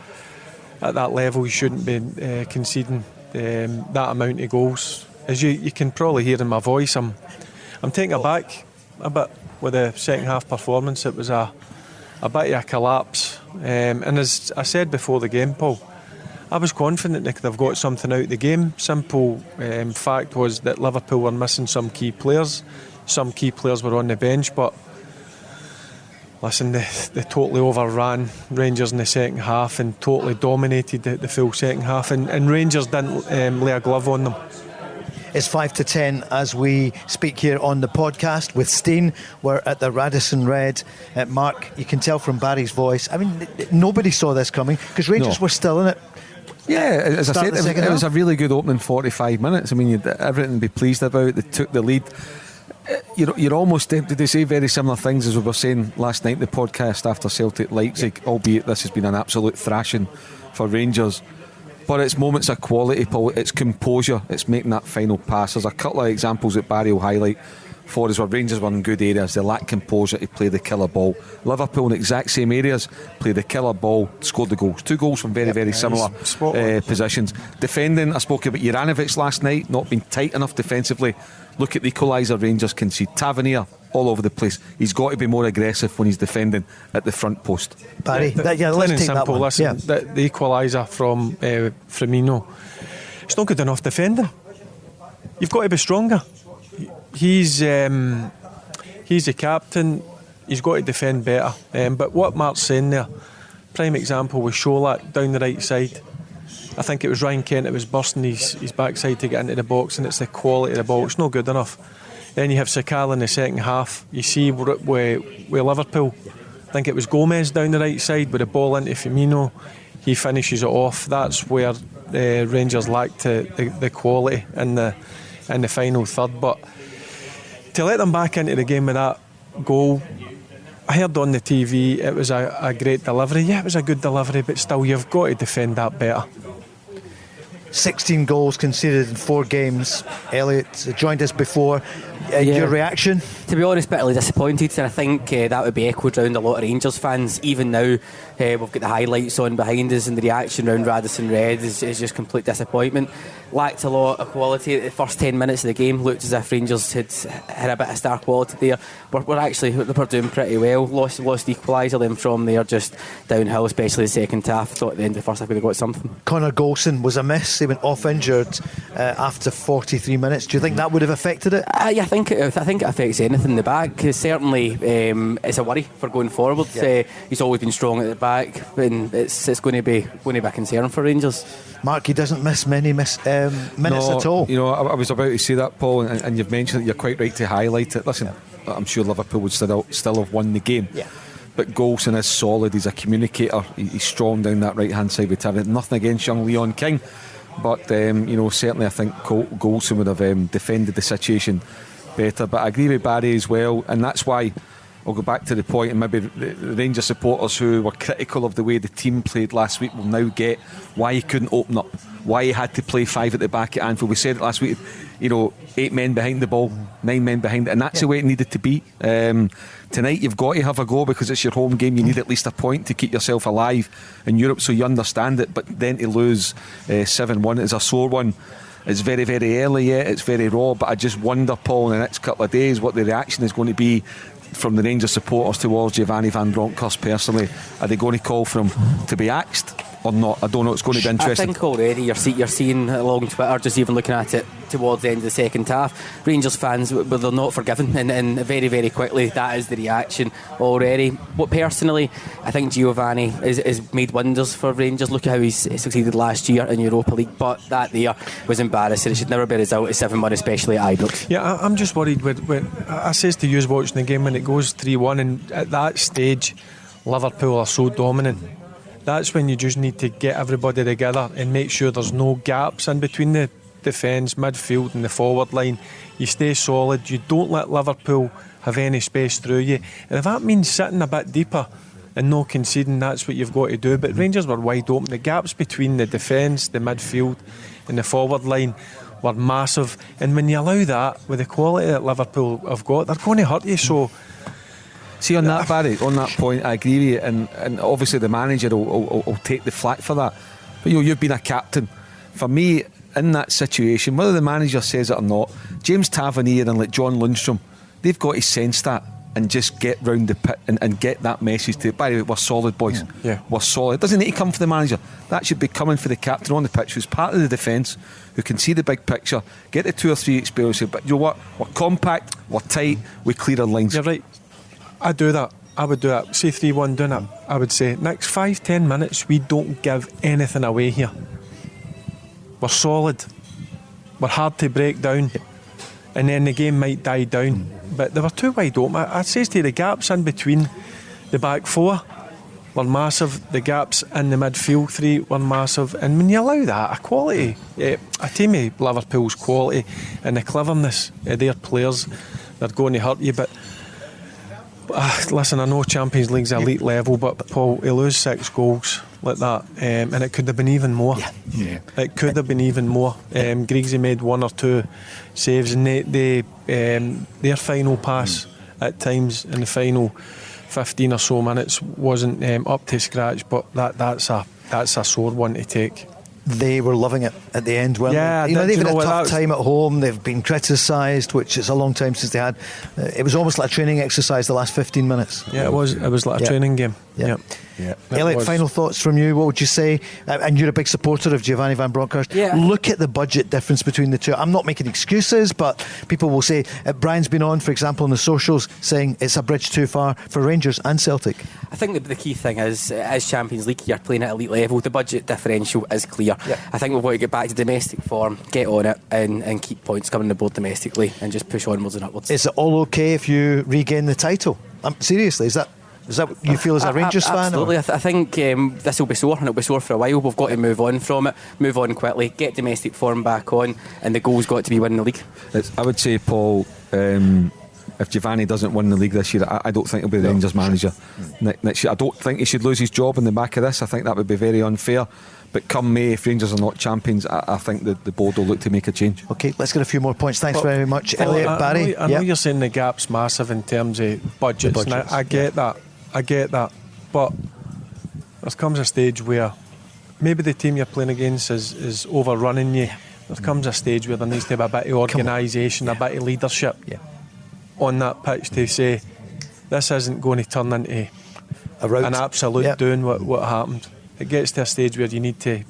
at that level you shouldn't be conceding that amount of goals. As you can probably hear in my voice, I'm taken aback a bit with the second half performance. It was a bit of a collapse, and as I said before the game, Paul, I was confident they could have got something out of the game. Simple fact was that Liverpool were missing some key players. Some key players were on the bench, but listen, they totally overran Rangers in the second half and totally dominated the full second half, and Rangers didn't lay a glove on them. It's 5-10 as we speak here on the podcast with Steen. We're at the Radisson Red. Mark, you can tell from Barry's voice, I mean, nobody saw this coming because Rangers were still in it. Yeah, as I said, it was a really good opening 45 minutes. I mean, you'd everything to be pleased about. They took the lead. You're almost tempted to say very similar things as we were saying last night in the podcast after Celtic Leipzig, albeit this has been an absolute thrashing for Rangers. But it's moments of quality, Paul. It's composure. It's making that final pass. There's a couple of examples that Barry will highlight for us where Rangers were in good areas. They lacked composure to play the killer ball. Liverpool in the exact same areas, played the killer ball, scored the goals. 2 goals from very similar positions. Defending, I spoke about Juranovic last night, not being tight enough defensively. Look at the equaliser Rangers concede. Tavernier all over the place. He's got to be more aggressive when he's defending at the front post. Barry, let's take that one. Listen, the equaliser from Firmino, it's not good enough defending. You've got to be stronger. He's the captain. He's got to defend better. But what Mark's saying there, prime example was Sholat down the right side. I think it was Ryan Kent that was bursting his backside to get into the box, and it's the quality of the ball. It's not good enough. Then you have Sakala in the second half. You see with Liverpool, I think it was Gomez down the right side with the ball into Firmino. He finishes it off. That's where Rangers lacked the quality in the final third. But to let them back into the game with that goal, I heard on the TV it was a great delivery. Yeah, it was a good delivery, but still you've got to defend that better. 16 goals conceded in 4 games. Elliot joined us before. Your reaction? To be honest, bitterly disappointed, and I think that would be echoed around a lot of Rangers fans. Even now, we've got the highlights on behind us, and the reaction around Radisson Red is just complete disappointment. Lacked a lot of quality. The first 10 minutes of the game looked as if Rangers had a bit of star quality there. We're doing pretty well. Lost the equaliser, then from there just downhill, especially the second half. Thought at the end of the first half we'd have got something. Connor Golson was a miss. He went off injured after 43 minutes. Do you think that would have affected it? I think it affects anything in the back. Certainly, it's a worry for going forward. Yeah. He's always been strong at the back, and it's going to be a concern for Rangers. Mark, he doesn't miss many minutes at all. You know, I was about to say that, Paul, and you've mentioned it. You're quite right to highlight it. Listen, I'm sure Liverpool would still have won the game. Yeah. But Golson is solid. He's a communicator. He's strong down that right hand side with Tavernier. Nothing against young Leon King, but certainly I think Golson would have defended the situation better. But I agree with Barry as well, and that's why I'll go back to the point, and maybe the Rangers supporters who were critical of the way the team played last week will now get why he couldn't open up, why he had to play 5 at the back at Anfield. We said it last week, 8 men behind the ball, 9 men behind it, and that's the way it needed to be. Tonight you've got to have a go because it's your home game. You need at least a point to keep yourself alive in Europe, so you understand it. But then to lose 7-1 is a sore one. It's very, very early yet, it's very raw, but I just wonder, Paul, in the next couple of days what the reaction is going to be from the Rangers supporters towards Giovanni Van Bronckhorst personally. Are they going to call for him to be axed? or not? I don't know. It's going to be interesting. I think already you're seeing along Twitter, just even looking at it towards the end of the second half, Rangers fans, well, they're not forgiven, and very, very quickly that is the reaction already. What personally, I think Giovanni has made wonders for Rangers. Look at how he's succeeded last year in Europa League, but that there was embarrassing. It should never be a result at 7-1, especially at Ibrox. Yeah, I'm just worried when I says to you watching the game, when it goes 3-1, and at that stage Liverpool are so dominant, that's when you just need to get everybody together and make sure there's no gaps in between the defence, midfield and the forward line. You stay solid, you don't let Liverpool have any space through you, and if that means sitting a bit deeper and no conceding, that's what you've got to do. But Rangers were wide open. The gaps between the defence, the midfield and the forward line were massive, and when you allow that with the quality that Liverpool have got, they're going to hurt you. So see, on that, Barry, on that point, I agree with you, and obviously the manager will take the flak for that. But you've been a captain. For me, in that situation, whether the manager says it or not, James Tavernier and like John Lundstrom, they've got to sense that and just get round the pit and get that message to. By the way, we're solid, boys. Yeah. We're solid. It doesn't need to come for the manager. That should be coming for the captain on the pitch, who's part of the defence, who can see the big picture, get the 2 or 3 experiences. But you know what? We're compact, we're tight, we clear our lines. You're right. I do that. I would do that. Say 3-1 doing it. I would say next 5-10 minutes we don't give anything away here. We're solid. We're hard to break down, and then the game might die down. But they were too wide open. I'd say to you, the gaps in between the back 4 were massive. The gaps in the midfield 3 were massive. And when you allow that, a quality, a team of Liverpool's quality and the cleverness of their players, they're going to hurt you. But listen, I know Champions League's elite level, but Paul, he lose 6 goals like that, and it could have been even more. It could have been even more. Griggsy made 1 or 2 saves, and their final pass at times in the final 15 or so minutes wasn't up to scratch. But that's a sore one to take. They were loving it at the end, weren't they? They've had a tough time at home. They've been criticised, which is a long time since they had. It was almost like a training exercise the last 15 minutes. Yeah, it was like a training game. Yeah. Elliot, final thoughts from you. What would you say? And you're a big supporter of Giovanni Van Bronckhorst. Look at the budget difference between the two. I'm not making excuses, but people will say, Brian's been on, for example, on the socials, saying it's a bridge too far for Rangers and Celtic. I think the key thing is, as Champions League, you're playing at elite level, the budget differential is clear. I think we've got to get back to domestic form, get on it, and keep points coming to board domestically, and just push onwards and upwards. Is it all okay if you regain the title? Seriously, is that what you feel as a Rangers fan? Absolutely. I think this will be sore, and it'll be sore for a while. We've got to move on from it, move on quickly, get domestic form back on, and the goal's got to be winning the league. I would say, Paul, if Giovanni doesn't win the league this year, I don't think he'll be the Rangers manager next year. I don't think he should lose his job in the back of this. I think that would be very unfair. But come May, if Rangers are not champions, I think the board will look to make a change. OK, let's get a few more points. Thanks very much, Elliot. Barry? I know you're saying the gap's massive in terms of budgets. Now, I get that. But there comes a stage where maybe the team you're playing against is overrunning you. There comes a stage where there needs to be a bit of organisation, a bit of leadership on that pitch to say, this isn't going to turn into an absolute doing what happened. It gets to a stage where you need to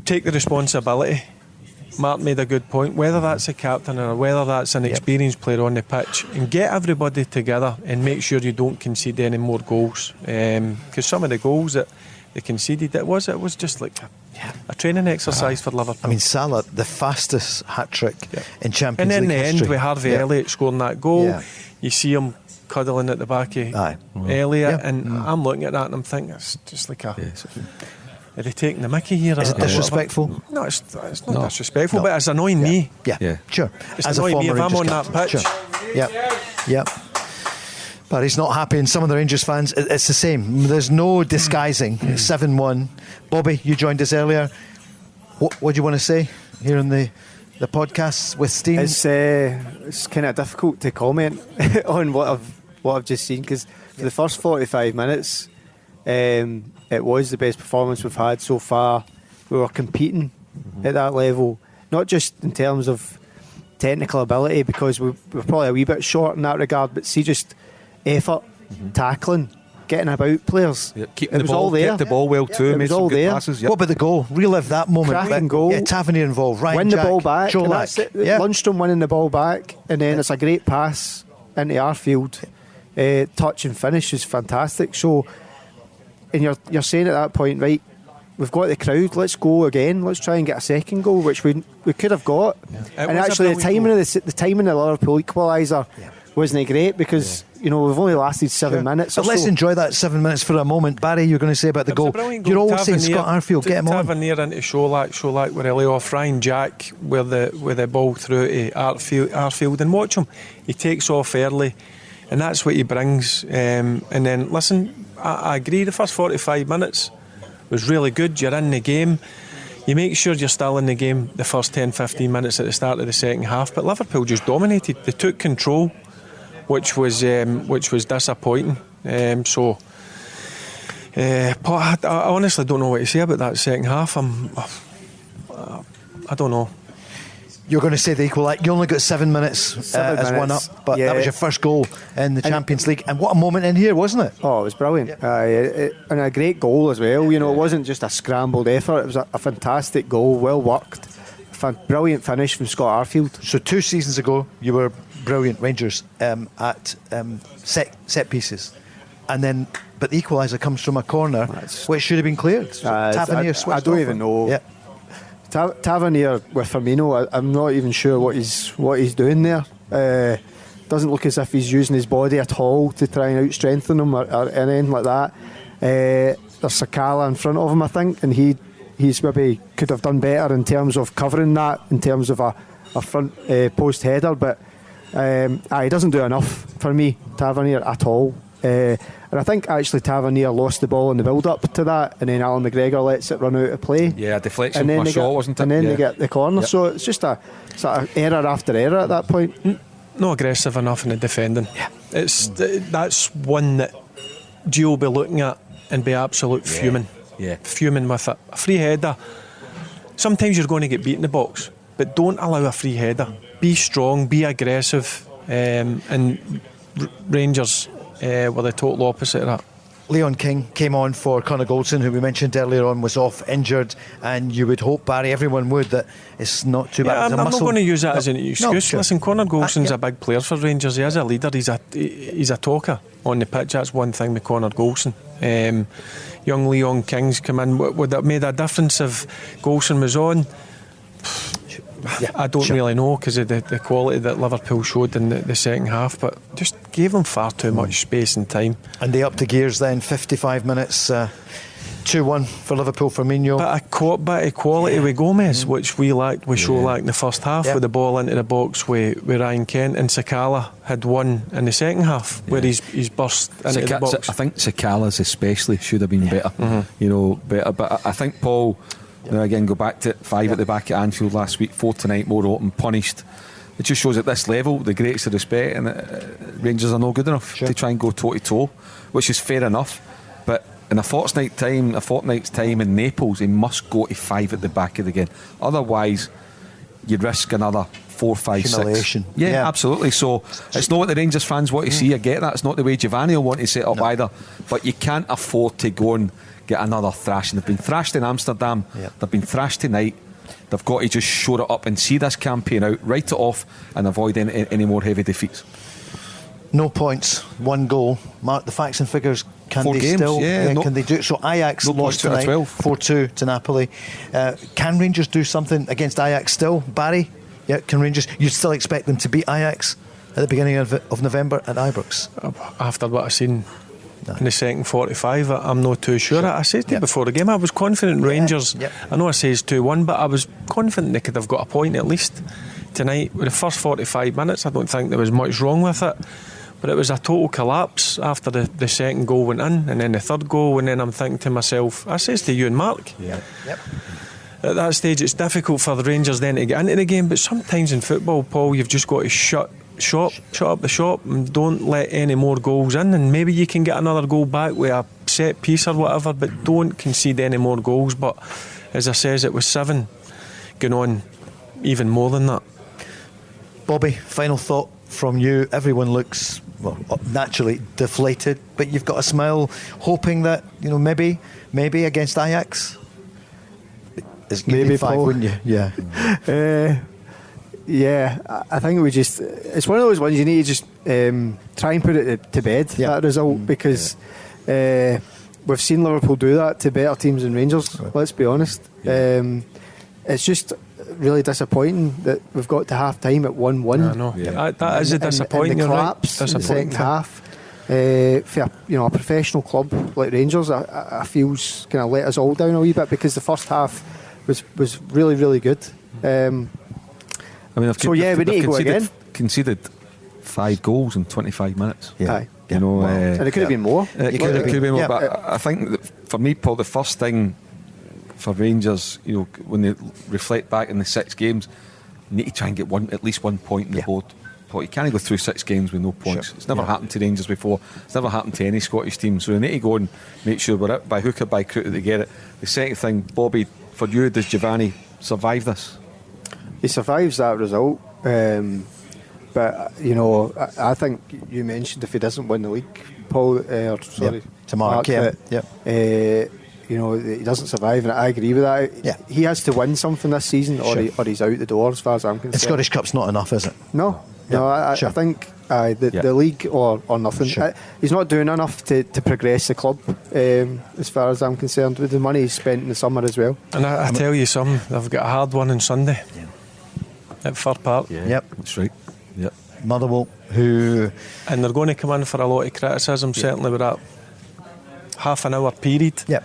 take the responsibility. Mark made a good point, whether that's a captain or whether that's an experienced player on the pitch, and get everybody together and make sure you don't concede any more goals, because some of the goals that they conceded, it was just like a training exercise for Liverpool. I mean, Salah, the fastest hat-trick in Champions League history. And in the history. end with Harvey Elliott scoring that goal, you see him cuddling at the back of Elliott, and I'm looking at that and I'm thinking, it's just like a... Are they taking the mickey here? Is it disrespectful? No, it's not disrespectful, but it's annoying me. Yeah, sure. It's annoying me if I'm on that pitch. Yeah. But he's not happy, and some of the Rangers fans, it's the same. There's no disguising. 7-1. Bobby, you joined us earlier. What do you want to say here on the podcast with Steam? It's kind of difficult to comment on what I've just seen, because for the first 45 minutes, it was the best performance we've had so far. We were competing at that level, not just in terms of technical ability, because we're probably a wee bit short in that regard, but see just effort, tackling, getting about players. Keeping it was all there. Kept the ball well too. It made was some all good there. passes. What about the goal? Relive that moment. Cracking goal. Yeah, Tavernier involved. Ryan Win Jack, the ball back. Joe And Lack. that's it. Yeah. Lundstrom winning the ball back, and then it's a great pass into Arfield. Touch and finish is fantastic. So, and you're saying at that point, right, we've got the crowd, let's go again, let's try and get a second goal, which we could have got. And actually the timing of the timing of the Liverpool equaliser wasn't great, because we've only lasted 7 minutes. But let's enjoy that 7 minutes for a moment. Barry, you're going to say about the goal. You're always saying Scott Arfield, get him on. Tavernier into Sholak were early off. Ryan Jack with the ball through to Arfield, and watch him. He takes off early, and that's what he brings. And then listen, I agree. The first 45 minutes was really good. You're in the game. You make sure you're still in the game the first 10-15 minutes at the start of the second half. But Liverpool just dominated. They took control, which was disappointing. Paul, I honestly don't know what to say about that second half. I don't know. You're going to say the equaliser. You only got 7 minutes as one up, but that was your first goal in the Champions League. And what a moment in here, wasn't it? Oh, it was brilliant. And a great goal as well. It wasn't just a scrambled effort. It was a fantastic goal, well worked. Brilliant finish from Scott Arfield. So 2 seasons ago, you were brilliant, Rangers, at set pieces. And then, but the equaliser comes from a corner, which should have been cleared. So Tavernier switched I don't off even know. Yeah. Tavernier with Firmino, I'm not even sure what he's doing there. Doesn't look as if he's using his body at all to try and out-strengthen him or anything like that. There's Sakala in front of him, I think, and he's maybe could have done better in terms of covering that, in terms of a front post header, but he doesn't do enough for me, Tavernier, at all. And I think actually Tavernier lost the ball in the build-up to that, and then Alan McGregor lets it run out of play. Yeah, deflection from a shot, wasn't it? And then they get the corner. Yep. So it's just a sort of error after error at that point. No aggressive enough in the defending. Yeah. That's one that Gio will be looking at and be absolute fuming. Yeah. Fuming with it. A free header. Sometimes you're going to get beat in the box, but don't allow a free header. Be strong, be aggressive, and Rangers were the total opposite of that. Leon King came on for Connor Goldson, who we mentioned earlier on was off injured, and you would hope, Barry, everyone would, that it's not too bad. I'm not going to use that as an excuse. No, sure. Listen, Connor Goldson's a big player for Rangers. He is a leader. He's a talker on the pitch. That's one thing with Connor Goldson. Young Leon King's come in. Would that made a difference if Goldson was on? I don't really know, because of the quality that Liverpool showed in the second half, but just gave them far too much space and time. And they upped the gears then, 55 minutes, 2-1 for Liverpool. Firmino. Bit of quality with Gomez, which we lacked, we show lacked in the first half, with the ball into the box with Ryan Kent, and Sakala had one in the second half where he's burst into the box. I think Sakala's especially should have been better, better. But I think Paul. Again, go back to 5 at the back at Anfield last week, 4 tonight, more open, punished. It just shows at this level the greatest of respect, and Rangers are not good enough to try and go toe to toe, which is fair enough. But in a fortnight's time in Naples, he must go to 5 at the back of the game. Otherwise, you'd risk another 4, 5, 6. Yeah, absolutely. So it's not what the Rangers fans want to see. I get that. It's not the way Giovanni will want to set up either. But you can't afford to go and get another thrashing. They've been thrashed in Amsterdam. They've been thrashed tonight. They've got to just shore it up and see this campaign out, write it off, and avoid any more heavy defeats. No points, 1 goal. Mark, the facts and figures. Can 4 they games, still? Can they do it? So Ajax lost tonight, 4-2 to Napoli. Can Rangers do something against Ajax still, Barry? Yeah, can Rangers? You'd still expect them to beat Ajax at the beginning of November at Ibrox? After what I've seen in the second 45, I'm not too sure. I said to you before the game, I was confident Rangers. I know I says 2-1, but I was confident they could have got a point at least tonight. With the first 45 minutes, I don't think there was much wrong with it, but it was a total collapse after the second goal went in, and then the third goal, and then I'm thinking to myself, I says to you and Mark, at that stage it's difficult for the Rangers then to get into the game, but sometimes in football, Paul, you've just got to shut up the shop and don't let any more goals in, and maybe you can get another goal back with a set piece or whatever, but don't concede any more goals. But as I says, it was 7 going on even more than that. Bobby, final thought from you. Everyone looks well, naturally deflated, but you've got a smile, hoping that, you know, maybe against Ajax, it's maybe 5, Paul. wouldn't you? Yeah. Yeah, I think it's one of those ones you need to just try and put it to bed, that result, because we've seen Liverpool do that to better teams than Rangers, let's be honest. It's just really disappointing that we've got to half time at 1-1. I know. That is a disappointing. And the collapse in the second half. For a professional club like Rangers, I feels kind of let us all down a wee bit, because the first half was really, really good. I mean, we need to go again. Conceded 5 goals in 25 minutes. Yeah. You know, and it could have been more. It could have been more. But I think that for me, Paul, the first thing for Rangers, you know, when they reflect back in the 6 games, you need to try and get at least 1 point in the board. Paul, you can't go through 6 games with no points. Sure. It's never happened to Rangers before. It's never happened to any Scottish team. So we need to go and make sure we're out by hook or by crook that they get it. The second thing, Bobby, for you, does Giovanni survive this? He survives that result, but you know, I think you mentioned if he doesn't win the league, Paul, to Mark, you know, he doesn't survive, and I agree with that. Yeah. He has to win something this season, or he's out the door, as far as I'm concerned. The Scottish Cup's not enough, is it? No, I think the league or nothing. Sure. He's not doing enough to progress the club, as far as I'm concerned, with the money he's spent in the summer as well. And I tell you something, they've got a hard one on Sunday at Fir Park. Yep, that's right. Yep. Motherwell, and they're going to come in for a lot of criticism, certainly with that half an hour period. Yep.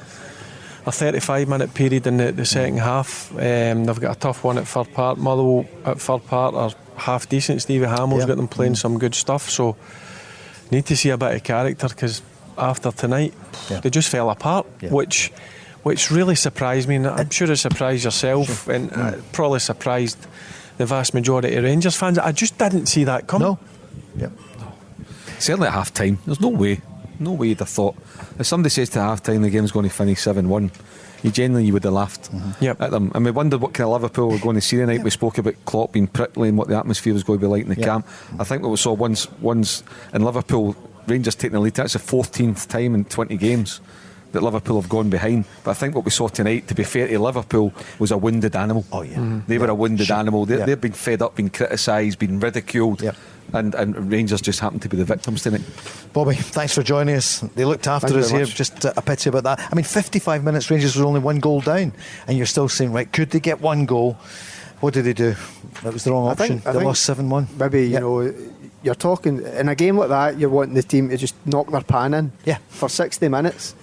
A 35-minute period in the second half. They've got a tough one at Fir Park. Motherwell at Fir Park are half decent. Stevie Hamill's got them playing some good stuff. So need to see a bit of character, because after tonight they just fell apart, which really surprised me. And I'm sure it surprised yourself, and probably surprised the vast majority of Rangers fans. I just didn't see that coming. No. Certainly at half time, there's no way you'd have thought. If somebody says to half time the game's going to finish 7-1, you would have laughed at them. And we wondered what kind of Liverpool we're going to see tonight. We spoke about Klopp being prickly and what the atmosphere was going to be like in the camp. I think what we saw once in Liverpool, Rangers taking the lead, that's the 14th time in 20 games that Liverpool have gone behind. But I think what we saw tonight, to be fair to Liverpool, was a wounded animal. They were a wounded animal. They've been fed up, been criticised, been ridiculed, and Rangers just happened to be the victims tonight. Bobby, thanks for joining us. They looked after us here. Just a pity about that. I mean, 55 minutes, Rangers were only 1 goal down, and you're still saying, right, could they get 1 goal? What did they do? That was the wrong option. They lost 7-1. Maybe, you know, you're talking in a game like that, you're wanting the team to just knock their pan in for 60 minutes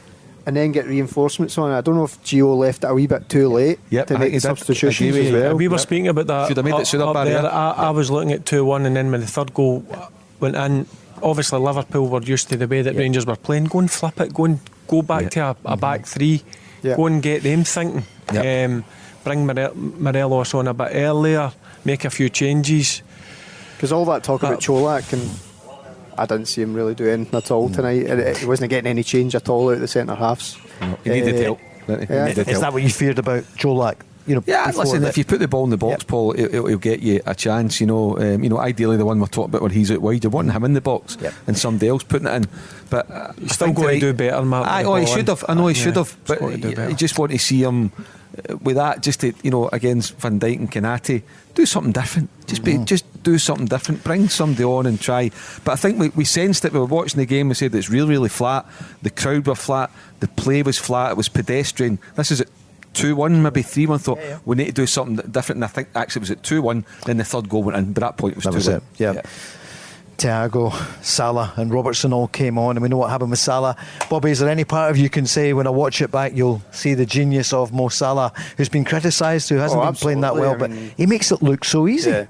and then get reinforcements on. I don't know if Gio left it a wee bit too late to make substitutions as well. We were speaking about that. Should have made it sooner, Barry. I was looking at 2-1, and then when the third goal went in, obviously Liverpool were used to the way that Rangers were playing. Go and flip it, go back to a back three, go and get them thinking. Bring Morelos on a bit earlier, make a few changes. Because all that talk about Čolak, and I didn't see him really do anything at all tonight. He wasn't getting any change at all out of the centre halves. He needed help. Is that what you feared about Čolak? You know, listen, if you put the ball in the box, Paul, he'll get you a chance. You know, ideally the one we're talking about when he's out wide, you're wanting him in the box and somebody else putting it in. But he's still going to do better, Mark. He should have. I know he should have. But you just want to see him with that, just to, against Van Dijk and Konate, do something different. Just do something different. Bring somebody on and try. But I think we sensed it. We were watching the game. We said it's really, really flat. The crowd were flat. The play was flat. It was pedestrian. This is at 2-1, maybe 3-1. Thought we need to do something different. And I think actually it was at 2-1. Then the third goal went in. By that point, it was 2-1. Yeah. Thiago, Salah and Robertson all came on, and we know what happened with Salah. Bobby, is there any part of you can say when I watch it back you'll see the genius of Mo Salah, who's been criticised, who hasn't been playing that well, but he makes it look so easy.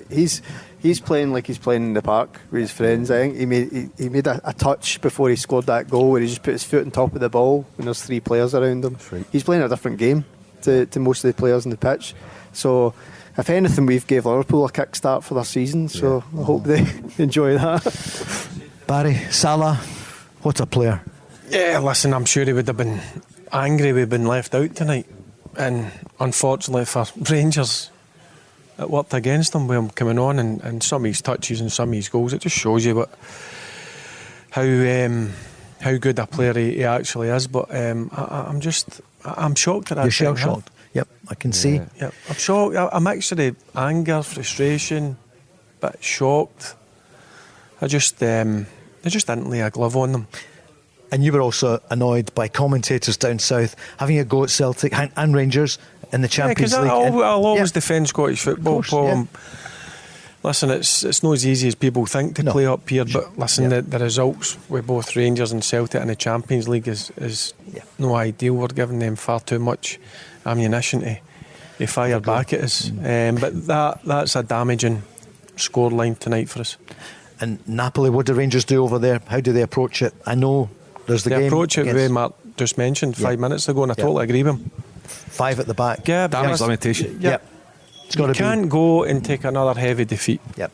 He's playing like he's playing in the park with his friends. I think he made a touch before he scored that goal where he just put his foot on top of the ball when there's 3 players around him. Right. He's playing a different game to most of the players on the pitch. So if anything, we've gave Liverpool a kick start for their season, so I hope they enjoy that. Barry, Salah, what a player. Yeah, listen, I'm sure he would have been angry we've been left out tonight, and unfortunately for Rangers, it worked against him with him coming on and some of his touches and some of his goals. It just shows you how good a player he actually is. But I'm shocked at that. You're shell shocked. Yep, I can see. Yep, I'm shocked. I'm actually anger, frustration, but shocked. They just didn't lay a glove on them. And you were also annoyed by commentators down south having a go at Celtic and Rangers in the Champions League. I'll always defend Scottish football, course, Paul. yeah. Listen, it's not as easy as people think to play up here, but listen, the results with both Rangers and Celtic in the Champions League is no ideal. We're giving them far too much ammunition to fire back at us. But that's a damaging scoreline tonight for us. And Napoli, what do Rangers do over there? How do they approach it? I know there's the game. They approach it the way against... Mark just mentioned 5 minutes ago, and I totally agree with him. 5 at the back. Yeah, damage limitation. Yep. You can't go and take another heavy defeat. Yep.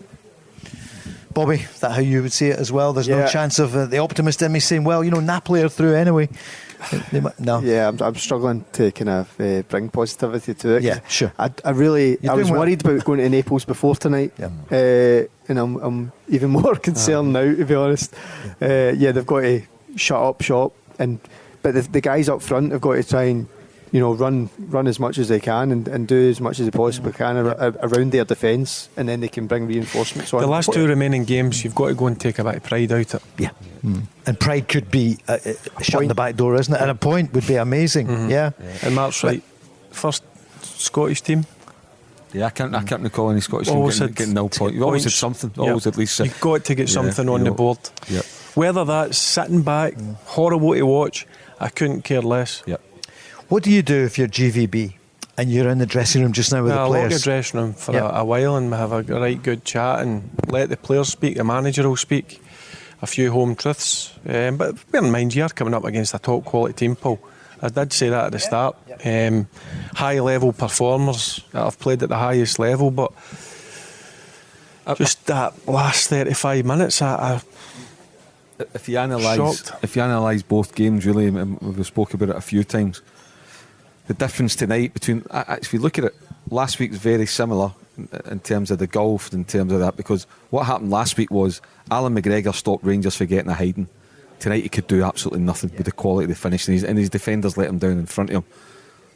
Bobby, is that how you would see it as well? There's no chance of the optimist in me saying, well, Napoli are through anyway. No. Yeah, I'm struggling to kind of bring positivity to it. Yeah, sure. I was worried about going to Naples before tonight. And I'm even more concerned now, to be honest. They've got to shut up shop, but the guys up front have got to try and run as much as they can and do as much as they possibly can around their defence, and then they can bring reinforcements on. The last 2 remaining games, you've got to go and take a bit of pride out of it. Yeah. And pride could be shutting the back door, isn't it? And a point would be amazing. Yeah. And Mark's right. First Scottish team. Yeah, I can't recall any Scottish team getting 0 points. You've always had something. Always at least. You've got to get something on the board. Yep. Whether that's sitting back, horrible to watch, I couldn't care less. Yep. What do you do if you're GVB and you're in the dressing room just now with the players? I'll lock the dressing room for a while and have a right good chat and let the players speak, the manager will speak, a few home truths. But bear in mind, you're coming up against a top quality team, Paul. I did say that at the start. High level performers that have played at the highest level, but just that last 35 minutes, if you analyse both games, really, and we've spoke about it a few times, the difference tonight between, if you look at it, last week's very similar in terms of the golf, in terms of that, because what happened last week was Alan McGregor stopped Rangers for getting a hiding. Tonight he could do absolutely nothing with the quality of the finish, and his defenders let him down in front of him.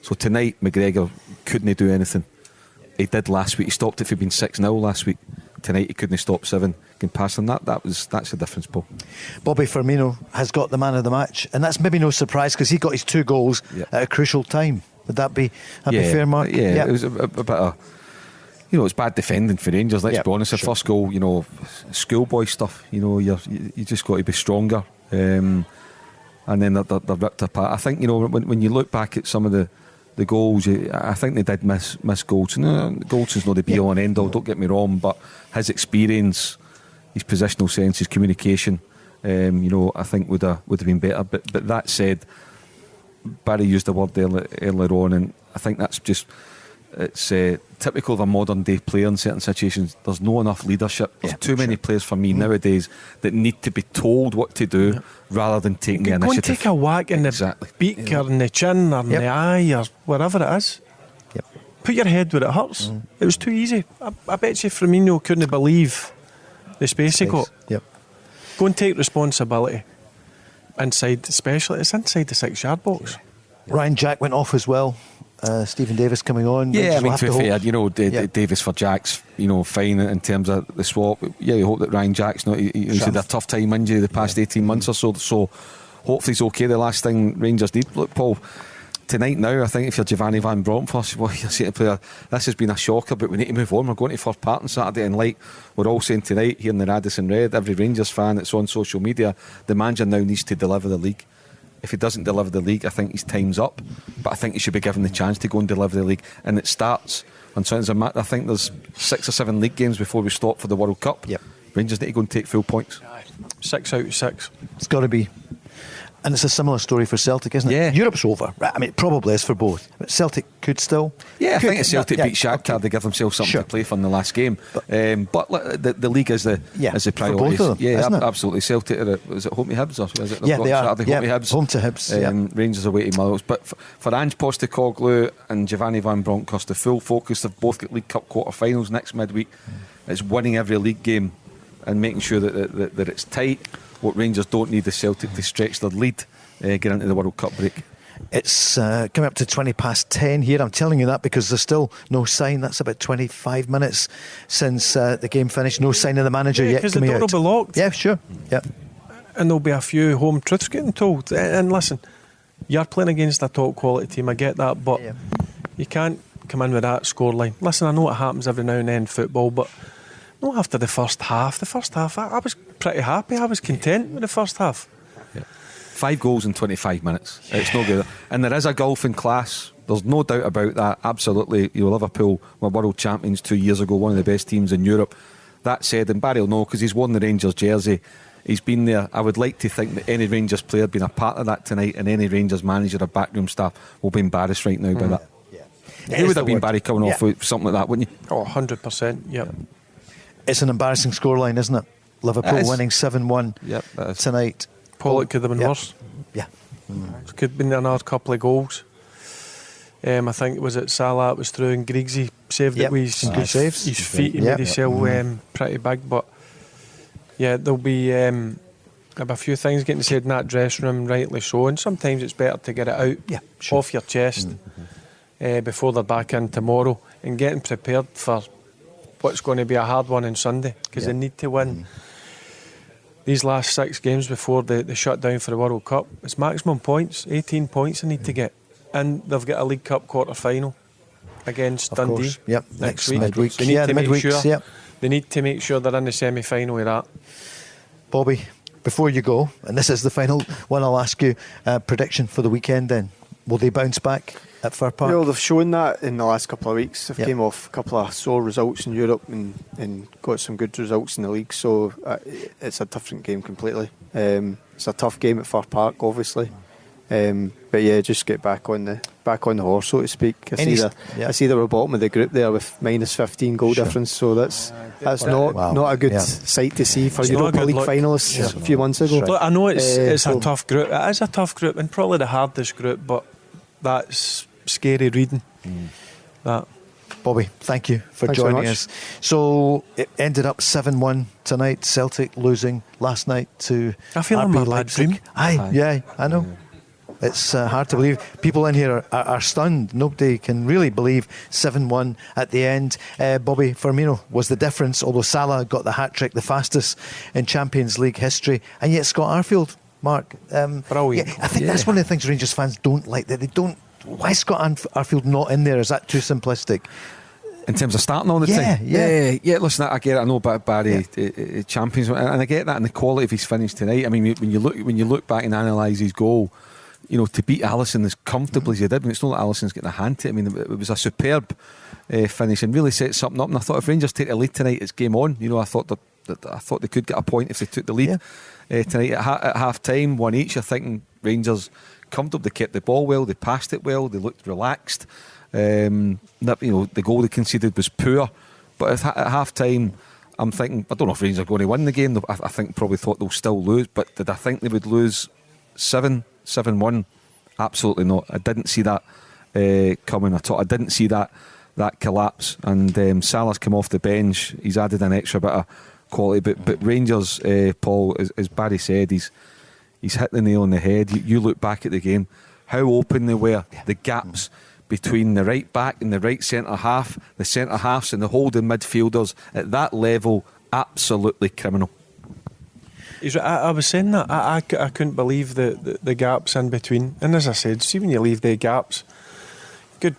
So tonight McGregor couldn't do anything. He did last week. He stopped it for being 6-0 last week. Tonight he couldn't stop 7. Can pass them. That's the difference, Paul. Bobby Firmino has got the man of the match, and that's maybe no surprise because he got his 2 goals at a crucial time. Would that be fair, Mark? Yeah, it was a bit of it's bad defending for Rangers. Let's be honest. The first goal, schoolboy stuff. You just got to be stronger. And then they're ripped apart. I think when you look back at some of the goals, I think they did miss Goldson's. Goldson's not the be all and end all, don't get me wrong, but his experience, his positional sense, his communication, I think would have been better. But that said, Barry used the word earlier on, and I think that's just it's typical of a modern day player in certain situations. There's not enough leadership. There's too many players for me nowadays that need to be told what to do rather than taking the initiative. Go and take a whack in the beak or in the chin or in the eye or wherever it is. Put your head where it hurts. It was too easy. I bet you Firmino couldn't believe the space he got. Go and take responsibility. Inside, especially, it's inside the 6-yard box. Ryan Jack went off as well. Stephen Davis coming on. Yeah, to be fair, Davis for Jack's, fine in terms of the swap. Yeah, you hope that Ryan Jack's not. He's had a tough time injury the past 18 months or so. So hopefully he's okay. The last thing Rangers need. Look, Paul, tonight now, I think if you're Giovanni Van Bronckhorst, you're saying to player, this has been a shocker, but we need to move on. We're going to Firth Park on Saturday, and like we're all saying tonight here in the Radisson Red, every Rangers fan that's on social media, the manager now needs to deliver the league. If he doesn't deliver the league, I think his time's up. But I think he should be given the chance to go and deliver the league. And it starts on Sunday. I think there's 6 or 7 league games before we stop for the World Cup. Rangers need to go and take full points. 6 out of 6. It's got to be. And it's a similar story for Celtic, isn't it? Yeah. Europe's over. Right, I mean, it probably is for both. But Celtic could still. Yeah, I could, think if Celtic beat Shakhtar, okay. they give themselves something to play for in the last game. But the league is the priority. For both of them, yeah, absolutely. Celtic was it home to Hibs or was it? Yeah, they are. Saturday, home to Hibs. Home to Hibs. Rangers away to Motherwell. But for Ange Postecoglou and Giovanni Van Bronckhorst, the full focus, they've both got League Cup quarter-finals next midweek. It's winning every league game and making sure that it's tight. What Rangers don't need is Celtic to stretch their lead. Get into the World Cup break. It's coming up to 10:20 here. I'm telling you that because there's still no sign. That's about 25 minutes since the game finished. No sign of the manager yet. Because the door will be locked. Yeah, sure. Yeah. And there'll be a few home truths getting told. And listen, you're playing against a top quality team. I get that, but you can't come in with that scoreline. Listen, I know it happens every now and then in football, but not after the first half. The first half, I was pretty happy. I was content with the first half. 5 goals in 25 minutes. It's no good. And there is a golfing class. There's no doubt about that. Absolutely. Liverpool were world champions 2 years ago, one of the best teams in Europe. That said, and Barry will know because he's worn the Rangers jersey. He's been there. I would like to think that any Rangers player being a part of that tonight and any Rangers manager or backroom staff will be embarrassed right now by that. You would have been Barry coming off with something like that, wouldn't you? Oh, 100%. Yep. It's an embarrassing scoreline, isn't it? Liverpool winning 7-1 tonight. Paul, it could have been worse. Yeah. It could have been another couple of goals. I think it was at Salah, it was through, and Griggsy saved it with his feet. He made himself pretty big. But yeah, there'll be a few things getting said in that dressing room, rightly so. And sometimes it's better to get it out off your chest before they're back in tomorrow and getting prepared for what's going to be a hard one on Sunday because they need to win. These last 6 games before they shut down for the World Cup, it's maximum points, 18 points they need to get. And they've got a League Cup quarter-final against Dundee next week. Midweek. They need to make sure, they need to make sure they're in the semi-final with that. Bobby, before you go, and this is the final one, I'll ask you, prediction for the weekend then. Will they bounce back at Fir Park? Well, they've shown that in the last couple of weeks. They've came off a couple of sore results in Europe and got some good results in the league. So it's a different game completely. It's a tough game at Fir Park, obviously. But yeah, just get back on the horse, so to speak. I see they were bottom of the group there with minus 15 goal difference. So that's not a good sight to see for Europa League finalists a few months ago. Look, I know it's a tough group. It is a tough group and probably the hardest group, but that's scary reading. That. Bobby, thank you for joining us. So it ended up 7-1 tonight. Celtic losing last night to I feel I'm a bad dream. I know. It's hard to believe. People in here are stunned. Nobody can really believe 7-1 at the end. Bobby Firmino was the difference, although Salah got the hat-trick, the fastest in Champions League history. And yet Scott Arfield, Mark. Brilliant. I think that's one of the things Rangers fans don't like. That they don't. Why is Scott Arfield not in there? Is that too simplistic? In terms of starting all the time? Yeah, listen, I get it. I know about Barry champions, and I get that, and the quality of his finish tonight. I mean, when you look back and analyse his goal, to beat Alisson as comfortably as he did, when it's not like Alisson's getting a hand to it. I mean, it was a superb finish and really set something up. And I thought if Rangers take the lead tonight, it's game on. I thought they could get a point if they took the lead tonight at half time, 1 each. I think Rangers comfortable. They kept the ball well. They passed it well. They looked relaxed. The goal they conceded was poor, but at half time I'm thinking, I don't know if Rangers are going to win the game. I think probably thought they'll still lose, but did I think they would lose 7-1? Absolutely not. I didn't see that coming at all. I didn't see that collapse, and Salah's come off the bench. He's added an extra bit of quality, but Rangers, Paul, as Barry said, he's hit the nail on the head. You look back at the game, how open they were, the gaps between the right back and the right centre half, the centre halves and the holding midfielders at that level, absolutely criminal. I was saying that I couldn't believe the gaps in between, and as I said, see when you leave the gaps, good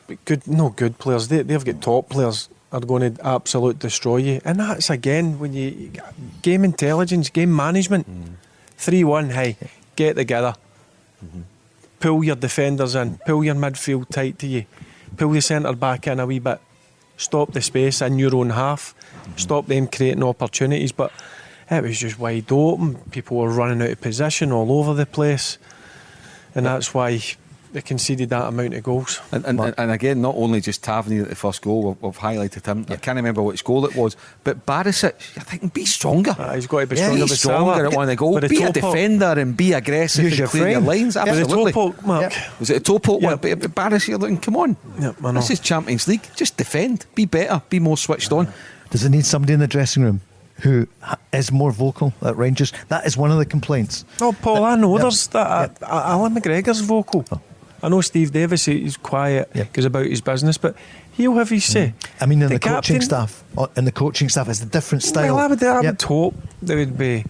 players. They've got top players are going to absolutely destroy you, and that's again when you game intelligence, game management. 3-1, hey, get together. Pull your defenders in, pull your midfield tight to you, pull your centre back in a wee bit, stop the space in your own half, stop them creating opportunities. But it was just wide open. People were running out of position all over the place. and that's why they conceded that amount of goals. And again, not only just Tavernier at the first goal, we've highlighted him. I can't remember which goal it was, but Barisic, I think, be stronger. He's got to be stronger. Be stronger at one of the goals. Be a defender and be aggressive and clear your lines. Absolutely. Was it a toe poke, Mark? Was it a toe poke one? But Barisic looking, come on. I know. This is Champions League. Just defend. Be better. Be more switched on. Does it need somebody in the dressing room who is more vocal at Rangers? That is one of the complaints. No, Paul, I know there's that. Alan McGregor's vocal. I know Steve Davis, he's quiet because about his business, but he'll have his say. I mean, in the coaching staff, it's a different style. Well, I would hope they would be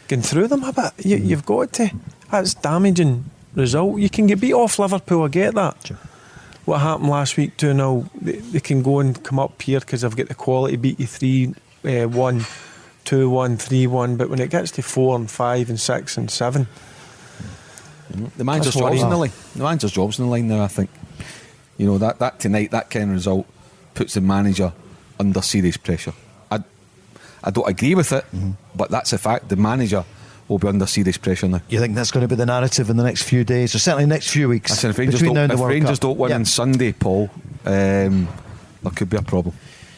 going through them a bit. You've got to. That's damaging result. You can get beat off Liverpool, I get that. Sure. What happened last week, 2-0, they can go and come up here because they've got the quality, beat you 3-1, 2-1, 3-1, but when it gets to 4 and 5 and 6 and 7, the manager's job's in the line. The manager's job's in the line now, I think. You know, that tonight, that kind of result puts the manager under serious pressure. I don't agree with it, but that's a fact. The manager will be under serious pressure now. You think that's going to be the narrative in the next few days, or certainly next few weeks? If Rangers don't win on Sunday, Paul, there could be a problem.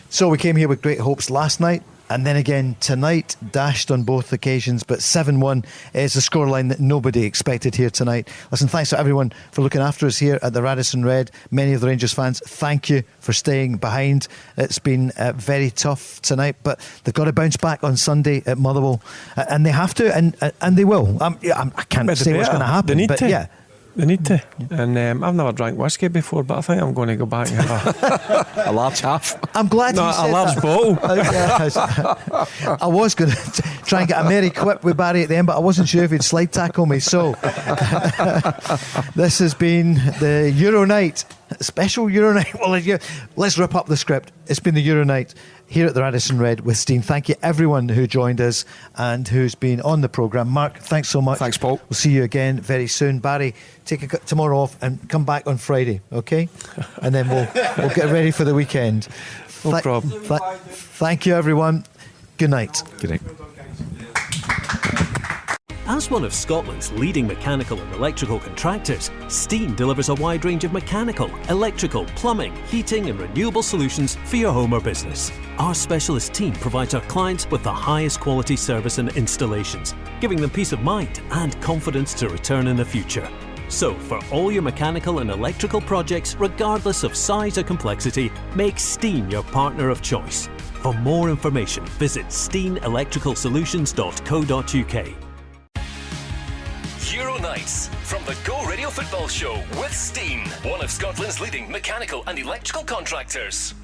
So we came here with great hopes last night, and then again tonight, dashed on both occasions, but 7-1 is the scoreline that nobody expected here tonight. Listen, thanks to everyone for looking after us here at the Radisson Red. Many of the Rangers fans, thank you for staying behind. It's been very tough tonight, but they've got to bounce back on Sunday at Motherwell, and they have to, and they will. I can't say what's going to happen, they need but to. Yeah. They need to. And I've never drank whiskey before, but I think I'm going to go back and have a large half. I'm glad you said a large that. bottle. I was going to try and get a merry quip with Barry at the end, but I wasn't sure if he'd slide tackle me. So this has been the Euro night, special Euro night. Well, let's rip up the script. It's been the Euro night here at the Radisson Red with Steen. Thank you everyone who joined us and who's been on the programme. Mark, thanks so much. Thanks, Paul. We'll see you again very soon. Barry, take tomorrow off and come back on Friday, okay? And then we'll get ready for the weekend. No problem. Thank you everyone. Good night. Good night. As one of Scotland's leading mechanical and electrical contractors, Steen delivers a wide range of mechanical, electrical, plumbing, heating and renewable solutions for your home or business. Our specialist team provides our clients with the highest quality service and installations, giving them peace of mind and confidence to return in the future. So, for all your mechanical and electrical projects, regardless of size or complexity, make Steen your partner of choice. For more information, visit steenelectricalsolutions.co.uk. Euro Nights from the Go Radio Football Show with Steen, one of Scotland's leading mechanical and electrical contractors.